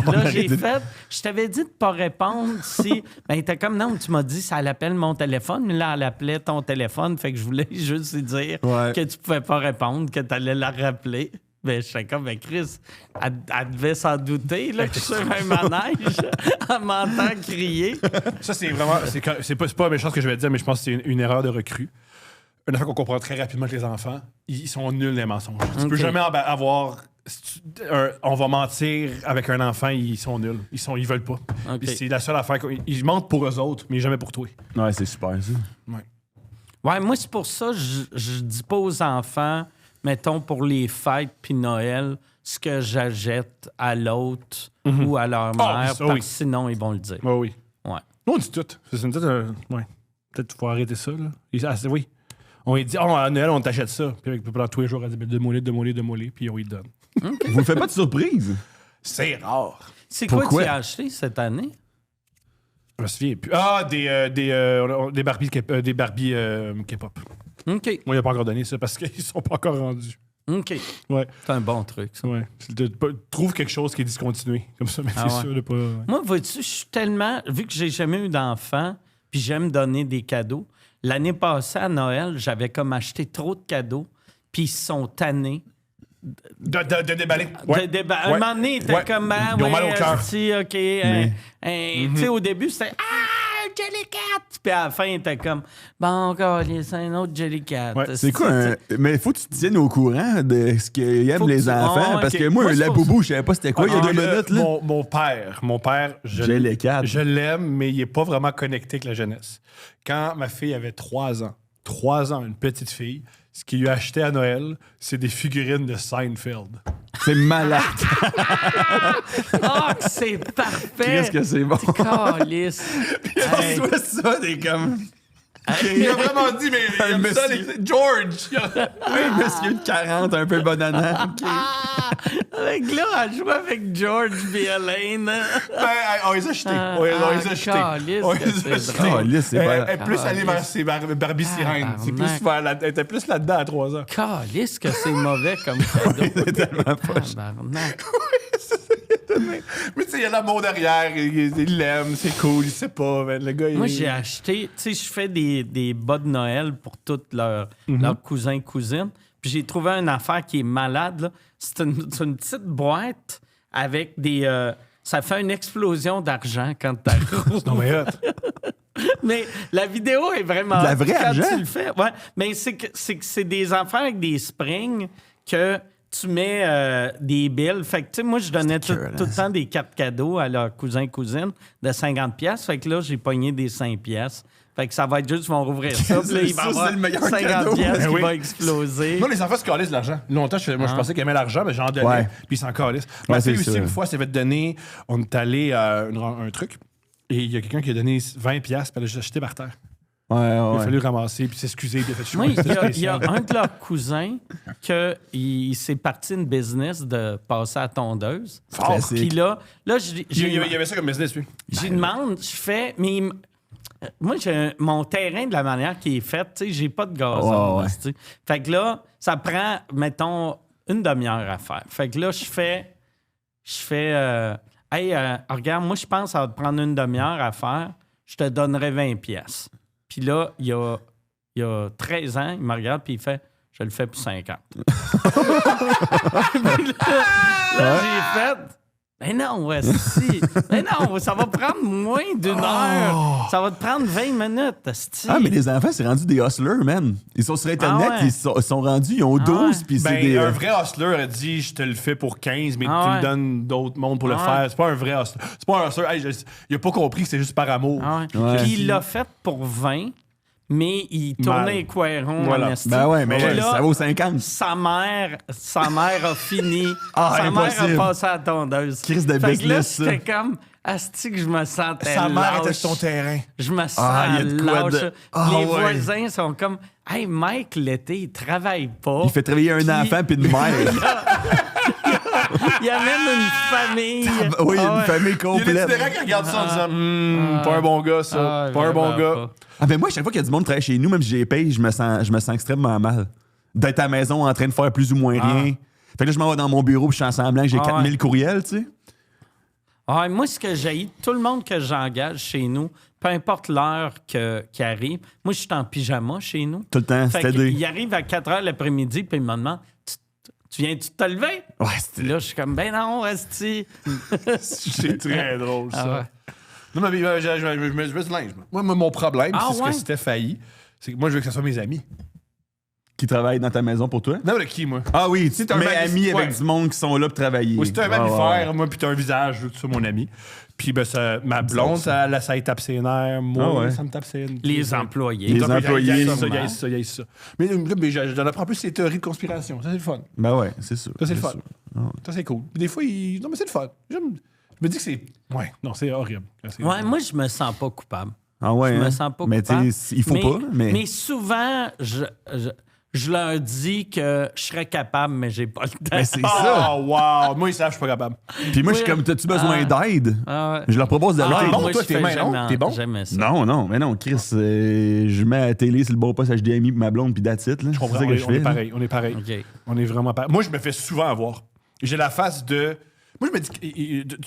Là, j'ai fait, je t'avais dit de pas répondre si... Ben, t'es comme, non, tu m'as dit, ça l'appelle mon téléphone, mais là, elle appelait ton téléphone, fait que je voulais juste lui dire que tu pouvais pas répondre, que t'allais la rappeler. Ben, je suis comme, ben, Chris, elle devait s'en douter, là, que je suis sur un manège, en m'entendant crier. Ça, c'est vraiment... C'est pas méchant ce que je vais dire, mais je pense que c'est une erreur de recrue. Une affaire qu'on comprend très rapidement que les enfants, ils sont nuls les mensonges. Tu peux jamais avoir... on va mentir avec un enfant, ils sont nuls. Ils veulent pas. Puis c'est la seule affaire... Ils mentent pour eux autres, mais jamais pour toi. Ouais, c'est super, ça. Ouais, moi, c'est pour ça que je dis pas aux enfants, mettons, pour les fêtes puis Noël, ce que j'achète à l'autre ou à leur mère, ça, parce que oui. sinon, ils vont le dire. Oui. Ouais. Nous, on dit tout. C'est une ouais. Peut-être qu'il faut arrêter ça, là. Oui. On lui dit, à Noël, on t'achète ça. Puis pendant tous les jours, elle dit, de moller, puis on lui donne. Vous ne faites pas de surprise? C'est rare. C'est quoi que Pourquoi? tu as acheté cette année? Je me souviens plus. Des Barbies K-pop. OK. Moi, il n'a pas encore donné ça parce qu'ils sont pas encore rendus. OK. Ouais. C'est un bon truc, ça. Ouais. Trouve quelque chose qui est discontinué. Comme ça, mais Ah c'est ouais. sûr de pas. Ouais. Moi, vois-tu, je suis tellement... Vu que j'ai jamais eu d'enfant, puis j'aime donner des cadeaux, l'année passée, à Noël, j'avais comme acheté trop de cadeaux, puis ils se sont tannés. De déballer. Ouais. Un moment donné, t'es comme... Ils ont mal au cœur. OK. Tu sais, au début, c'était... Jellycat! Puis à la fin, t'es comme... Bon, c'est un autre Jellycat. Ouais, C'est quoi Mais il faut que tu te tiennes au courant de ce qu'aiment Faut que les tu- enfants. ouais, parce ok. que moi, Moi, la c'est boubou, je savais pas c'était quoi il y a 2 minutes. Là. Mon père, Jellycat. je l'aime, mais il est pas vraiment connecté avec la jeunesse. Quand ma fille avait 3 ans, une petite fille, ce qu'il lui a acheté à Noël, c'est des figurines de Seinfeld. C'est malade. Ah, c'est parfait! Qu'est-ce que c'est bon? Calice. Hey. Soit ça, des comme... Il a vraiment dit, mais il aime ça, monsieur. George! Un monsieur de 40, un peu banana. Avec là, elle joue avec George et Elaine. On les a achetés. On les a achetés. Calice, On les a c'est achetés. drôle. Calice, c'est pas- Elle est plus allée vers ses Barbie sirène. C'est plus elle était plus là-dedans à 3 ans. Calice que c'est mauvais comme cadeau. C'est tellement poche. Tabarnak. Mais tu sais, il y a l'amour derrière. Il l'aime, c'est cool, il sait pas. Mais le gars, Moi, j'ai acheté... Tu sais, je fais des bas de Noël pour tous leurs cousins, cousines. Puis j'ai trouvé une affaire qui est malade, là. C'est une petite boîte avec des... ça fait une explosion d'argent quand t'arrives. Non, mais Mais la vidéo est vraiment... De la vraie quand argent? tu le fais. Ouais, mais c'est que des affaires avec des springs que tu mets des billes. Fait que, tu sais, moi, je donnais tout le temps des cartes cadeaux à leurs cousins, cousines de 50$. Fait que là, j'ai pogné des 5$. Fait que ça va être juste, ils vont rouvrir ça. Puis là, il va y Ça, avoir c'est le meilleur 50$ cadeau. qui Ben oui. va exploser. non, les enfants se calissent de l'argent. Longtemps, je pensais qu'ils aimaient l'argent, mais j'en donnais, Ouais. puis ils s'en calissent. Ouais, Ma fille c'est aussi, sûr. une fois, ça va te donner... On est allé à un truc, et il y a quelqu'un qui a donné 20$, puis elle a juste acheté par terre. Ouais, Il a ouais. fallu le ramasser, puis s'excuser. Puis il a fait, Moi, il y a spécial. un de leurs cousins il s'est parti une business de passer à tondeuse. Fort. Puis là Il y avait ça comme business, lui. j'y demande, je fais, mais moi, mon terrain de la manière qu'il est fait, tu sais, j'ai pas de gazon. Ouais. tu sais. Fait que là, ça prend, mettons, une demi-heure à faire. Fait que là, je fais, regarde, moi, je pense que ça va te prendre une demi-heure à faire. Je te donnerai 20$. Puis là, il y a 13 ans, il me regarde puis il fait « Je le fais pour 50. » Puis là, j'ai fait « Mais non, si. Mais non, ça va prendre moins d'une heure. Ça va te prendre 20 minutes, esti. Ah, mais les enfants, c'est rendu des hustlers, man. Ils sont sur Internet, Ah ouais. ils sont rendus, ils ont 12, puis c'est Ben, des... un vrai hustler a dit je te le fais pour 15, mais Ah tu ouais. me donnes d'autres mondes pour le Ah faire. ouais. C'est pas un vrai hustler. C'est pas un hustler. Hey, il a pas compris que c'est juste par amour. Ah ouais. Ouais. Puis il l'a fait pour 20. mais il Mal. tournait les Cueron Voilà. en esti. Ben ouais, mais Puis là, ça vaut 50. sa mère a fini. Ah, sa mère impossible. a passé à la tondeuse. Crise de Fait que là, business, ça. j'étais comme, asti que je me sentais Sa mère lâche. était sur ton terrain. Je me sens Ah, il y a de quoi lâche. de- Ah, Les ouais. voisins sont comme, hey, Mike, l'été, il travaille pas. Il fait travailler un Puis- enfant puis une mère. Il amène une famille. Oui, Ah une ouais. famille Il y a des complète. itinérants qui regardent ça en disant pas un bon gars, ça. Ah, pas un bon vraiment gars. pas. Ah ben moi, chaque fois qu'il y a du monde qui travaille chez nous, même si j'ai payé, je me sens extrêmement mal. D'être à la maison en train de faire plus ou moins rien. Fait que là, je m'en vais dans mon bureau puis je suis en semblant que j'ai 4000 courriels, tu sais. Ah, moi, ce que j'ai, tout le monde que j'engage chez nous, peu importe l'heure qui arrive, moi, je suis en pyjama chez nous. Tout le temps, Fait c'était deux. qu'il arrive à 4 h l'après-midi, puis il me demande, tu viens-tu te lever? Ouais, Puis c'était... là, je suis comme, ben non, resti. C'est très drôle, ça. Ah ouais. Non, mais je mets du linge. Moi, mon problème, Ah, c'est ce ouais? que c'était failli. C'est que moi, je veux que ce soit mes amis. Qui travaille dans ta maison pour toi? Non, mais qui, moi? Ah oui, tu t'es un mets mammifère. amis avec Ouais. du monde qui sont là pour travailler. Ou si t'es un Ouais, mammifère, ouais. moi, puis t'as un visage, tout ça, mon ami. Puis, ben, ma blonde, ça. ça tape ses nerfs. Moi, Ah ouais. ça me tape ses nerfs. Les employés. Les employés, Il y a sûrement. ça. Mais j'en apprends plus ces théories de conspiration. Ça, c'est le fun. Ben ouais, c'est sûr. Ça, c'est le fun. sûr. Ah ouais. Ça, c'est cool. Puis des fois, non, mais c'est le fun. Je me dis que c'est. Ouais, non, c'est horrible. Ouais, moi, je me sens pas coupable. Ah ouais, Je me hein? sens pas mais coupable. tu sais, il faut pas, mais... Mais souvent, je leur dis que je serais capable, mais j'ai pas le temps. Mais c'est ça. Oh, wow! Moi, ils savent que je suis pas capable. Puis moi, je suis Oui. comme, t'as-tu besoin d'aide? Ah ouais. Je leur propose de Ah, l'aide. bon, moi, toi, je t'es fais bien, non? jamais- T'es bon? Jamais ça. Non, mais non, Chris, je mets à la télé sur le bon poste HDMI pour ma blonde, puis that's it, là. Je comprends. C'est ça que je On est fais. là. pareil. On est pareil. OK. On est vraiment pareil. Moi, je me fais souvent avoir. J'ai la face de. Moi, je me dis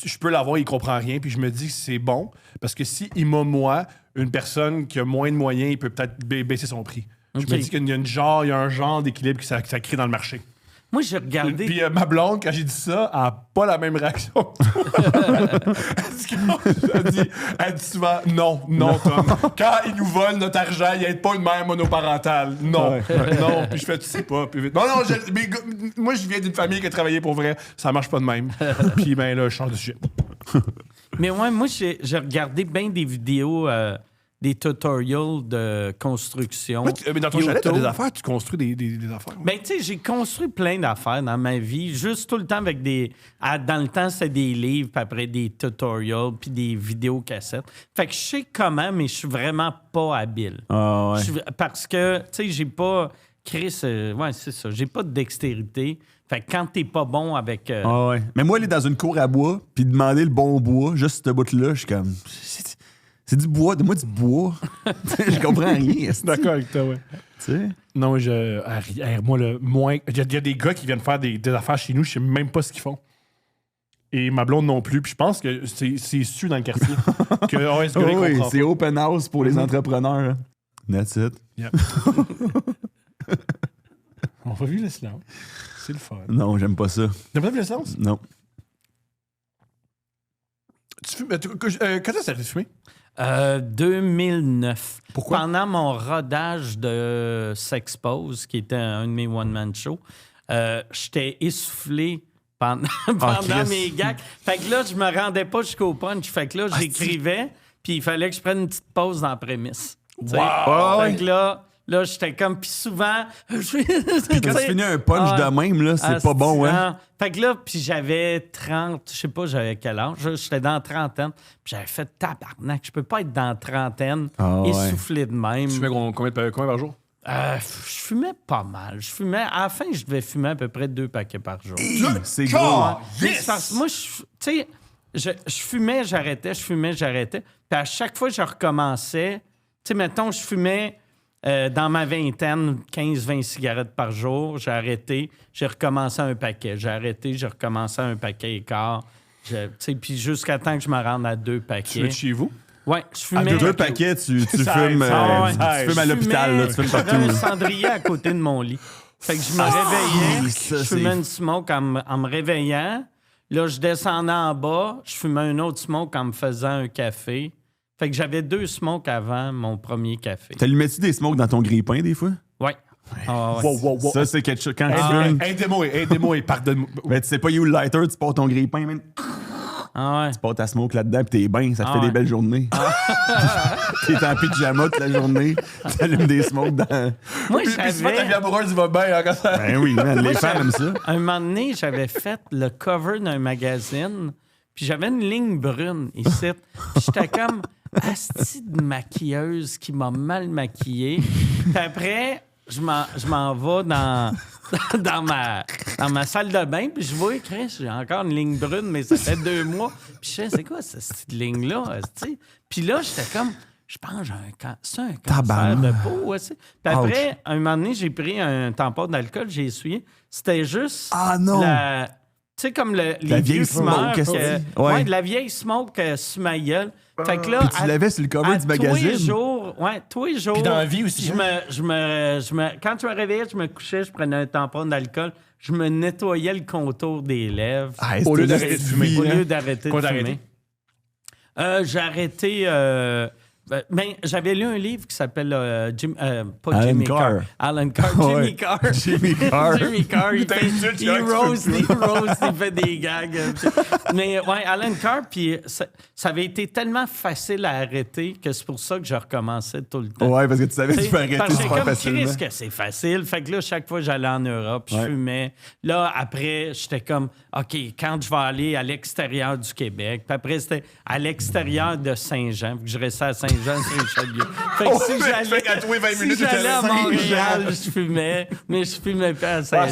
que je peux l'avoir, il comprend rien, puis je me dis que c'est bon, parce que si il m'a, moi, une personne qui a moins de moyens, il peut peut-être baisser son prix. Je OK. me dis qu'il y a un genre d'équilibre que ça crée dans le marché. Moi, j'ai regardé. Puis ma blonde, quand j'ai dit ça, elle n'a pas la même réaction. Elle dit souvent non, Tom. Quand ils nous volent notre argent, il n'aide pas une mère monoparentale. Non, non. Puis je fais, tu sais pas. Puis vite. Non, moi, je viens d'une famille qui a travaillé pour vrai. Ça marche pas de même. Puis ben là, je change de sujet. Mais ouais, moi, j'ai regardé bien des vidéos, des tutorials de construction. Mais dans ton chalet, t'as YouTube. des affaires, tu construis des affaires. Ben, tu sais, j'ai construit plein d'affaires dans ma vie, juste tout le temps avec des... dans le temps, c'était des livres, puis après des tutorials, puis des vidéocassettes. Fait que je sais comment, mais je suis vraiment pas habile. Ah ouais. Parce que, tu sais, j'ai pas... Chris, ouais, c'est ça. J'ai pas de dextérité. Fait que quand t'es pas bon avec... Ah ouais. Mais moi, aller dans une cour à bois, puis demander le bon bois, juste ce bout-là, je suis comme... C'est du bois, donne-moi du bois. Je comprends rien. esti. D'accord avec toi, ouais. Tu sais? Non, moi, le moins. Il y a des gars qui viennent faire des affaires chez nous, je sais même pas ce qu'ils font. Et ma blonde non plus. Puis je pense que c'est su dans le quartier. Que ce gars-là, il Oui, comprend c'est pas. open house pour les entrepreneurs. hein. That's it. Yep. On va vivre le silence. C'est le fun. Non, j'aime pas ça. T'as pas vu le silence? Non. Tu fumes. Quand est-ce que ça t'arrive de fumer? 2009. Pourquoi? Pendant mon rodage de S'Expose, qui était un de mes one-man shows, j'étais essoufflé pendant Chris. mes gags. Fait que là, je me rendais pas jusqu'au punch. Fait que là, j'écrivais, puis il fallait que je prenne une petite pause dans la prémisse. Tu sais? Wow! Fait que là j'étais comme... Puis souvent... Puis quand tu finis un punch de même, là, c'est pas bon, hein? Fait que là, puis j'avais 30... Je sais pas, j'avais quel âge. J'étais dans la trentaine. Puis j'avais fait tabarnak. Je peux pas être dans la trentaine, Ah ouais. essoufflé de même. Tu fumais combien par jour? Je fumais pas mal. À la fin, je devais fumer à peu près 2 paquets par jour. C'est gros. Mais c'est parce que moi, tu sais, je fumais, j'arrêtais, je fumais, j'arrêtais. Puis à chaque fois, je recommençais. Tu sais, mettons, je fumais dans ma vingtaine 15-20 cigarettes par jour. J'ai arrêté, j'ai recommencé un paquet. J'ai arrêté, j'ai recommencé un paquet et quart. Tu sais, puis jusqu'à temps que je me rende à 2 Tu paquets. fumais de chez vous? Ouais, je fumais. Deux paquets, tu Ça fumes, aide, ça aide, tu ça aide. fumes à l'hôpital, là, tu fumes J'avais partout. un cendrier à côté de mon lit. Fait que je me réveillais, ça, je c'est- fumais une smoke en me réveillant. Là, je descendais en bas, je fumais un autre smoke en me faisant un café. Fait que j'avais 2 smokes avant mon premier café. T'allumais-tu des smokes dans ton grille-pain, des fois? Ouais. Ah, ouais. Wow. Ça, c'est quelque chose. Quand tu Ah, fumes, Aidez-moi et pardonne-moi. ben, tu sais pas, you le lighter, tu portes ton grille-pain, man. Ah ouais. Tu portes ta smoke là-dedans, puis t'es bien, ça te fait des belles journées. T'es en pyjama toute la journée, t'allumes des smokes dans... Moi, Puis souvent, ta vie j'avais... amoureuse va bien. Hein, quand ça... Ben oui, man, les Moi, femmes aiment ça. Un moment donné, j'avais fait le cover d'un magazine, puis j'avais une ligne brune ici. Puis j'étais comme asti de maquilleuse qui m'a mal maquillée. Puis après, je m'en vais dans ma salle de bain, puis je vois écrire, j'ai encore une ligne brune, mais ça fait 2 mois. Puis je sais, c'est quoi cette ligne-là? asti? Puis là, j'étais comme... Je pense que j'ai c'est un cancer Tabarnak. de peau. Ouais, puis après, un moment donné, j'ai pris un tampon d'alcool, j'ai essuyé. C'était juste Ah non! tu sais, comme les vieille vieux smoke, fumeurs. qu'est-ce que que- tu dis? Ouais. de la vieille smoke sur ma gueule. Fait que là, Puis tu l'avais sur le cover du magazine. tous les jours. Puis dans la vie aussi, Quand je me réveillais, je me couchais, je prenais un tampon d'alcool, je me nettoyais le contour des lèvres. Ah, Au lieu c'était d'arrêter de juste fumer. vie, Au là. lieu d'arrêter de Quand t'as fumer. J'ai arrêté... j'avais lu un livre qui s'appelle pas Alan Jimmy Carr. Carr. Alan Carr. Ouais. Jimmy Carr. Jimmy Carr. Jimmy Carr. Il T'insultes, il y a un roast, petit peu il fait des gags. Mais ouais, Alan Carr, puis ça avait été tellement facile à arrêter que c'est pour ça que je recommençais tout le temps. Ouais, parce que tu savais que tu T'sais, peux arrêter parce que super comme facilement. Chris que c'est facile. Fait que là, chaque fois que j'allais en Europe, je Ouais. fumais. Là, après, j'étais comme, OK, quand je vais aller à l'extérieur du Québec. Puis après, c'était à l'extérieur de Saint-Jean. Puis que je restais à Saint-Jean, Saint-Chalieu. Fait que si fait qu'à tous les 20 minutes, si j'allais à t'étais à Montréal, Saint-Jean. je fumais. Mais je fumais pas à Pas Saint-Jean. à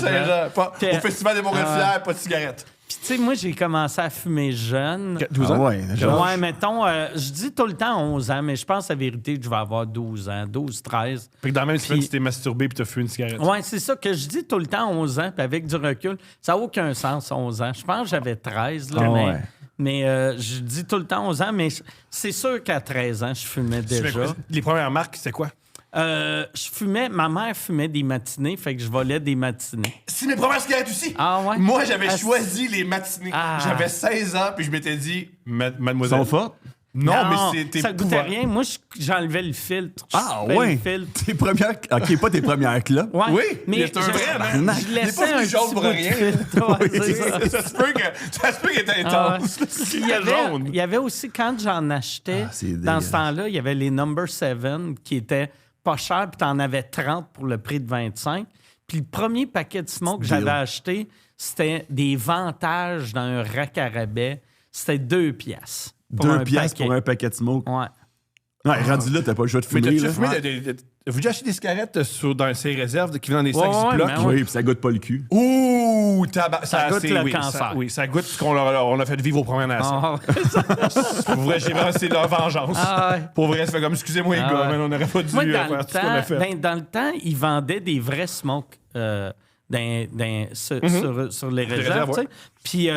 Saint-Jean. Puis, Au Festival des Montgolfières, pas de cigarette. Puis, tu sais, moi, j'ai commencé à fumer jeune. 12 Ah ans? ouais, genre. Ouais, mettons, je dis tout le temps 11 ans, mais je pense la vérité que je vais avoir 12 ans, 12, 13. Fait que dans la même semaine, Puis- tu t'es masturbé puis t'as fumé une cigarette. Ouais, c'est ça que je dis tout le temps 11 ans, puis avec du recul, ça n'a aucun sens, 11 ans. Je pense que j'avais 13, là, Ah mais, ouais. mais je dis tout le temps 11 ans, mais c'est sûr qu'à 13 ans, je fumais Tu fais déjà. quoi? Les premières marques, c'est quoi? Ma mère fumait des matinées, fait que je volais des matinées. C'est mes premières cigarettes aussi. Ah ouais? Moi, j'avais Ah, choisi les matinées. Ah. J'avais 16 ans, puis je m'étais dit, Ils mademoiselle. sont fortes? Non, mais c'était ça goûtait rien. Moi, j'enlevais le filtre. Je Ah coupais ouais? le filtre. Tes premières... OK, pas tes premières clopes. Ouais. Oui, mais c'est un vrai, man. Je laissais Il est pas un plus jaune petit pour bout de rien. filtre. Ouais, c'est ça. Ça se peut qu'il est Ah ouais. intense. Puis Il est jaune. il y avait aussi, quand j'en achetais, Ah, c'est dans dégueulasse. ce temps-là, il y avait les Number 7 qui étaient pas chers, puis t'en avais 30 pour le prix de 25. Puis le premier paquet de smoke que Deal. j'avais acheté, c'était des vantages dans un rack à rabais. C'était 2 piastres. 2 piastres pour un paquet de smoke. Ouais. Ouais, rendu là, t'as pas le choix de Mais fumer, t'as-tu là. fumé Ouais. Avez-vous déjà acheté des cigarettes dans ces réserves qui viennent dans des sacs Ouais, ouais, Ziploc? mais ouais. Oui, puis ça goûte pas le cul. Ouh, Ça goûte c'est- le oui, cancer. Oui, ça goûte ce qu'on on a fait vivre aux Premières Nations. Ah, ouais. Pour vrai, j'ai vraiment, c'est leur vengeance. Ah, ouais. Pour vrai, ça fait comme, excusez-moi les Ah, gars, ouais. mais on n'aurait pas dû Moi, faire tout ce qu'on a fait. dans le temps, ils vendaient des vrais smokes sur les réserves. réserves, tu sais. ouais. Puis,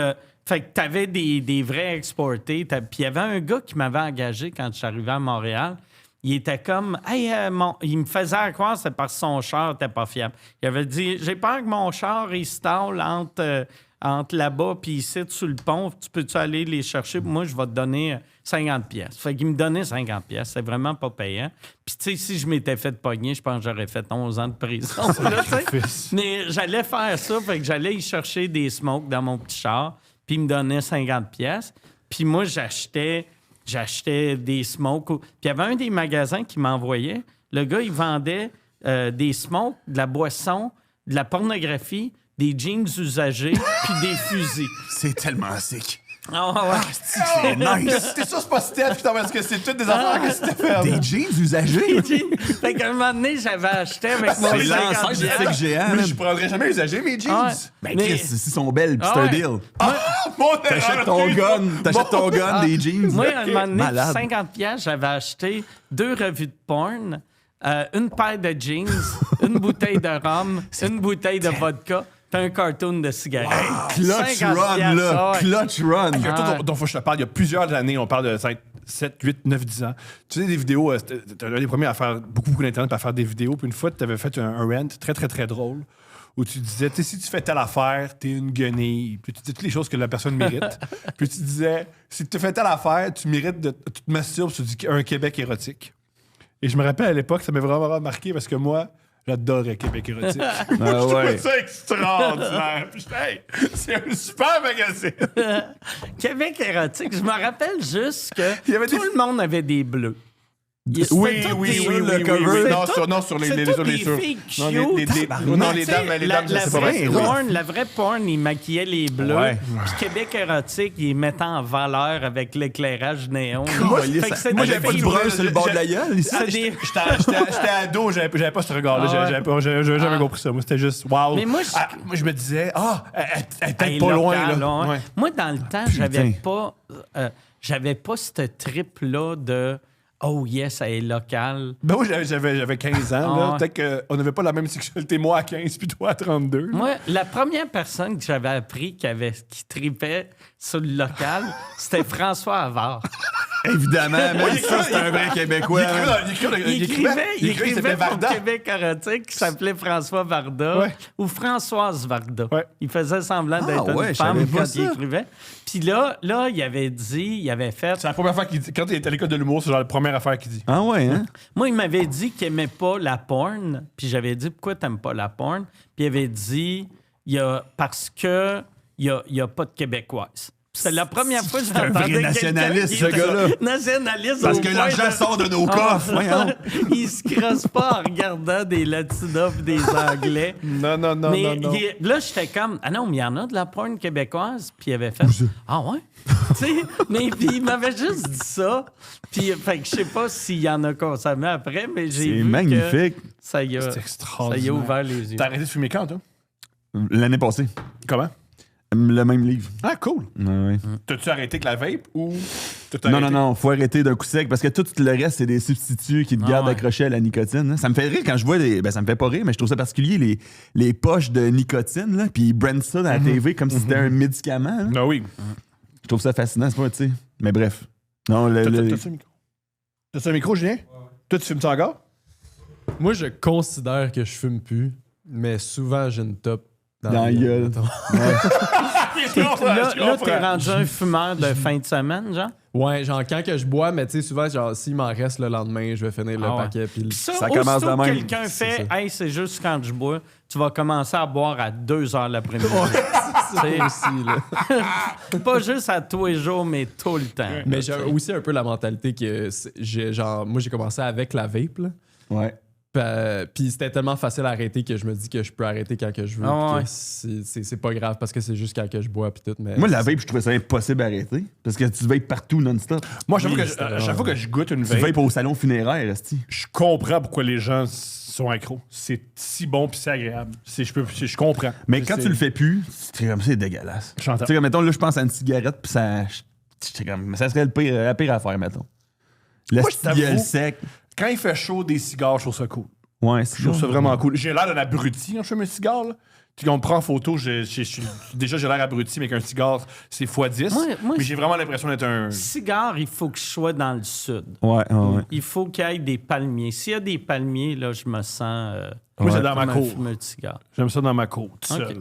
fait que t'avais des vrais exportés. Puis, il y avait un gars qui m'avait engagé quand je suis arrivé à Montréal. Il était comme, hey, il me faisait croire que c'était parce que son char n'était pas fiable. Il avait dit, j'ai peur que mon char il stalle entre là-bas puis ici sur le pont. Tu peux-tu aller les chercher? Moi, je vais te donner 50 pièces. Fait qu'il me donnait 50 pièces. C'est vraiment pas payant. Puis, tu sais, si je m'étais fait pogner, je pense que j'aurais fait 11 ans de prison. Là, tu sais. Mais j'allais faire ça. Fait que j'allais y chercher des smokes dans mon petit char. Puis, il me donnait 50 pièces. Puis, moi, j'achetais des smokes. Puis il y avait un des magasins qui m'envoyait. Le gars, il vendait des smokes, de la boisson, de la pornographie, des jeans usagés, puis des fusils. C'est tellement sick. Ah ouais. C'est nice. C'était ça, c'est pas Steph, putain, parce que c'est toutes des affaires que Steph fait. Des jeans usagés. Fait qu'à un moment donné, j'avais acheté avec mon C'est 50 l'ancêtre du piastres. stick géant. Mais man. je prendrais jamais usager mes jeans. Ah ouais. Ben, Mais- Chris, s'ils sont belles, pis Ah c'est un ouais. deal. Mon T'achètes erreur, ton ok. gun, des jeans. Moi, à un moment donné, Malade. pour 50 piastres, j'avais acheté 2 revues de porn, une paire de jeans, une bouteille de rhum, une bouteille de vodka, puis un cartoon de cigarettes. Clutch 50 run, piastres, là. ouais. Clutch run. Il y a un truc dont faut que je te parle. Il y a plusieurs années, on parle de 7, 8, 9, 10 ans. Tu sais, des vidéos, t'es un des premiers à faire beaucoup d'Internet, à faire des vidéos. Puis une fois, tu avais fait un rant très, très, très drôle où tu disais, tu sais, si tu fais telle affaire, t'es une guenille. Puis tu disais toutes les choses que la personne mérite. Puis tu disais, si tu fais telle affaire, tu mérites tu te masturbes sur un Québec érotique. Et je me rappelle à l'époque, ça m'avait vraiment marqué parce que moi, J'adorais Québec érotique. Ah Je trouvais ouais. ça extraordinaire. Puis j'étais, hey, c'est un super magazine. Québec érotique, je me rappelle juste que Il y avait tout des- le monde avait des bleus. Oui, Non, sur les C'est toutes des sur- filles non, cute. non, les Tu sais, dames, la c'est pas vraie vrai. porn, la vraie porn, ils maquillaient les bleus. Ouais. Puis Québec érotique, ils mettaient en valeur avec l'éclairage néon. Moi, Fait que c'est moi, des j'avais pas de filles brun bleues. sur le bord de la gueule. ici. C'est des- J'étais ado, j'avais pas ce regard-là. Ah ouais. J'avais jamais compris ça. Moi, c'était juste wow. Mais moi, moi, je me disais, elle est peut-être Hey, pas loin. local, Là. ouais. Ouais. Moi, dans le temps, j'avais pas cette trip-là de oh yes, elle est locale. Ben moi, j'avais 15 ans. Ah Là. ouais. Peut-être qu'on n'avait pas la même sexualité, moi à 15 puis toi à 32. Moi, la première personne que j'avais appris qui tripait sur le local, c'était François Havard. Évidemment, même ça, c'est un vrai Québécois. Il écrivait s'appelait pour Varda. Québec érotique qui s'appelait François Varda Ouais. ou Françoise Varda. Ouais. Il faisait semblant d'être Ah ouais, une je savais femme pas quand ça. il écrivait. Puis là, il avait fait... C'est la première fois qu'il dit. Quand il est à l'école de l'humour, c'est genre la première affaire qu'il dit. Ah ouais, hein? Moi, il m'avait dit qu'il aimait pas la porn. Puis j'avais dit, pourquoi t'aimes pas la porn? Puis il avait dit, parce que il y a pas de Québécoises. C'est la première fois que C'est un j'entendais vrai quelqu'un nationaliste, qui ce était gars-là. Nationaliste Parce au que point l'argent de- sort de nos coffres, voyons. Il se crosse pas en regardant des Latinos pis des Anglais. Non. Mais là, j'étais comme, ah non, mais il y en a de la porn québécoise. Puis il avait fait, ah ouais? Tu sais, mais puis il m'avait juste dit ça. Puis, fait que je sais pas s'il y en a consommé après, mais j'ai C'est vu magnifique. que ça y a, C'est ça extraordinaire. y a ouvert les yeux. T'as arrêté de fumer quand, toi? L'année passée. Comment? Le même livre. Ah, cool. Ouais. T'as-tu arrêté avec la vape ou t'as Non, arrêté? non, faut arrêter d'un coup sec parce que tout le reste, c'est des substituts qui te gardent ouais. accroché à la nicotine. Hein. Ça me fait rire quand je vois Ben, ça me fait pas rire, mais je trouve ça particulier, les poches de nicotine, là, puis ils brandent ça dans la TV comme si c'était un médicament. Là. Non, oui. Je trouve ça fascinant, c'est pas, tu sais. Mais bref. Non, T'as-tu un micro? T'as-tu un micro, Julien? Toi, tu fumes ça encore? Moi, je considère que je fume plus, mais souvent, j'ai une top Dans la gueule. mettons. Là, t'es rendu un fumeur de fin de semaine, genre? Ouais, genre, quand que je bois, mais tu sais, souvent, genre, s'il m'en reste le lendemain, je vais finir le Ah ouais. paquet. Puis Puis ça, Ça commence aussitôt de que même. quelqu'un C'est fait « ça. Hey, c'est juste quand je bois », tu vas commencer à boire à 2 h l'après-midi. c'est aussi, là. Pas juste à tous les jours, mais tout le temps. Mais j'ai aussi un peu la mentalité que, genre, moi, j'ai commencé avec la vape, là. Ouais. Puis c'était tellement facile à arrêter que je me dis que je peux arrêter quand que je veux. Ah puis ouais. que c'est pas grave parce que c'est juste quand que je bois puis tout. Mais Moi, la vape, je trouvais ça impossible à arrêter parce que tu vapes partout non-stop. Moi, j'avoue Oui, que c'était à chaque fois que je goûte une Tu vape, vapes au salon funéraire, esti. je comprends pourquoi les gens sont accros. C'est si bon puis c'est agréable. Je comprends. Mais quand C'est- tu le fais plus, c'est comme c'est dégueulasse. Tu J'entends. sais, comme, mettons, là, je pense à une cigarette, puis ça. j'étais comme, ça serait la pire affaire, mettons. Le Moi, je t'avoue- gueule sec. Quand il fait chaud, des cigares, je trouve ça cool. Ouais, Je trouve ça vraiment cool. J'ai l'air d'un abruti quand je fume un cigare. Là. Puis quand on me prend en photo, déjà j'ai l'air abruti, mais qu'un cigare, c'est x10. Moi, mais j'ai vraiment l'impression d'être un. Cigare, il faut que je sois dans le sud. Ouais, ouais. Il faut qu'il y ait des palmiers. S'il y a des palmiers, là, je me sens Moi, c'est dans comme ma un cour. fumeur de cigare. J'aime ça dans ma cour, tout seul.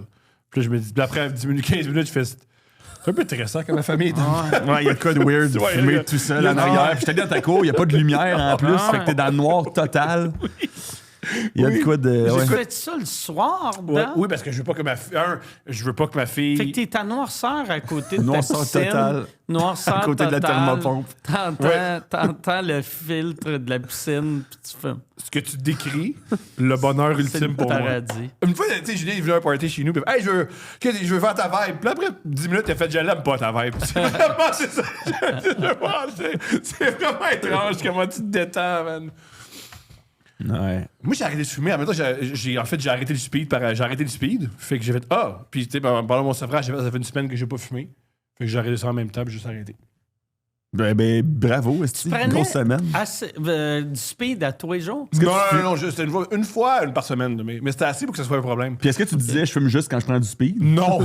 Puis là, je me dis, puis après 10 minutes, 15 minutes, je fais. C'est un peu intéressant quand ma famille est dans. Ouais, il y a de quoi de weird de Ouais, fumer il y a- tout seul il y a- en arrière. Puis j'étais dans ta cour, il n'y a pas de lumière en plus, Ah. fait que t'es dans le noir total. Il y a de quoi de. Tu Ouais. fais ça le soir, Ouais, Dan? oui, parce que je veux pas que ma fille. Je veux pas que ma fille. Fait que t'es ta noirceur à côté de Noirceur ta piscine. totale. Noirceur À côté de la totale. thermopompe. T'entends le filtre de la piscine, puis tu fumes. Ce que tu décris, le bonheur C'est ultime le pour moi. paradis. Une fois, tu sais, Julien est venu à un party chez nous, puis hey, je veux faire ta vibe. Puis après 10 minutes, il a fait, je l'aime pas ta vibe. C'est vraiment, c'est ça. C'est vraiment étrange comment tu te détends, man. Ouais. Moi, j'ai arrêté de fumer. En même temps, j'ai arrêté le speed. J'ai arrêté le speed. Fait que j'ai fait, ah. Puis, tu sais, pendant mon sevrage, ça fait une semaine que j'ai pas fumé. Fait que j'ai arrêté ça en même temps, puis j'ai juste arrêté. Ben, bravo, esti. prenais- Grosse semaine. Du speed à tous les jours? Non, c'était une fois par semaine. Mais c'était assez pour que ça soit un problème. Puis est-ce que tu disais, je fume juste quand je prends du speed? Non.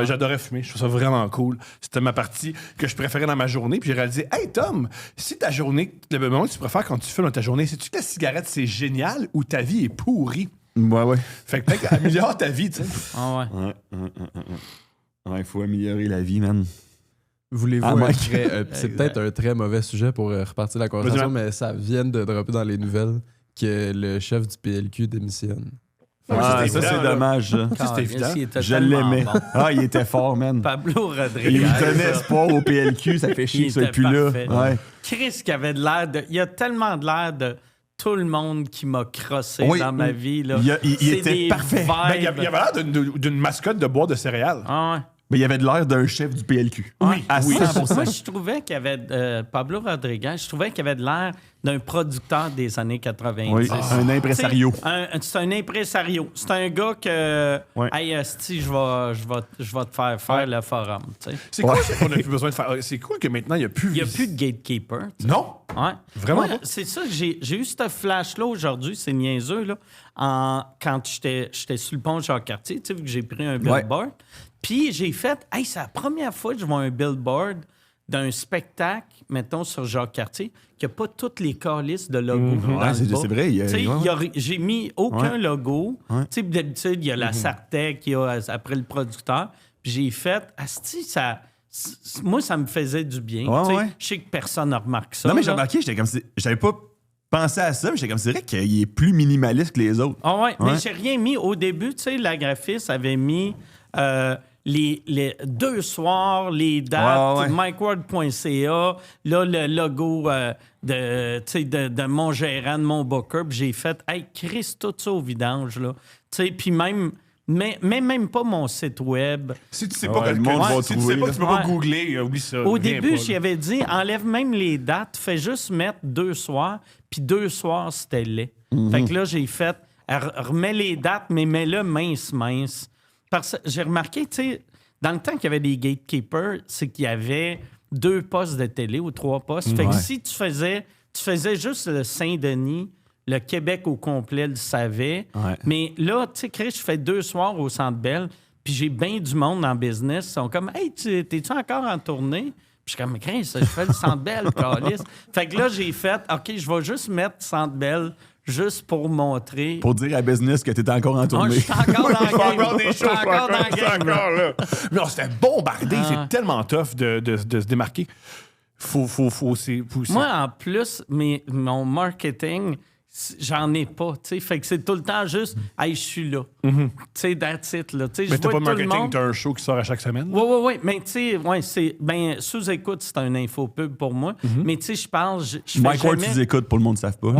J'adorais fumer. Je trouve ça vraiment cool. C'était ma partie que je préférais dans ma journée. Puis j'ai réalisé, hey Tom, si ta journée, le moment que tu préfères quand tu fumes dans ta journée, sais-tu que la cigarette c'est génial ou ta vie est pourrie? Ouais. Fait que peut-être améliore ta vie, tu sais. Ah ouais. Ouais, il faut améliorer la vie, man. Voulez-vous Ah, un Mike. c'est peut-être un très mauvais sujet pour repartir la conversation, Vas-y, mais ça vient de dropper dans les nouvelles que le chef du PLQ démissionne. Ah, c'était ça, c'est évident, là. dommage. Ça. Ça, c'était évident. Il était Je tellement l'aimais. bon. Ah, il était fort, man. Pablo Il Rodriguez. me donnait espoir au PLQ. Ça fait chier Il qu'il soit était plus là. parfait. Ouais. Chris qui avait de l'air de... Il a tellement de l'air de tout le monde qui m'a crossé Oui. dans ma vie. Là. Il C'est était des parfait. vibes. Ben, il avait l'air d'une mascotte de boîte de céréales. Ah ouais. Mais il avait de l'air d'un chef du PLQ. Oui, à oui. 100%. Moi, je trouvais qu'il y avait Pablo Rodriguez, je trouvais qu'il avait de l'air d'un producteur des années 90. Oui, un impresario. C'est un impresario. C'est un gars que, Ouais. hey, esti, je vais te faire le forum. Tu sais. C'est cool qu'on a plus besoin de faire. C'est cool que maintenant, il n'y a plus. Il n'y a plus de gatekeeper. tu sais. Non? Ouais. Vraiment Moi, pas? c'est ça, j'ai eu ce flash-là aujourd'hui, c'est niaiseux, là, quand j'étais sur le pont Jacques-Cartier, tu sais, vu que j'ai pris un billboard. Puis j'ai fait, hey, c'est la première fois que je vois un billboard d'un spectacle, mettons, sur Jacques-Cartier, qui n'a pas toutes les calices de logos. dans Ouais, le c'est bas. vrai, il y a- Tu sais, ouais. j'ai mis aucun Ouais. logo. Ouais. Tu sais, d'habitude, il y a la Sartec qui a après le producteur. Puis j'ai fait, asti, moi, ça me faisait du bien. Ouais, Tu sais, ouais. je sais que personne n'a remarqué ça. Non, mais j'ai là. remarqué, j'avais pas pensé à ça, mais j'étais comme, c'est vrai qu'il est plus minimaliste que les autres. Ah ouais, Ouais. mais j'ai rien mis. Au début, tu sais, la graphiste avait mis les 2 soirs, les dates, Ouais, ouais. MikeWard.ca, là, le logo tu sais, de mon gérant, de mon booker. Puis j'ai fait, hey, Chris, tout ça au vidange, là. Tu sais, puis même pas mon site web. Si tu sais Ouais, pas le monde va si tu trouver, sais pas, là. tu peux pas Ouais. googler, oublie ça. Au viens début, pas, j'y là. avais dit, enlève même les dates, fais juste mettre 2 soirs, puis 2 soirs, c'était laid. Fait que là, j'ai fait, remets les dates, mais mets-le mince. Parce que j'ai remarqué, tu sais, dans le temps qu'il y avait des gatekeepers, c'est qu'il y avait 2 postes de télé ou 3 postes. Fait que si tu faisais juste le Saint-Denis, le Québec au complet le savait. Ouais. Mais là, tu sais, Chris, je fais 2 soirs au Centre Bell, puis j'ai bien du monde en business. Ils sont comme, hey, t'es-tu encore en tournée? Puis je suis comme, Chris, je fais le Centre Bell, câlisse. Fait que là, j'ai fait, OK, je vais juste mettre Centre Bell juste pour montrer. Pour dire à business que t'étais encore en Ah, tournée. je suis encore dans Je fais le encore game. des Je suis choses, je fais encore dans le game. encore là. Non, c'était bombardé. Ah. C'est tellement tough de se démarquer. Moi, en plus, mon marketing, j'en ai pas. Tu sais, fait que c'est tout le temps juste, hey, je suis là. Tu sais, that's it, là. Tu sais, Mais je t'as vois pas de tout le marketing, monde. t'as un show qui sort à chaque semaine. Oui. Mais tu sais, sous-écoute, c'est un infopub pour moi. Mais tu sais, je parle, je fais Mike Ward, jamais... tu écoutes, pour le monde ne savent pas.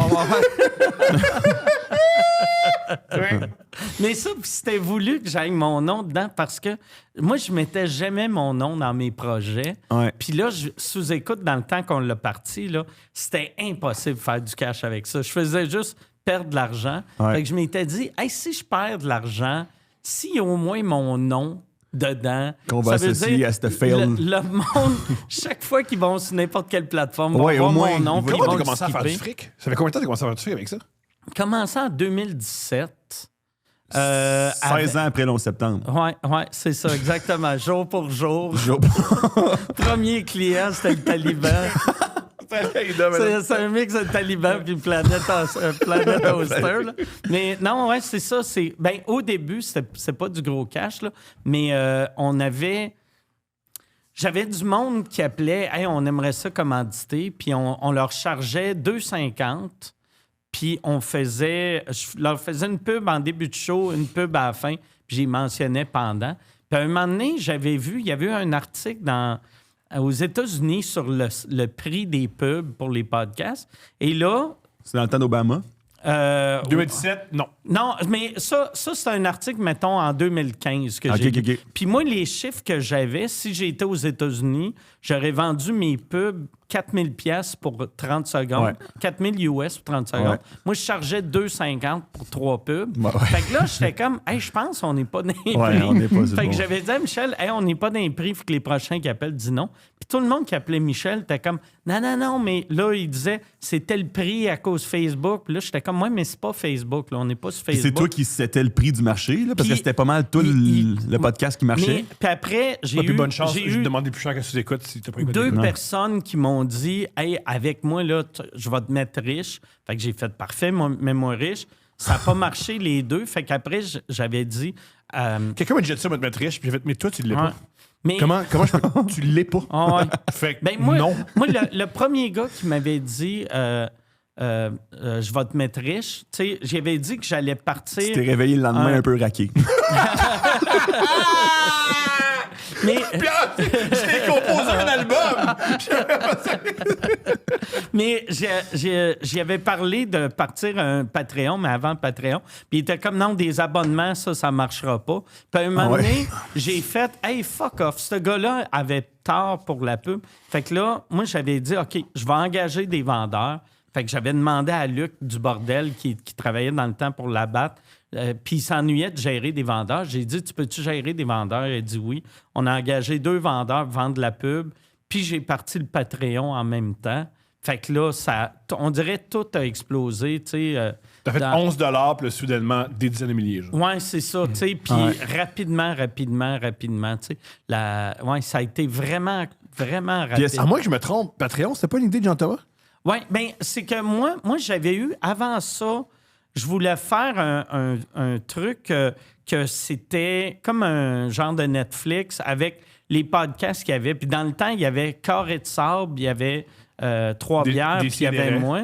Mais ça, puis c'était voulu que j'aille mon nom dedans parce que moi, je mettais jamais mon nom dans mes projets. Ouais. Puis là, sous-écoute, dans le temps qu'on l'a parti, là, c'était impossible de faire du cash avec ça. Je faisais juste perdre de l'argent. Ouais. Fait que je m'étais dit, hey, si je perds de l'argent, s'il y a au moins mon nom dedans, Qu'on va ça veut associer dire à cette fail. le monde, chaque fois qu'ils vont sur n'importe quelle plateforme, vont Ouais, voir au moins, mon nom, ils puis ils Comment vont t'as le commencé à faire du skipper. fric? Ça fait combien de temps que t'as commencé à faire du fric avec ça? Commencé en 2017. 16 ans après le 11 septembre. Ouais, c'est ça, exactement. Jour pour jour. Jo- Premier client, c'était le Taliban. C'est un mix de Taliban puis Planète Oster. Là. Mais non, ouais, c'est ça. Ben, au début, c'est pas du gros cash, là, mais j'avais du monde qui appelait, hey, on aimerait ça commanditer, puis on leur chargeait 2,50. Puis je leur faisais une pub en début de show, une pub à la fin, puis j'y mentionnais pendant. Puis à un moment donné, j'avais vu, il y avait eu un article aux États-Unis sur le prix des pubs pour les podcasts. Et là... C'est dans le temps d'Obama. 2017, non. Non, mais ça c'est un article, mettons, en 2015 que Ok, j'ai ok, lu. ok. Puis moi, les chiffres que j'avais, si j'étais aux États-Unis, j'aurais vendu mes pubs 4000 pièces pour 30 secondes. Ouais. 4000 US pour 30 secondes. Ouais. Moi, je chargeais 2,50 pour 3 pubs. Ouais. Fait que là, j'étais comme, hey, je pense qu'on n'est pas dans les Ouais, prix. on n'est pas sur le Fait que bon. j'avais dit à Michel, hey, on n'est pas dans les prix, faut que les prochains qui appellent disent non. Puis tout le monde qui appelait Michel était comme, non, mais là, il disait, c'est tel prix à cause Facebook. Puis là, j'étais comme, ouais, mais c'est pas Facebook, là, on n'est pas sur Puis Facebook. c'est toi qui c'était le prix du marché, là, parce Puis que c'était pas mal tout le podcast qui marchait. Puis après, j'ai Puis eu, bonne chance, j'ai je eu te demande plus cher que tu écoutes si t'as pas écouté. deux Non. personnes qui m'ont dit, hey, avec moi, là, je vais te mettre riche. Fait que j'ai fait parfait, mets-moi riche. Ça n'a pas marché les deux. Fait qu'après, j'avais dit. Quelqu'un m'a dit ça, va te mettre riche, puis j'ai fait, mais toi, tu l'es Ouais. pas. Mais, Comment je peux. Tu l'es pas. Ah ouais. Fait que Ben, moi, non. moi le premier gars qui m'avait dit je vais te mettre riche. Tu sais, j'avais dit que j'allais partir. Tu t'es réveillé le lendemain un peu raqué. Mais, J'ai composé un album! mais j'y avais parlé de partir un Patreon, mais avant le Patreon. Puis il était comme, non, des abonnements, ça marchera pas. Puis à un moment donné, j'ai fait, hey, fuck off. Ce gars-là avait tort pour la pub. Fait que là, moi, j'avais dit, OK, je vais engager des vendeurs. Fait que j'avais demandé à Luc du Bordel, qui travaillait dans le temps pour la battre, puis il s'ennuyait de gérer des vendeurs. J'ai dit, tu peux-tu gérer des vendeurs? Il a dit oui. On a engagé 2 vendeurs pour vendre la pub, puis j'ai parti le Patreon en même temps. Fait que là, on dirait que tout a explosé, tu sais. T'as fait 11 $, puis là, soudainement, des dizaines de milliers. Genre. Oui, c'est ça, tu sais. Puis rapidement, tu sais. Ça a été vraiment, vraiment rapide. À moins que je me trompe, Patreon, c'était pas une idée de Jean-Thomas? Oui, bien, c'est que moi j'avais eu, avant ça, je voulais faire un truc que c'était comme un genre de Netflix avec les podcasts qu'il y avait. Puis dans le temps, il y avait Carré de sable, il y avait Trois bières, puis il y avait moi.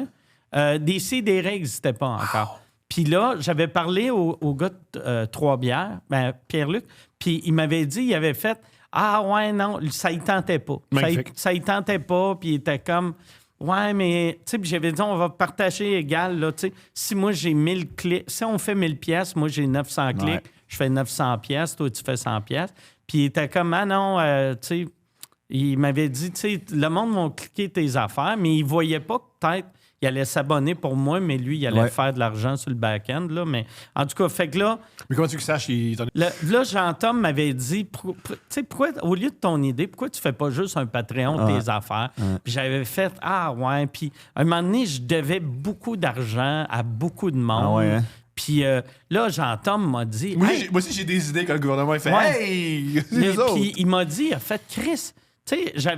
Des CDR n'existaient pas encore. Puis là, j'avais parlé au gars de Trois bières, Pierre-Luc, puis il m'avait dit, il avait fait « Ah ouais, non, ça y tentait pas. » Ça y tentait pas, puis il était comme... Ouais, mais, tu sais, j'avais dit, on va partager égal, là, tu sais. Si moi, j'ai 1000 clics, si on fait 1000 pièces, moi, j'ai 900 clics, je fais 900 pièces, toi, tu fais 100 pièces. Puis il était comme, ah non, tu sais, il m'avait dit, tu sais, le monde va cliquer tes affaires, mais il voyait pas que peut-être il allait s'abonner pour moi, mais lui, il allait faire de l'argent sur le back-end, là. Mais en tout cas, fait que là... Mais comment tu saches? Là, Jean-Tom m'avait dit, tu sais, pourquoi, au lieu de ton idée, pourquoi tu fais pas juste un Patreon de tes affaires? Puis j'avais fait, puis à un moment donné, je devais beaucoup d'argent à beaucoup de monde. Puis là, Jean-Tom m'a dit... Moi aussi, j'ai des idées quand le gouvernement fait « Hey! » Puis il m'a dit, il a fait, Chris... Tu sais, je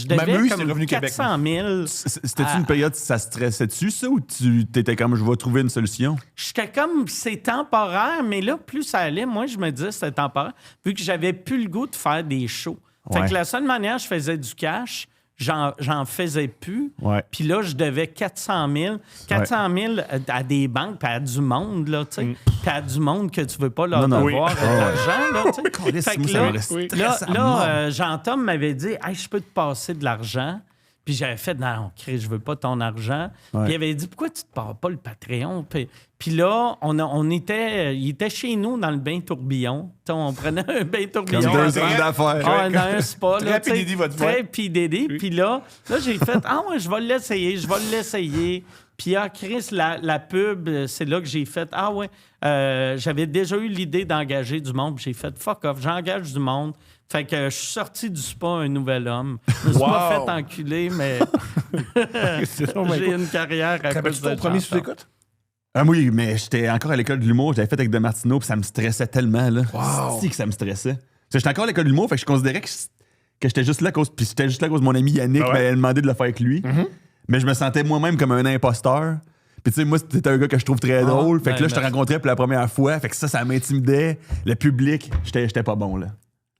devais comme 400 000. C'était-tu une période, ça stressait-tu, ça, ou tu t'étais comme, je vais trouver une solution? J'étais comme, c'est temporaire, mais là, plus ça allait, moi, je me disais c'était temporaire, vu que j'avais plus le goût de faire des shows. Fait que la seule manière je faisais du cash, j'en faisais plus. Puis là, je devais 400 000. 400 000 à des banques, puis à du monde, là, tu sais. Puis à du monde que tu veux pas leur devoir de l'argent, là, tu sais. Fait que là, Jean-Tom m'avait dit, « Hey, je peux te passer de l'argent. » Puis j'avais fait, « Non, Chris, je veux pas ton argent. » Puis il avait dit, « Pourquoi tu te pars pas le Patreon? » Puis là, il était chez nous dans le bain tourbillon. T'sais, on prenait un bain tourbillon. Comme 2 ans d'affaires. Dans un spa. Là, très P.D.D. votre Très P.D.D. Puis là, j'ai fait, je vais l'essayer. Puis Chris, la pub, c'est là que j'ai fait, j'avais déjà eu l'idée d'engager du monde. Puis j'ai fait, fuck off, j'engage du monde. Fait que je suis sorti du spa un nouvel homme. Je me suis pas fait enculer, mais j'ai une carrière à cause de ton premier sous-écoute? Ah oui, mais j'étais encore à l'école de l'humour, je l'avais fait avec De Martino, puis ça me stressait tellement, là. C'est que ça me stressait. J'étais encore à l'école de l'humour, fait que je considérais que j'étais juste là à cause... Puis j'étais juste là à cause de mon ami Yannick m'avait demandé de le faire avec lui. Mais je me sentais moi-même comme un imposteur. Puis tu sais, moi, c'était un gars que je trouve très drôle. Fait que là, je te rencontrais pour la première fois. Fait que ça m'intimidait. Le public, j'étais pas bon, là.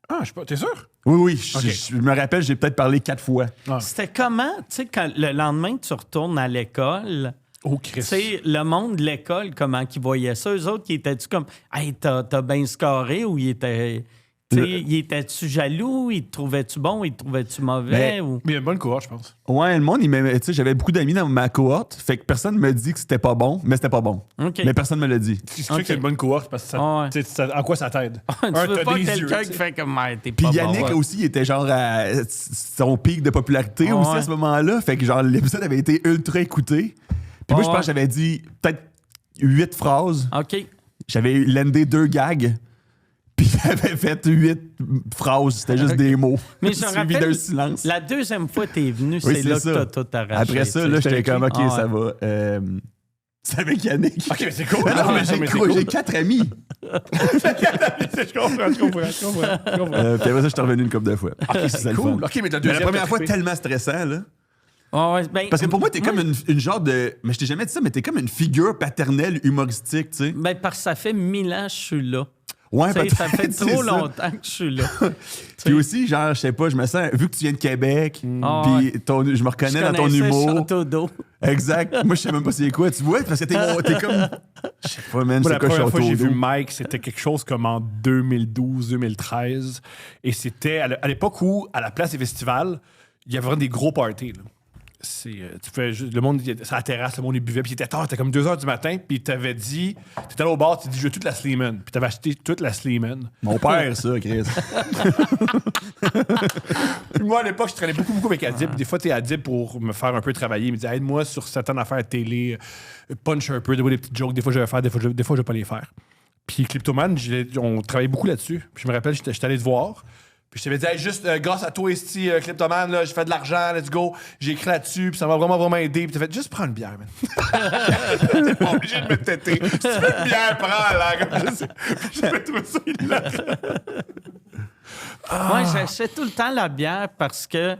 Ah, je sais pas. T'es sûr? Oui. Je me rappelle, j'ai peut-être parlé 4 fois. C'était comment, tu sais, quand le lendemain que tu retournes à l'école... Oh, Chris. Tu sais, le monde de l'école, comment ils voyaient ça? Eux autres, qui étaient-tu comme, hey, t'as bien scoré, ou ils étaient-tu jaloux? Ils te trouvaient-tu bon? Ils te trouvaient-tu mauvais? Mais il y a une bonne cohorte, je pense. Ouais, le monde, tu sais, j'avais beaucoup d'amis dans ma cohorte, fait que personne me dit que c'était pas bon, mais c'était pas bon. Mais personne me l'a dit. Si tu sais que c'est une bonne cohorte, parce que en quoi ça t'aide? Tu veux pas quelqu'un qui fait comme, t'es pas bon. Puis Yannick aussi, il était genre à son pic de popularité aussi à ce moment-là, fait que genre l'épisode avait été ultra écouté. Puis moi, je pense que j'avais dit peut-être 8 phrases. OK. J'avais landé 2 gags. Puis j'avais fait 8 phrases. C'était juste des mots. Mais je me rappelle, d'un silence. La deuxième fois que t'es venu, c'est là que t'as tout arraché. Après ça, là, j'étais comme, OK, ça va. C'est avec Yannick. OK, mais c'est cool. Non, mais j'ai 4 amis. Je comprends. Puis après ça, je suis revenu une couple de fois. OK, c'est cool. OK, mais la première fois, tellement stressant, là. Parce que pour moi, t'es comme une genre de... Mais je t'ai jamais dit ça, mais t'es comme une figure paternelle humoristique, tu sais. Ben, parce que ça fait 1000 ans que je suis là. Ouais, Tu sais, ça fait peut-être, c'est trop ça. longtemps que je suis là. Puis aussi, genre, je sais pas, je me sens, vu que tu viens de Québec, Ah, puis je me reconnais dans ton humour. Château d'eau. Exact. Moi, je sais même pas c'est quoi. Tu vois, parce que t'es comme. Je sais pas, man, Moi, c'est la quoi première fois que j'ai Château vu d'eau? Mike, c'était quelque chose comme en 2012-2013. Et c'était à l'époque où, à la place des festivals, il y avait vraiment des gros parties. Là. Tu fais juste, le monde, sur la terrasse, le monde il buvait, puis il était tard, c'était comme 2 h du matin, puis il t'avait dit, t'étais allé au bar, tu dis, je veux toute la Sleeman, puis t'avais acheté toute la Sleeman. Mon père, ça, Chris. Puis moi, à l'époque, je traînais beaucoup avec Adib. Des fois, t'es Adib pour me faire un peu travailler. Il me disait, aide-moi sur certaines affaires télé, punch un peu, des petites jokes. Des fois, je vais faire, des fois, je vais pas les faire. Puis Kleptoman, on travaillait beaucoup là-dessus. Puis je me rappelle, j'étais allé te voir. Puis je t'avais dit, hey, juste grâce à toi, ici, Kleptoman, là, j'ai fait de l'argent, let's go. J'ai écrit là-dessus, puis ça m'a vraiment aidé. Puis t'as fait, juste prends une bière, man. T'es pas obligé de me têter. Si tu veux une bière, prends-la. J'avais trouvé ça hilarant. Moi, j'achetais tout le temps la bière parce que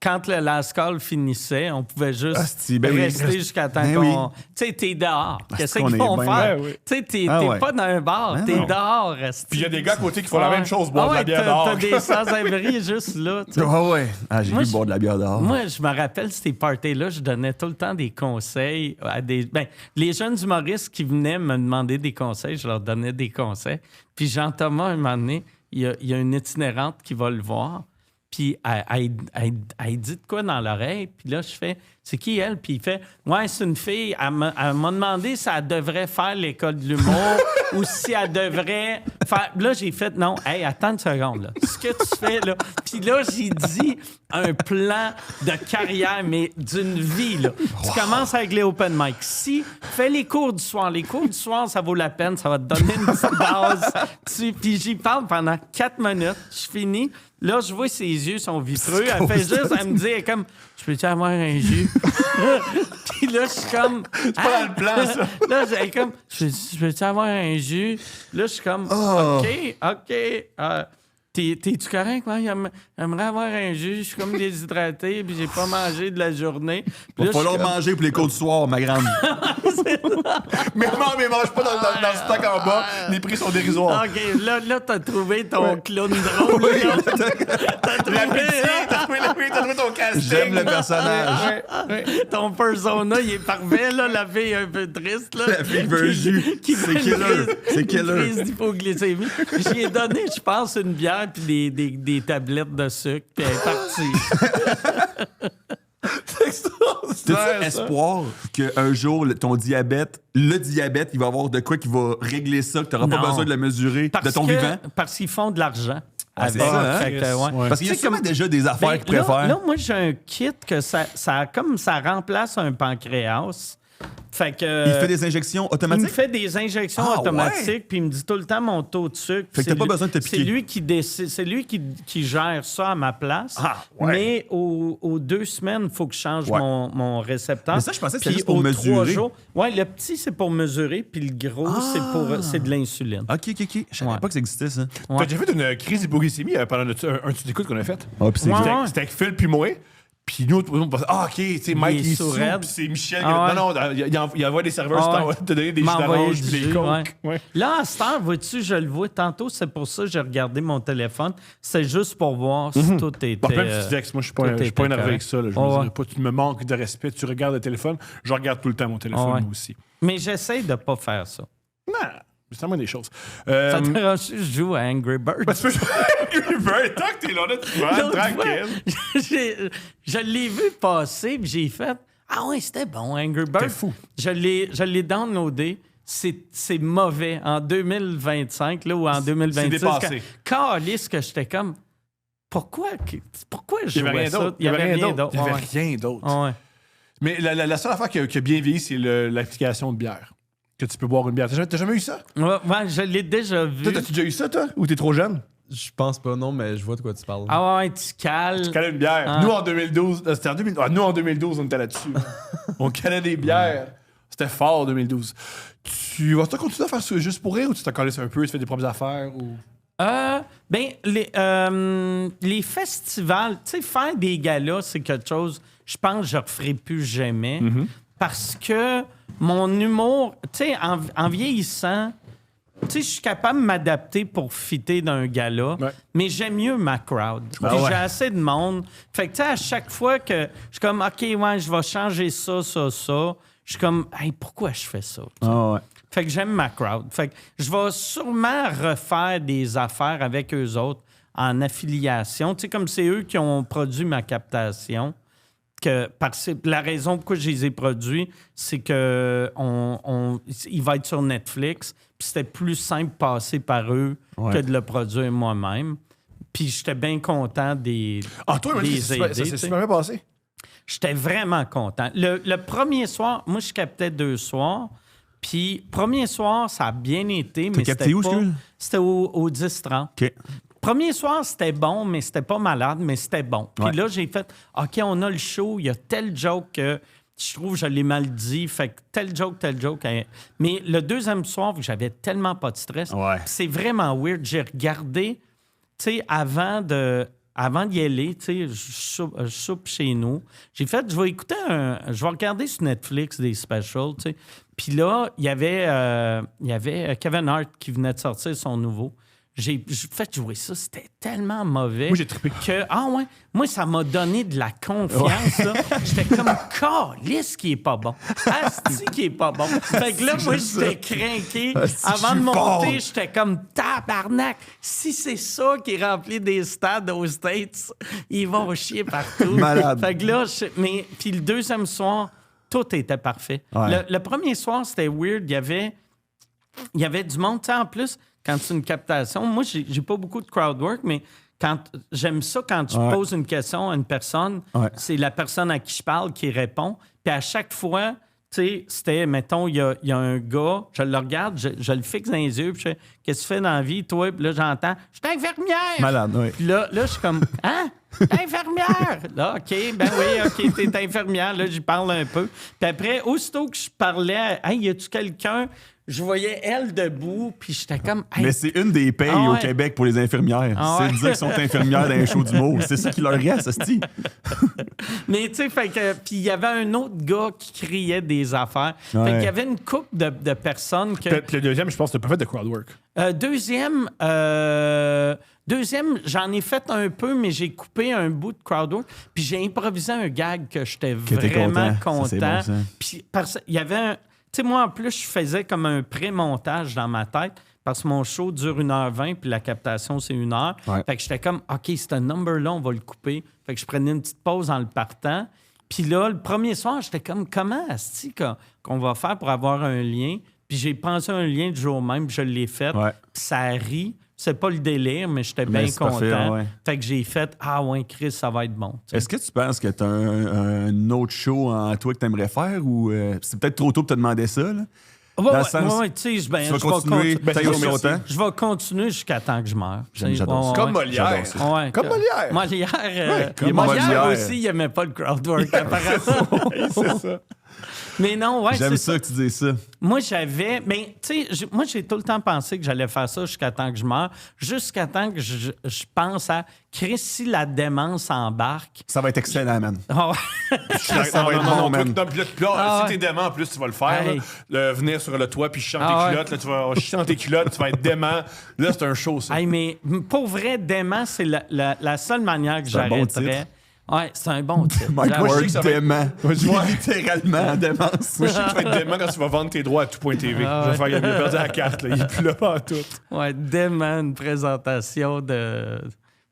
quand le last call finissait, on pouvait juste Asti, ben oui. rester jusqu'à temps Ben qu'on... oui. Tu sais, t'es dehors. Qu'est-ce qu'on qu'ils est vont bien, faire? ouais, ouais. Tu sais, t'es ouais. pas dans un bar, t'es non. dehors. asti. Puis il y a des gars à côté qui font la même chose, boire de la bière t'as dehors. des sans-abri juste là. tu sais. Ah ouais. Ah, j'ai Moi, vu boire de la bière dehors. Moi, je me rappelle ces parties-là, je donnais tout le temps des conseils à des... Ben, les jeunes humoristes qui venaient me demander des conseils, je leur donnais des conseils. Puis Jean-Thomas, un moment donné, il y a une itinérante qui va le voir, puis elle dit de quoi dans l'oreille, puis là, je fais, c'est qui elle? Puis il fait, ouais, c'est une fille, elle m'a demandé si elle devrait faire l'école de l'humour ou si elle devrait faire... Là, j'ai fait, non, hey, attends une seconde, là. Ce que tu fais, là... Puis là, j'ai dit un plan de carrière, mais d'une vie, là. Tu commences avec les open mic. Si, fais les cours du soir. Les cours du soir, ça vaut la peine, ça va te donner une petite base. Puis j'y parle pendant 4 minutes, je finis. Là, je vois ses yeux sont vitreux. Elle fait juste, elle me dit, elle est comme, je peux-tu avoir un jus? Puis là, je suis comme. C'est pas dans le plan, ça. Là, j'ai comme, je peux-tu avoir un jus? Là, je suis comme, OK. T'es-tu correct? Moi, j'aimerais avoir un jus. Je suis comme déshydraté, puis j'ai pas mangé de la journée. Il Puis va là, je suis falloir comme- manger pour les cours du soir, ma grande. Mais mange pas dans le stock en bas. Les prix sont dérisoires. OK, là t'as trouvé ton clown drôle. là. T'as trouvé, T'as trouvé ton casting. J'aime le personnage. ton persona, il est parfait, là. La fille un peu triste, là. La fille veut un jus. Qui C'est fait une killer. crise- C'est une killer. crise d'hypoglycémie. J'y ai donné, je pense, une bière puis des tablettes de sucre, puis elle est partie. T'as-tu espoir qu'un jour, ton diabète, le diabète, il va avoir de quoi qui va régler ça, que t'auras pas Non. besoin de le mesurer de ton vivant? Parce qu'ils font de l'argent. Ah, c'est avec. ça, hein? Fait que, ouais. Parce qu'il y a Tu sais, sûrement déjà des affaires Ben, qu'ils préfèrent. là, moi, j'ai un kit que ça remplace un pancréas. Fait que... Il fait des injections Il me automatiques? fait des injections Ah, automatiques, ouais? puis il me dit tout le temps mon taux de sucre. Fait que t'as pas besoin de te piquer. C'est lui qui décide, c'est lui qui gère ça à ma place. Ah, ouais. Mais aux 2 semaines, il faut que je change Ouais. mon récepteur. Mais ça, je pensais que c'était Puis juste pour aux 3 mesurer. jours, ouais, le petit, c'est pour mesurer, puis le gros, c'est de l'insuline. OK. Je savais Ouais. pas que ça existait, ça. Ouais. T'as déjà fait une crise d'hypoglycémie pendant un petit écoute qu'on a fait? Ah, puis c'est Ouais. exact. C'était avec Phil puis moi. Puis nous, on pensait, OK, tu sais, Mike, Il est il est sous, sourd-raide. puis c'est Michel. Ah ouais. Non, il envoie des serveurs Ah ouais. te donner des jus M'envoyer d'orange du puis des jus, coke. ouais. Ouais. Là, à cette heure, vois-tu, je le vois tantôt, c'est pour ça que j'ai regardé mon téléphone. C'est juste pour voir si tout était... Bon, plein de petits textes. Moi, je suis pas, tout je suis pas était énervé avec ça. Là. Je Ouais, veux ouais. dire, pas, tu me manques de respect. Tu regardes le téléphone. Je regarde tout le temps mon téléphone, Ouais. moi aussi. Mais j'essaie de pas faire ça. Non, c'est vraiment des choses. Ça te dérange si je joue à Angry Birds? Tu peux jouer à Angry Birds. Tant que t'es là, tu vas, L'autre tranquille. je l'ai vu passer, puis j'ai fait « Ah ouais, c'était bon, Angry Birds. » C'était fou. Je l'ai downloadé. C'est mauvais. En 2025, là, ou en 2026. dépassé. Calisse que j'étais comme... Pourquoi je Il n'y avait jouais rien ça? d'autre. Il n'y avait rien d'autre. Il n'y avait Ouais. rien d'autre. Ah ouais. Mais la seule affaire qui a bien vieilli, c'est l'application de bière. Que tu peux boire une bière. T'as jamais eu ça? Ouais, je l'ai déjà vu. Toi, t'as-tu déjà eu ça, toi? Ou t'es trop jeune? Je pense pas, non, mais je vois de quoi tu parles. Ah ouais, tu cales. Tu calais une bière. Ah. Nous, en 2012, c'était en 2000, nous, en 2012, on était là-dessus. On calait des bières. C'était fort, 2012. Tu vas-tu continuer à faire ça juste pour rire ou tu t'en collé un peu, tu fais des propres affaires? Ou... Les festivals, tu sais, faire des galas, c'est quelque chose, je pense que je ne referai plus jamais. Parce que mon humour, tu sais, en vieillissant, tu sais, je suis capable de m'adapter pour fitter d'un gala, Ouais. mais j'aime mieux ma crowd. Puis j'ai assez de monde. Fait que, tu sais, à chaque fois que je suis comme, OK, ouais, je vais changer ça, je suis comme, hey, pourquoi je fais ça? Ah ouais. Fait que j'aime ma crowd. Fait que je vais sûrement refaire des affaires avec eux autres en affiliation. Tu sais, comme c'est eux qui ont produit ma captation. La raison pourquoi je les ai produits, c'est que il va être sur Netflix. Puis c'était plus simple de passer par eux que de le produire moi-même. Puis j'étais bien content des toi, des ça aider, s'est tu sais. super bien passé. J'étais vraiment content. Le premier soir, moi, je captais 2 soirs. Puis, premier soir, ça a bien été, mais capté c'était où, pas... excuse? C'était au 10-30. OK. Premier soir, c'était bon, mais c'était pas malade, mais c'était bon. Puis Ouais. là, j'ai fait, OK, on a le show, il y a tel joke que je trouve que je l'ai mal dit, fait que tel joke. Mais le deuxième soir, vu que j'avais tellement pas de stress, Ouais. c'est vraiment weird. J'ai regardé, tu sais, avant d'y aller, tu sais, je soupe chez nous. J'ai fait, je vais regarder sur Netflix des specials, tu sais. Puis là, il y avait Kevin Hart qui venait de sortir son nouveau. J'ai fait jouer ça, c'était tellement mauvais. Moi, j'ai trippé. Moi, ça m'a donné de la confiance. Là. J'étais comme, calisse qui est pas bon. Asti qui est pas bon. Fait que là, moi, j'étais craqué. Asti, Avant de je suis fort. monter, j'étais comme, tabarnak. Si c'est ça qui remplit des stades aux States, ils vont chier partout. Malade. Fait que là, puis le deuxième soir, tout était parfait. Ouais. Le premier soir, c'était weird. Il y avait du monde. Tu sais, en plus, quand c'est une captation, moi, j'ai pas beaucoup de crowd work, mais j'aime ça quand tu poses une question à une personne, c'est la personne à qui je parle qui répond. Puis à chaque fois, tu sais, c'était, mettons, il y a un gars, je le regarde, je le fixe dans les yeux, puis je fais, qu'est-ce que tu fais dans la vie, toi? Puis là, j'entends, je suis infirmière! Malade, oui. Puis là, je suis comme, hein? Infirmière! Là, OK, ben oui, OK, t'es infirmière. Là, j'y parle un peu. Puis après, aussitôt que je parlais, hey, y a-tu quelqu'un? Je voyais elle debout, puis j'étais comme, hey, Mais c'est une des payes Ah au ouais. Québec pour les infirmières. Ah C'est ouais. de dire qu'ils sont infirmières dans un show d'humour. C'est ça qui leur reste, hostie. Mais tu sais, fait que. Puis il y avait un autre gars qui criait des affaires. Ouais. Fait qu'il y avait une couple de personnes que. Puis le deuxième, je pense que t'as pas fait de crowd work. Deuxième, j'en ai fait un peu, mais j'ai coupé un bout de crowdwork. Puis j'ai improvisé un gag que j'étais t'es vraiment content. Ça, c'est content. bon, ça. Puis il y avait un. Tu sais, moi, en plus, je faisais comme un pré-montage dans ma tête parce que mon show dure 1h20 puis la captation, c'est 1 heure. Ouais. Fait que j'étais comme, OK, c'est un number-là, on va le couper. Fait que je prenais une petite pause en le partant. Puis là, le premier soir, j'étais comme, comment est-ce qu'on va faire pour avoir un lien? Puis j'ai pensé à un lien du jour même, puis je l'ai fait. Ouais. Puis ça rit. C'est pas le délire, mais j'étais Mais bien c'est content. parfait, ouais. Fait que j'ai fait, ah ouais, Chris, ça va être bon. tu sais. Est-ce que tu penses que tu as un autre show en toi que tu aimerais faire ou c'est peut-être trop tôt pour te demander ça? Là? Ouais, Dans le sens, ouais, tu sais, ben, tu vas je vais continuer continuer. peut-être aussi longtemps? Je vais continuer jusqu'à temps que je meure. J'adore ça. Comme Molière. J'adore ça. Ouais, Comme Molière. Molière, comme Molière Molière. aussi, il aimait pas le crowdwork, apparemment. C'est ça. Mais non, ouais, J'aime c'est ça que tu dis ça. Moi, mais tu sais, moi, j'ai tout le temps pensé que j'allais faire ça jusqu'à temps que je meure, jusqu'à temps que je pense à Chris, si la démence embarque. Ça va être excellent, man. Ah ouais. Ça va être bon, man. Puis là, Ah si ouais. t'es dément, en plus, tu vas le faire. Hey. Là. Venir sur le toit, puis chier dans Ah tes ouais. culottes. Là, tu vas chier dans tes culottes, tu vas être dément. Là, c'est un show, ça. Hey, mais pour vrai, dément, c'est la seule manière que C'est un bon j'arrêterais. titre. Ouais, c'est un bon titre. Mike J'avoue. je sais Ward, que ça va être- dément. Ouais, je vois. Littéralement en démence. Moi, je sais que tu vas être dément quand tu vas vendre tes droits à tout.tv. Je vais faire, il a perdu la carte, là. Il est plus là pas tout. Ouais, dément, une présentation de.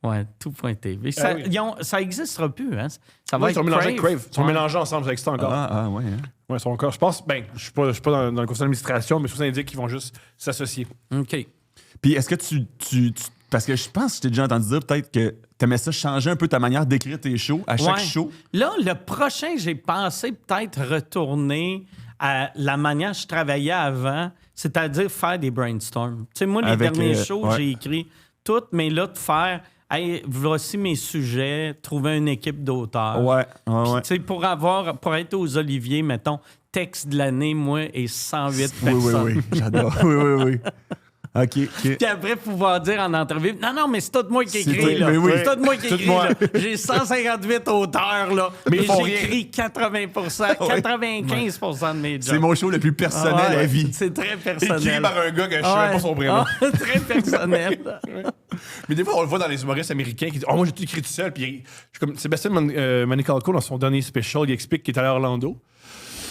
Ouais, tout.tv. Ça, oui. ça existera plus, hein? Ça va Ouais, ils être sont mélangés avec Crave. Crave. Ils sont Ouais. mélangés ensemble, ça existe encore. Ah, ouais. Hein. Ouais, ils sont encore. Je pense, je suis pas dans le conseil d'administration, mais ça indique qu'ils vont juste s'associer. OK. Puis est-ce que tu parce que je pense que je t'ai déjà entendu dire peut-être que t'aimais ça changer un peu ta manière d'écrire tes shows à chaque Ouais. show. Là, le prochain, j'ai pensé peut-être retourner à la manière que je travaillais avant, c'est-à-dire faire des brainstorms. Tu sais, moi, les Avec, derniers shows, ouais. j'ai écrit tout, mais là, de faire, hey, voici mes sujets, trouver une équipe d'auteurs. Ouais, Puis, ouais. tu sais, pour être aux Oliviers, mettons, texte de l'année, moi, et 108 Oui, personnes. oui, oui. J'adore. Oui, oui, oui. OK. Puis après, pouvoir dire en entrevue, non, mais c'est tout moi qui écris, toi, là. mais oui. C'est tout moi qui Tout écris, moi. là. J'ai 158 auteurs, là. Mais Mais ils font rien. j'écris 95% de mes jobs. C'est mon show le plus personnel Ah ouais, à vie. C'est très Écrit personnel. par un gars que je sais même pas son prénom. Ah, très personnel. Mais des fois, on le voit dans les humoristes américains qui disent moi, j'ai tout écrit tout seul. Puis, je suis comme Sébastien Maniscalco, dans son dernier special, il explique qu'il est allé à Orlando.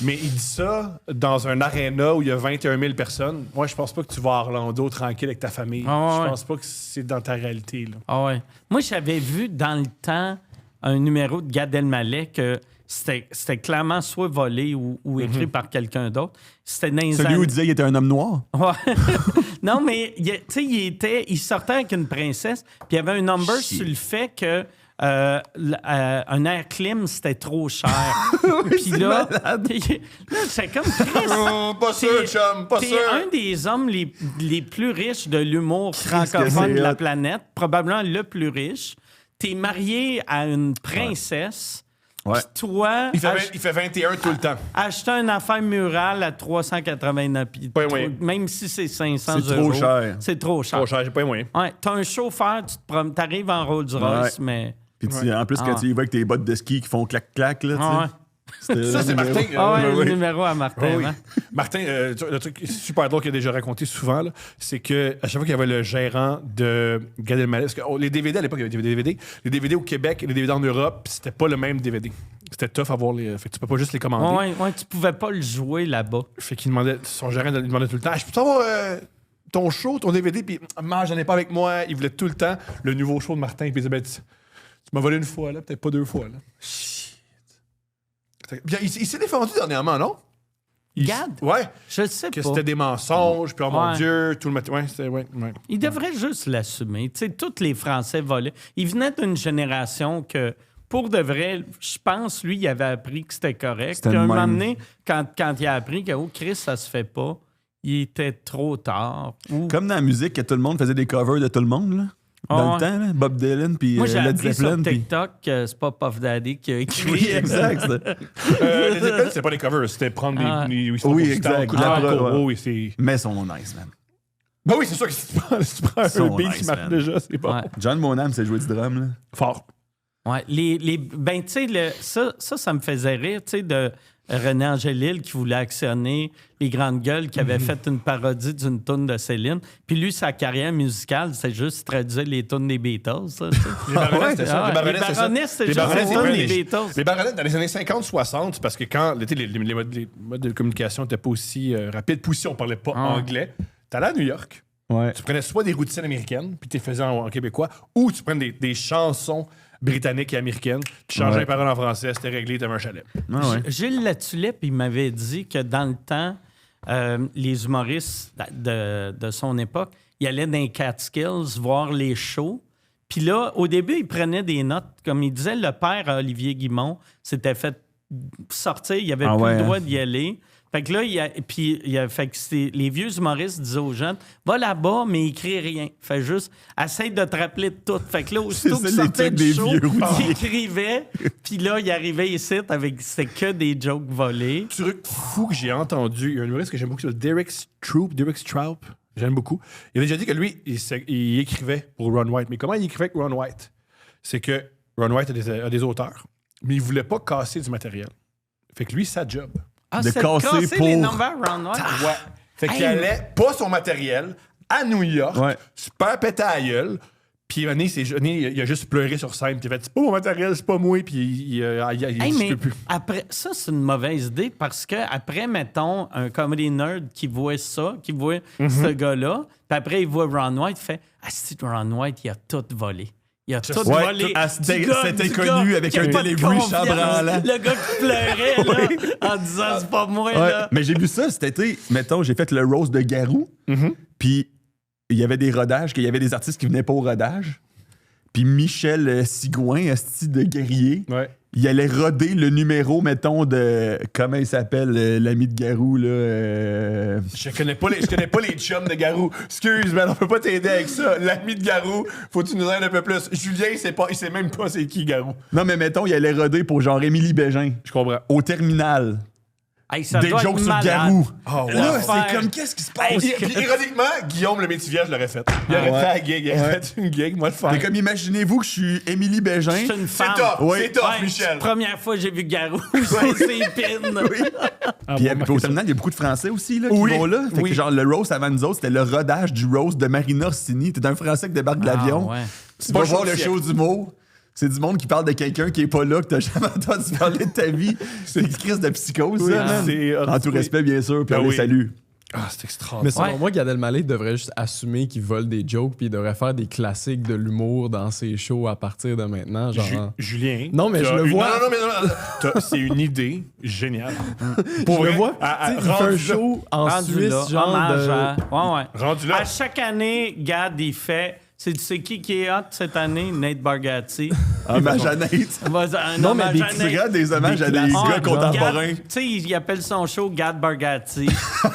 Mais il dit ça dans un aréna où il y a 21 000 personnes. Moi, je pense pas que tu vas à Orlando tranquille avec ta famille. Ah ouais. Je pense pas que c'est dans ta réalité. Là. Ah ouais. Moi, j'avais vu dans le temps un numéro de Gad Elmaleh que c'était clairement soit volé ou écrit par quelqu'un d'autre. C'était dans les Celui où il disait qu'il était un homme noir. Ouais. Non, mais tu sais, il sortait avec une princesse, puis il y avait un number sur le fait que un air clim, c'était trop cher. Puis là, c'est comme Chris. Pas sûr, chum, pas T'es sûr. un des hommes les plus riches de l'humour que francophone c'est de la hot. planète, probablement le plus riche. T'es marié à une princesse. Ouais. Puis toi, Il fait 21 tout le temps. acheter une affaire murale à 389 Pas moyen. même si c'est 500 C'est trop euros, cher. c'est trop cher. Trop cher, j'ai pas les moyens. Ouais, t'as un chauffeur, t'arrives en Rolls-Royce, Ouais. mais... Puis en plus, quand Ah. tu y vas avec tes bottes de ski qui font clac-clac, là, tu sais. Ah ouais. C'était Ça, le c'est numéro. Martin. Ah ouais, oui. le numéro à Martin. Oh oui. hein? Martin, le truc super drôle qu'il a déjà raconté souvent, là, c'est que à chaque fois qu'il y avait le gérant de Gad Elmaleh, parce que les DVD à l'époque, il y avait des DVD. Les DVD au Québec et les DVD en Europe, c'était pas le même DVD. C'était tough à voir les. Fait que tu peux pas juste les commander. Ouais, tu pouvais pas le jouer là-bas. Fait qu'il demandait, son gérant il demandait tout le temps, je peux savoir ton show, ton DVD, puis j'en ai pas avec moi. Il voulait tout le temps le nouveau show de Martin. Puis il disait, ben, tu m'as volé une fois, là, peut-être pas 2 fois. Là. Bien, il s'est défendu dernièrement, non? Gad? Ouais. Je sais Que pas. c'était des mensonges, puis oh mon Ouais. Dieu, tout le matin. Ouais, c'était. Ouais. Il devrait juste l'assumer. Tu sais, tous les Français volaient. Il venait d'une génération que, pour de vrai, je pense, lui, il avait appris que c'était correct. C'était Puis un le moment même. donné, quand il a appris que, oh, Chris, ça se fait pas, il était trop tard. Ou- Comme dans la musique, que tout le monde faisait des covers de tout le monde, là. Dans Ah le ouais. temps, là. Bob Dylan, puis Moi, j'ai Led appris Zeppelin. sur puis- TikTok que c'est pas Puff Daddy qui a écrit. Oui, exact. Les Zeppelin, c'était pas des covers, c'était prendre Ah. des. Oui, exact. Oui, c'est. Mais son nom nice, man. Ben oui, c'est sûr que si tu prends un Sont beat nice, qui marche man. déjà, c'est bon. Ouais. John Bonham s'est joué du drum, là. Fort. Ouais, ben, tu sais, ça me faisait rire, tu sais, de René Angélil qui voulait actionner les grandes gueules, qui avait fait une parodie d'une toune de Céline. Puis lui, sa carrière musicale, c'est juste traduire les tunes des Beatles, ça, tu sais. Les baronnettes, c'était ça. Ah, Les baronnettes, les c'est ça. baronnettes, c'était Les juste baronnettes, une c'est tonne vrai, des les- Beatles. Les baronnettes, dans les années 50-60, c'est parce que quand les modes de communication n'étaient pas aussi rapides, puis aussi on parlait pas anglais, t'allais à New York, Ouais. tu prenais soit des routines américaines, puis tu les faisais en québécois, ou tu prenais des chansons britanniques et américaines, tu changeais Ouais. les paroles en français, c'était réglé, t'avais un chalet. Ah ouais. Gilles Latulippe, il m'avait dit que dans le temps, les humoristes de son époque, ils allaient dans les Catskills voir les shows. Puis là, au début, ils prenaient des notes. Comme il disait, le père à Olivier Guimond s'était fait sortir, il avait Ah plus ouais, le droit hein? d'y aller. Fait que là, fait que les vieux humoristes disaient aux jeunes, va là-bas, mais écris rien. Fait juste, essaye de te rappeler de tout. Fait que là, aussitôt C'est qu'il ça, les sortait trucs du des show, vieux routiers. il écrivait. Puis là, il arrivait ici avec, c'était que des jokes volés. Truc fou que j'ai entendu, il y a un humoriste que j'aime beaucoup, c'est Derek Straub. J'aime beaucoup. Il avait déjà dit que lui, il écrivait pour Ron White. Mais comment il écrivait avec Ron White? C'est que Ron White a des auteurs, mais il voulait pas casser du matériel. Fait que lui, sa job. Ah, De c'est casser les pour- numbers round White. Ouais. Fait qu'il allait pas son matériel à New York, Ouais. super pété à la gueule. Puis un moment donné, il a juste pleuré sur scène. Puis il a fait, c'est pas mon matériel, c'est pas moi. Puis il Hey, dit, mais je peux plus. après, ça, c'est une mauvaise idée parce que après, mettons, un comedy nerd qui voit ça, qui voit ce gars-là, puis après, il voit Ron White, il fait « Ah, c'est Ron White, il a tout volé. Il a tout Ouais, volé. tout- ah, Du c'était gars- c'était du connu gars avec qui a un pas de delivery confiance. chambranlant. Le gars qui pleurait là, en disant « C'est pas moi, Ouais, là. » mais j'ai vu ça cet été. Mettons, j'ai fait le roast de Garou. Puis il y avait des rodages, qu'il y avait des artistes qui venaient pas au rodage. Puis Michel Sigouin, asti de guerrier, Ouais. il allait roder le numéro, mettons, de... Comment il s'appelle, l'ami de Garou, là? Je connais pas les chums de Garou. Excuse, mais on peut pas t'aider avec ça. L'ami de Garou, faut que tu nous aides un peu plus. Julien, il sait même pas c'est qui Garou. Non, mais mettons, il allait roder pour genre Émilie Bégin. Je comprends. Au terminal. Hey, ça Des doit jokes être sur malade. Garou. Oh, wow. Là, L'affaire. c'est comme, qu'est-ce qui se passe? Puis, ironiquement, Guillaume le Métivier, je l'aurais fait. Il aurait fait la gig, il aurait fait une gig, moi le faire. C'est comme, imaginez-vous que je suis Émilie Bégin. C'est une C'est femme. top, Oui. c'est top, Ouais, Michel. Première fois que j'ai vu Garou, c'est épine. Ah, Puis, bon, puis au terminal, il y a beaucoup de Français aussi là, qui Oui, vont là. Fait oui. que genre, le roast avant nous autres, c'était le rodage du roast de Marina Orsini. T'es un Français qui débarque de l'avion. Ah, ouais. Tu Pas vas le voir show le du show d'humour. C'est du monde qui parle de quelqu'un qui est pas là, que t'as jamais entendu parler de ta vie. C'est une crise de psychose, Oui, ça, man. c'est- En tout respect, bien sûr, puis Ben on les oui. salue. Ah, c'est Mais extraordinaire. selon Ouais. moi, Gad Elmaleh devrait juste assumer qu'il vole des jokes puis il devrait faire des classiques de l'humour dans ses shows à partir de maintenant. Genre... Julien. Non, mais t'as je le une- vois. Non, c'est une idée géniale. Pour vrai, le vois, à- tu sais, il fait un rendu show en Rendu Suisse, là, genre hommage de... à- Ouais, ouais. Rendu là. À chaque année, Gad, il fait... C'est qui est hot cette année? Nate Bargatze. Hommage à Nate. Un Non, mais hommage des à Nate. Gars, des hommages à des Ah, gars Gad- contemporains. Tu sais, il appelle son show Gad Bargatze.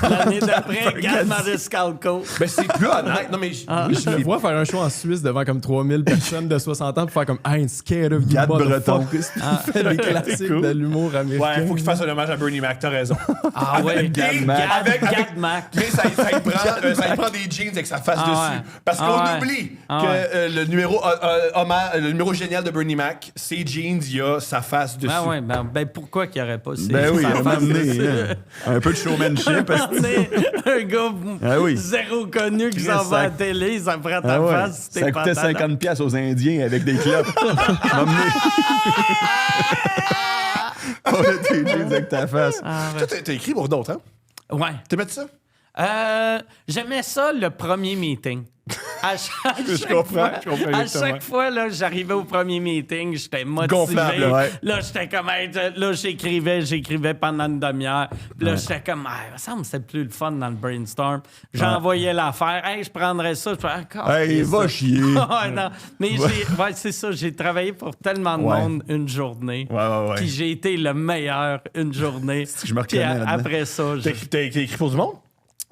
L'année d'après, Gad Mariscalco. Ben, c'est plus honnête. Non, mais. Ah. Je le vois faire un show en Suisse devant comme 3000 personnes de 60 ans pour faire comme I ain't scared of you, Gad Breton. motherfuckers. Puis il fait des classiques cool. de l'humour américain. Ouais, faut qu'il fasse un hommage à Bernie Mac, t'as raison. Ah ouais, Gad Gad, Mac. Gad Mac. Mais ça y prend des jeans avec sa face Ah dessus. ouais. Parce qu'on Ah ouais. oublie Ah que ouais. le numéro génial de Bernie Mac, ses jeans, il y a sa face dessus. Ah ouais, ben pourquoi qu'il n'y aurait pas ces Ben oui, sa on m'a face amené dessus? un peu de showmanship. Amener un gars Ah oui. zéro connu qui Chris, s'en va à ça- la télé, ça prend ta Ah ouais. face. Ça coûtait 50$ piastres aux Indiens avec des clopes. M'a amené. On a tes jeans avec ta face. Toi, t'as écrit pour d'autres, hein? Ouais. T'aimais ça? J'aimais ça le premier meeting. Je comprends À exactement. chaque fois, là, j'arrivais au premier meeting, j'étais motivé. Gonflable, ouais. Là, j'étais comme, hey, là, j'écrivais pendant une demi-heure. Puis là, j'étais comme, il me semble que c'était plus le fun dans le brainstorm. J'envoyais l'affaire, hey, je prendrais ça. Je fais, Hey, va chier. Ouais, non. Mais c'est ça, j'ai travaillé pour tellement de Ouais. monde une journée. Ouais. Puis j'ai été le meilleur une journée. Je me Puis reconnais là-dedans. après ça, T'as écrit pour du monde?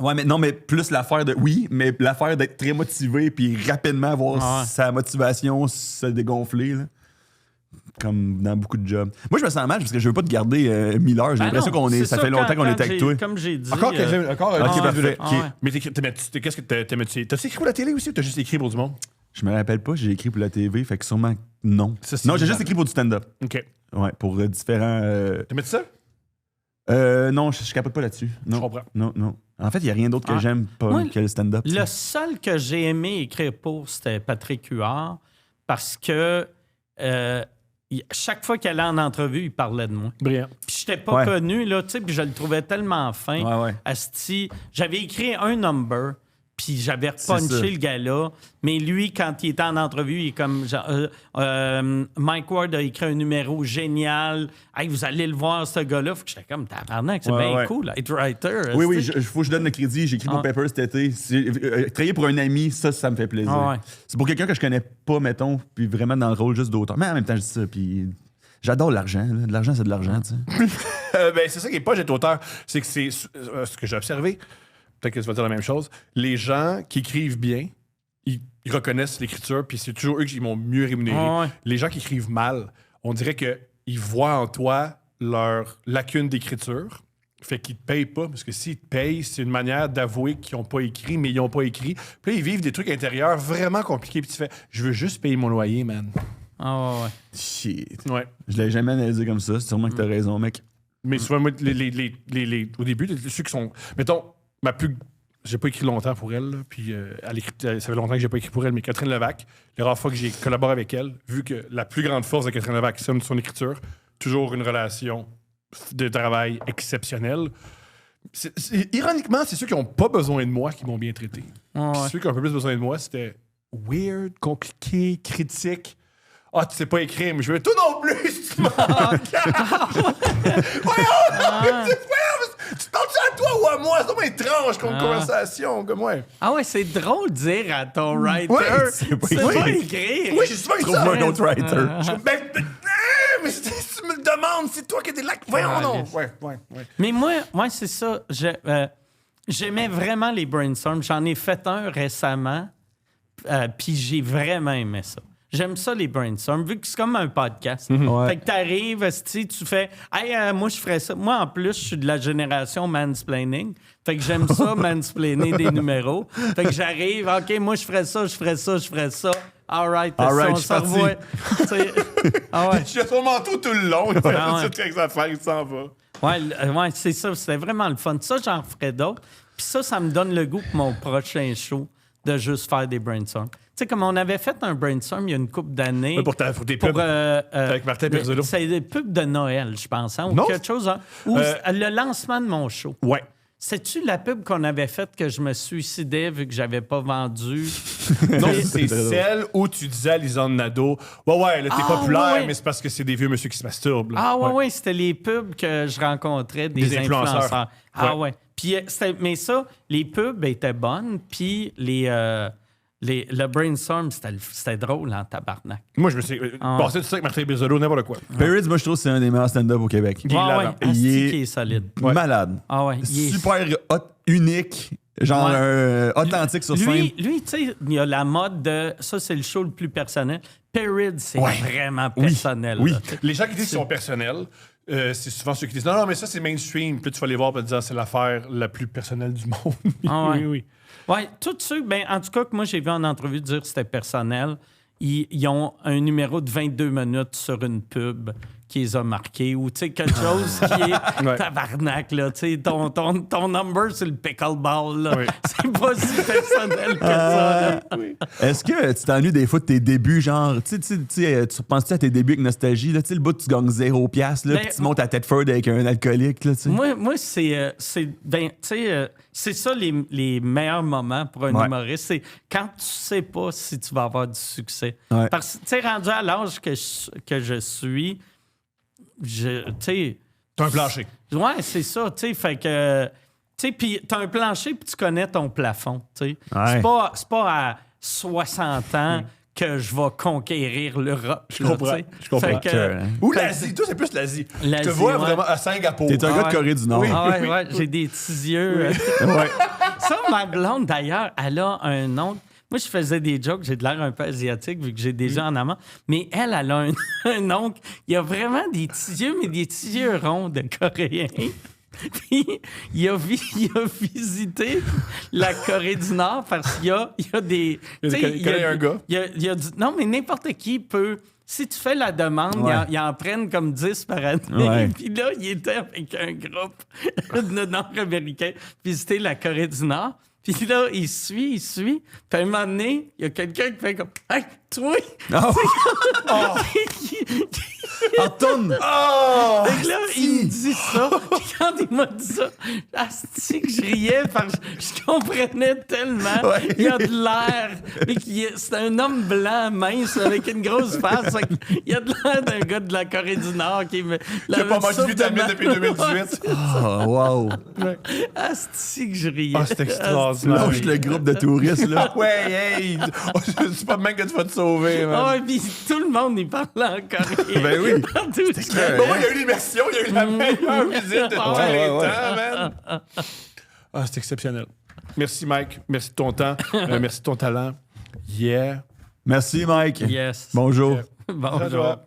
Ouais, mais non, mais plus l'affaire de. Oui, mais l'affaire d'être très motivé puis rapidement avoir Ah ouais. sa motivation se dégonfler, là. Comme dans beaucoup de jobs. Moi, je me sens mal parce que je veux pas te garder 1000 heures. J'ai Ben l'impression non, qu'on est. c'est Ça fait longtemps qu'on quand était avec toi. Comme j'ai dit. Encore Ok, Ah ouais. parfait. Ah ouais. Mais qu'est-ce que t'aimais-tu? T'as-tu écrit pour la télé aussi ou t'as juste écrit pour du monde? Je me rappelle pas, j'ai écrit pour la TV, fait que sûrement non. Ça, c'est Non, j'ai bizarre. juste écrit pour du stand-up. OK. Ouais, pour différents. T'aimais-tu ça? Non, je capote pas là-dessus. Non. Je comprends. Non. En fait, il n'y a rien d'autre que Ah. j'aime pas Moi, que le stand-up. Le seul que j'ai aimé écrire pour, c'était Patrick Huard, parce que chaque fois qu'il allait en entrevue, il parlait de moi. Brillant. Puis je n'étais pas Ouais. connu, là, tu sais, puis je le trouvais tellement fin. Ouais. Asti, j'avais écrit un number, puis j'avais ça. repunché le gars-là. Mais lui, quand il était en entrevue, il est comme... genre, Mike Ward a écrit un numéro génial. Hey, vous allez le voir, ce gars-là. Faut que j'étais comme, tabarnak, c'est Ouais, bien ouais. cool, être writer. Oui, asti. il faut que je donne le crédit. J'ai écrit pour Ah. Pepper cet été. Travailler pour un ami, ça me fait plaisir. Ah ouais. C'est pour quelqu'un que je connais pas, mettons, puis vraiment dans le rôle juste d'auteur. Mais en même temps, je dis ça, puis j'adore l'argent. Là. De l'argent, c'est de l'argent, tu sais. Ben, c'est ça qui est pas d'être auteur. C'est que c'est ce que j'ai observé. Peut-être que tu vas dire la même chose. Les gens qui écrivent bien, ils reconnaissent l'écriture, puis c'est toujours eux qui vont mieux rémunérer. Ah ouais. Les gens qui écrivent mal, on dirait qu'ils voient en toi leur lacune d'écriture. Fait qu'ils te payent pas, parce que s'ils te payent, c'est une manière d'avouer qu'ils n'ont pas écrit, mais ils n'ont pas écrit. Puis là, ils vivent des trucs intérieurs vraiment compliqués. Puis tu fais, je veux juste payer mon loyer, man. Ah ouais. Shit. Ouais. Je l'ai jamais analysé comme ça. C'est sûrement que t'as raison, mec. Mais souvent, moi, au début, ceux qui sont. Mettons, j'ai pas écrit longtemps pour elle, là, puis ça fait longtemps que j'ai pas écrit pour elle, mais Catherine Levac, les rares fois que j'ai collaboré avec elle, vu que la plus grande force de Catherine Levac, c'est son écriture, toujours une relation de travail exceptionnelle. Ironiquement, c'est ceux qui n'ont pas besoin de moi qui m'ont bien traité. Ah Puis ouais. ceux qui ont un peu plus besoin de moi, c'était weird, compliqué, critique. Ah, tu sais pas écrire, mais je veux tout non plus, si tu m'en tu penses à toi ou à moi? C'est vraiment étrange comme conversation, comme ouais. Ah ouais, c'est drôle de dire à ton writer, Ouais, c'est pas tu sais écrit. pas écrire. Oui, j'ai souvent eu ça. Trouve-moi un autre writer. Mais si tu me le demandes, c'est toi qui as des lacs. Voyons non. Ouais. Mais moi c'est ça. J'aimais vraiment les brainstorms. J'en ai fait un récemment, puis j'ai vraiment aimé ça. J'aime ça, les brainstorms, vu que c'est comme un podcast. Ouais. Fait que t'arrives, tu fais « Hey, moi, je ferais ça. » Moi, en plus, je suis de la génération mansplaining. Fait que j'aime ça, mansplainer des numéros. Fait que j'arrive, « OK, moi, je ferais ça. All right, je on suis s'en parti. revoit. » Ah ouais. Je suis son manteau tout le long. Il fait Ah ouais. tout avec ses affaires, il s'en va. Ouais, c'est ça. C'était vraiment le fun. Ça, j'en ferais d'autres. Puis ça me donne le goût pour mon prochain show de juste faire des brainstorms. Tu sais, comme on avait fait un brainstorm il y a une couple d'années. Ouais, pour tes pubs. Avec Martin Perzolo. C'est des pubs de Noël, je pense. Hein, ou Non. quelque chose. Hein, ou le lancement de mon show. Ouais. C'est-tu la pub qu'on avait faite que je me suicidais vu que j'avais pas vendu? Non, c'est celle où tu disais à Lisanne Nadeau, ouais, là, t'es populaire, ouais. mais c'est parce que c'est des vieux monsieur qui se masturbent. là. Ah ouais, c'était les pubs que je rencontrais des influenceurs. influenceurs. Ah ouais. Puis mais ça, les pubs étaient bonnes, puis le brainstorm, c'était drôle en tabarnak. Moi, je me suis passé tout ça avec Martin Perzolo, n'importe quoi. Perrids, moi, je trouve que c'est un des meilleurs stand-up au Québec. Il est Ah là, ouais, là. asti qui est solide. Malade. Ah ouais, il est- Super hot, unique, genre Ouais. authentique sur scène. Lui, tu sais, il y a la mode de... Ça, c'est le show le plus personnel. Perrids, c'est vraiment personnel. Oui. là, tu sais. Les gens qui disent qu'ils sont personnels, c'est souvent ceux qui disent non, mais ça, c'est mainstream. Puis là, tu vas les voir et te dire c'est l'affaire la plus personnelle du monde. Ah ouais. Oui. Oui, tous ceux, en tout cas, que moi, j'ai vu en entrevue dire que c'était personnel, ils ont un numéro de 22 minutes sur une pub qui les a marqués ou, tu sais, quelque chose qui est Ouais. tabarnak, là. Tu sais, ton number, c'est le pickleball, là. Oui. C'est pas si personnel que ça, là. Est-ce que tu t'ennuies des fois de tes débuts, genre, tu repenses-tu à tes débuts avec nostalgie, là, tu sais, le bout, tu gagnes 0$, là, Ben, puis tu montes à Tedford avec un alcoolique, là, tu sais. Moi c'est ça les meilleurs moments pour un Ouais. humoriste. C'est quand tu sais pas si tu vas avoir du succès. Ouais. Parce que, tu sais, rendu à l'âge que je suis, tu sais... T'as un plancher. Ouais, c'est ça, tu sais, fait que... Tu sais, puis t'as un plancher puis tu connais ton plafond, tu sais. Ouais. C'est pas à 60 ans que je vais conquérir l'Europe. Je comprends. Fait que, Ou l'Asie. Toi, c'est plus l'Asie. Je te L'Asie, vois ouais. vraiment à Singapour. T'es un gars ouais. de Corée du Nord. Ah ouais, j'ai des petits yeux. Ouais. Ça, ma blonde, d'ailleurs, elle a un autre... Moi, je faisais des jokes, j'ai de l'air un peu asiatique vu que j'ai des yeux en amont. Mais elle a un oncle. Il a vraiment des petits yeux, mais des petits yeux ronds de Coréens. Puis, il a visité la Corée du Nord parce qu'il y a des... Il tu sais, connaît un gars. il y a non, mais n'importe qui peut... Si tu fais la demande, Ouais. ils en prennent comme 10 par année. Ouais. Puis là, il était avec un groupe de Nord-Américains visiter la Corée du Nord. Puis là, il suit. Puis à un moment donné, il y a quelqu'un qui fait comme « Hey, toi! Oh! Retourne! Oh! Fait que là, il me dit ça. Puis quand il m'a dit ça, asti que je riais parce que je comprenais tellement. Ouais. Il a de l'air. C'est un homme blanc, mince, avec une grosse face. Fait que il a de l'air d'un gars de la Corée du Nord qui me. Qui a pas mangé de vitamines depuis 2018. Oh, wow! Asti que je riais. Ah, c'est extraordinaire. Lâche le groupe de touristes, là. Ouais, hey! C'est pas même que tu vas te sauver, man. Ah ouais, puis tout le monde y parle en coréen. Ben oui. Partout où je clair. vais. Bon, il y a eu l'immersion, il y a eu la meilleure visite de tous Ouais, les ouais. temps, man. Ah, c'est exceptionnel. Merci, Mike. Merci de ton temps. Merci de ton talent. Yeah. Merci, Mike. Yes. Bonjour. Bonjour. À toi.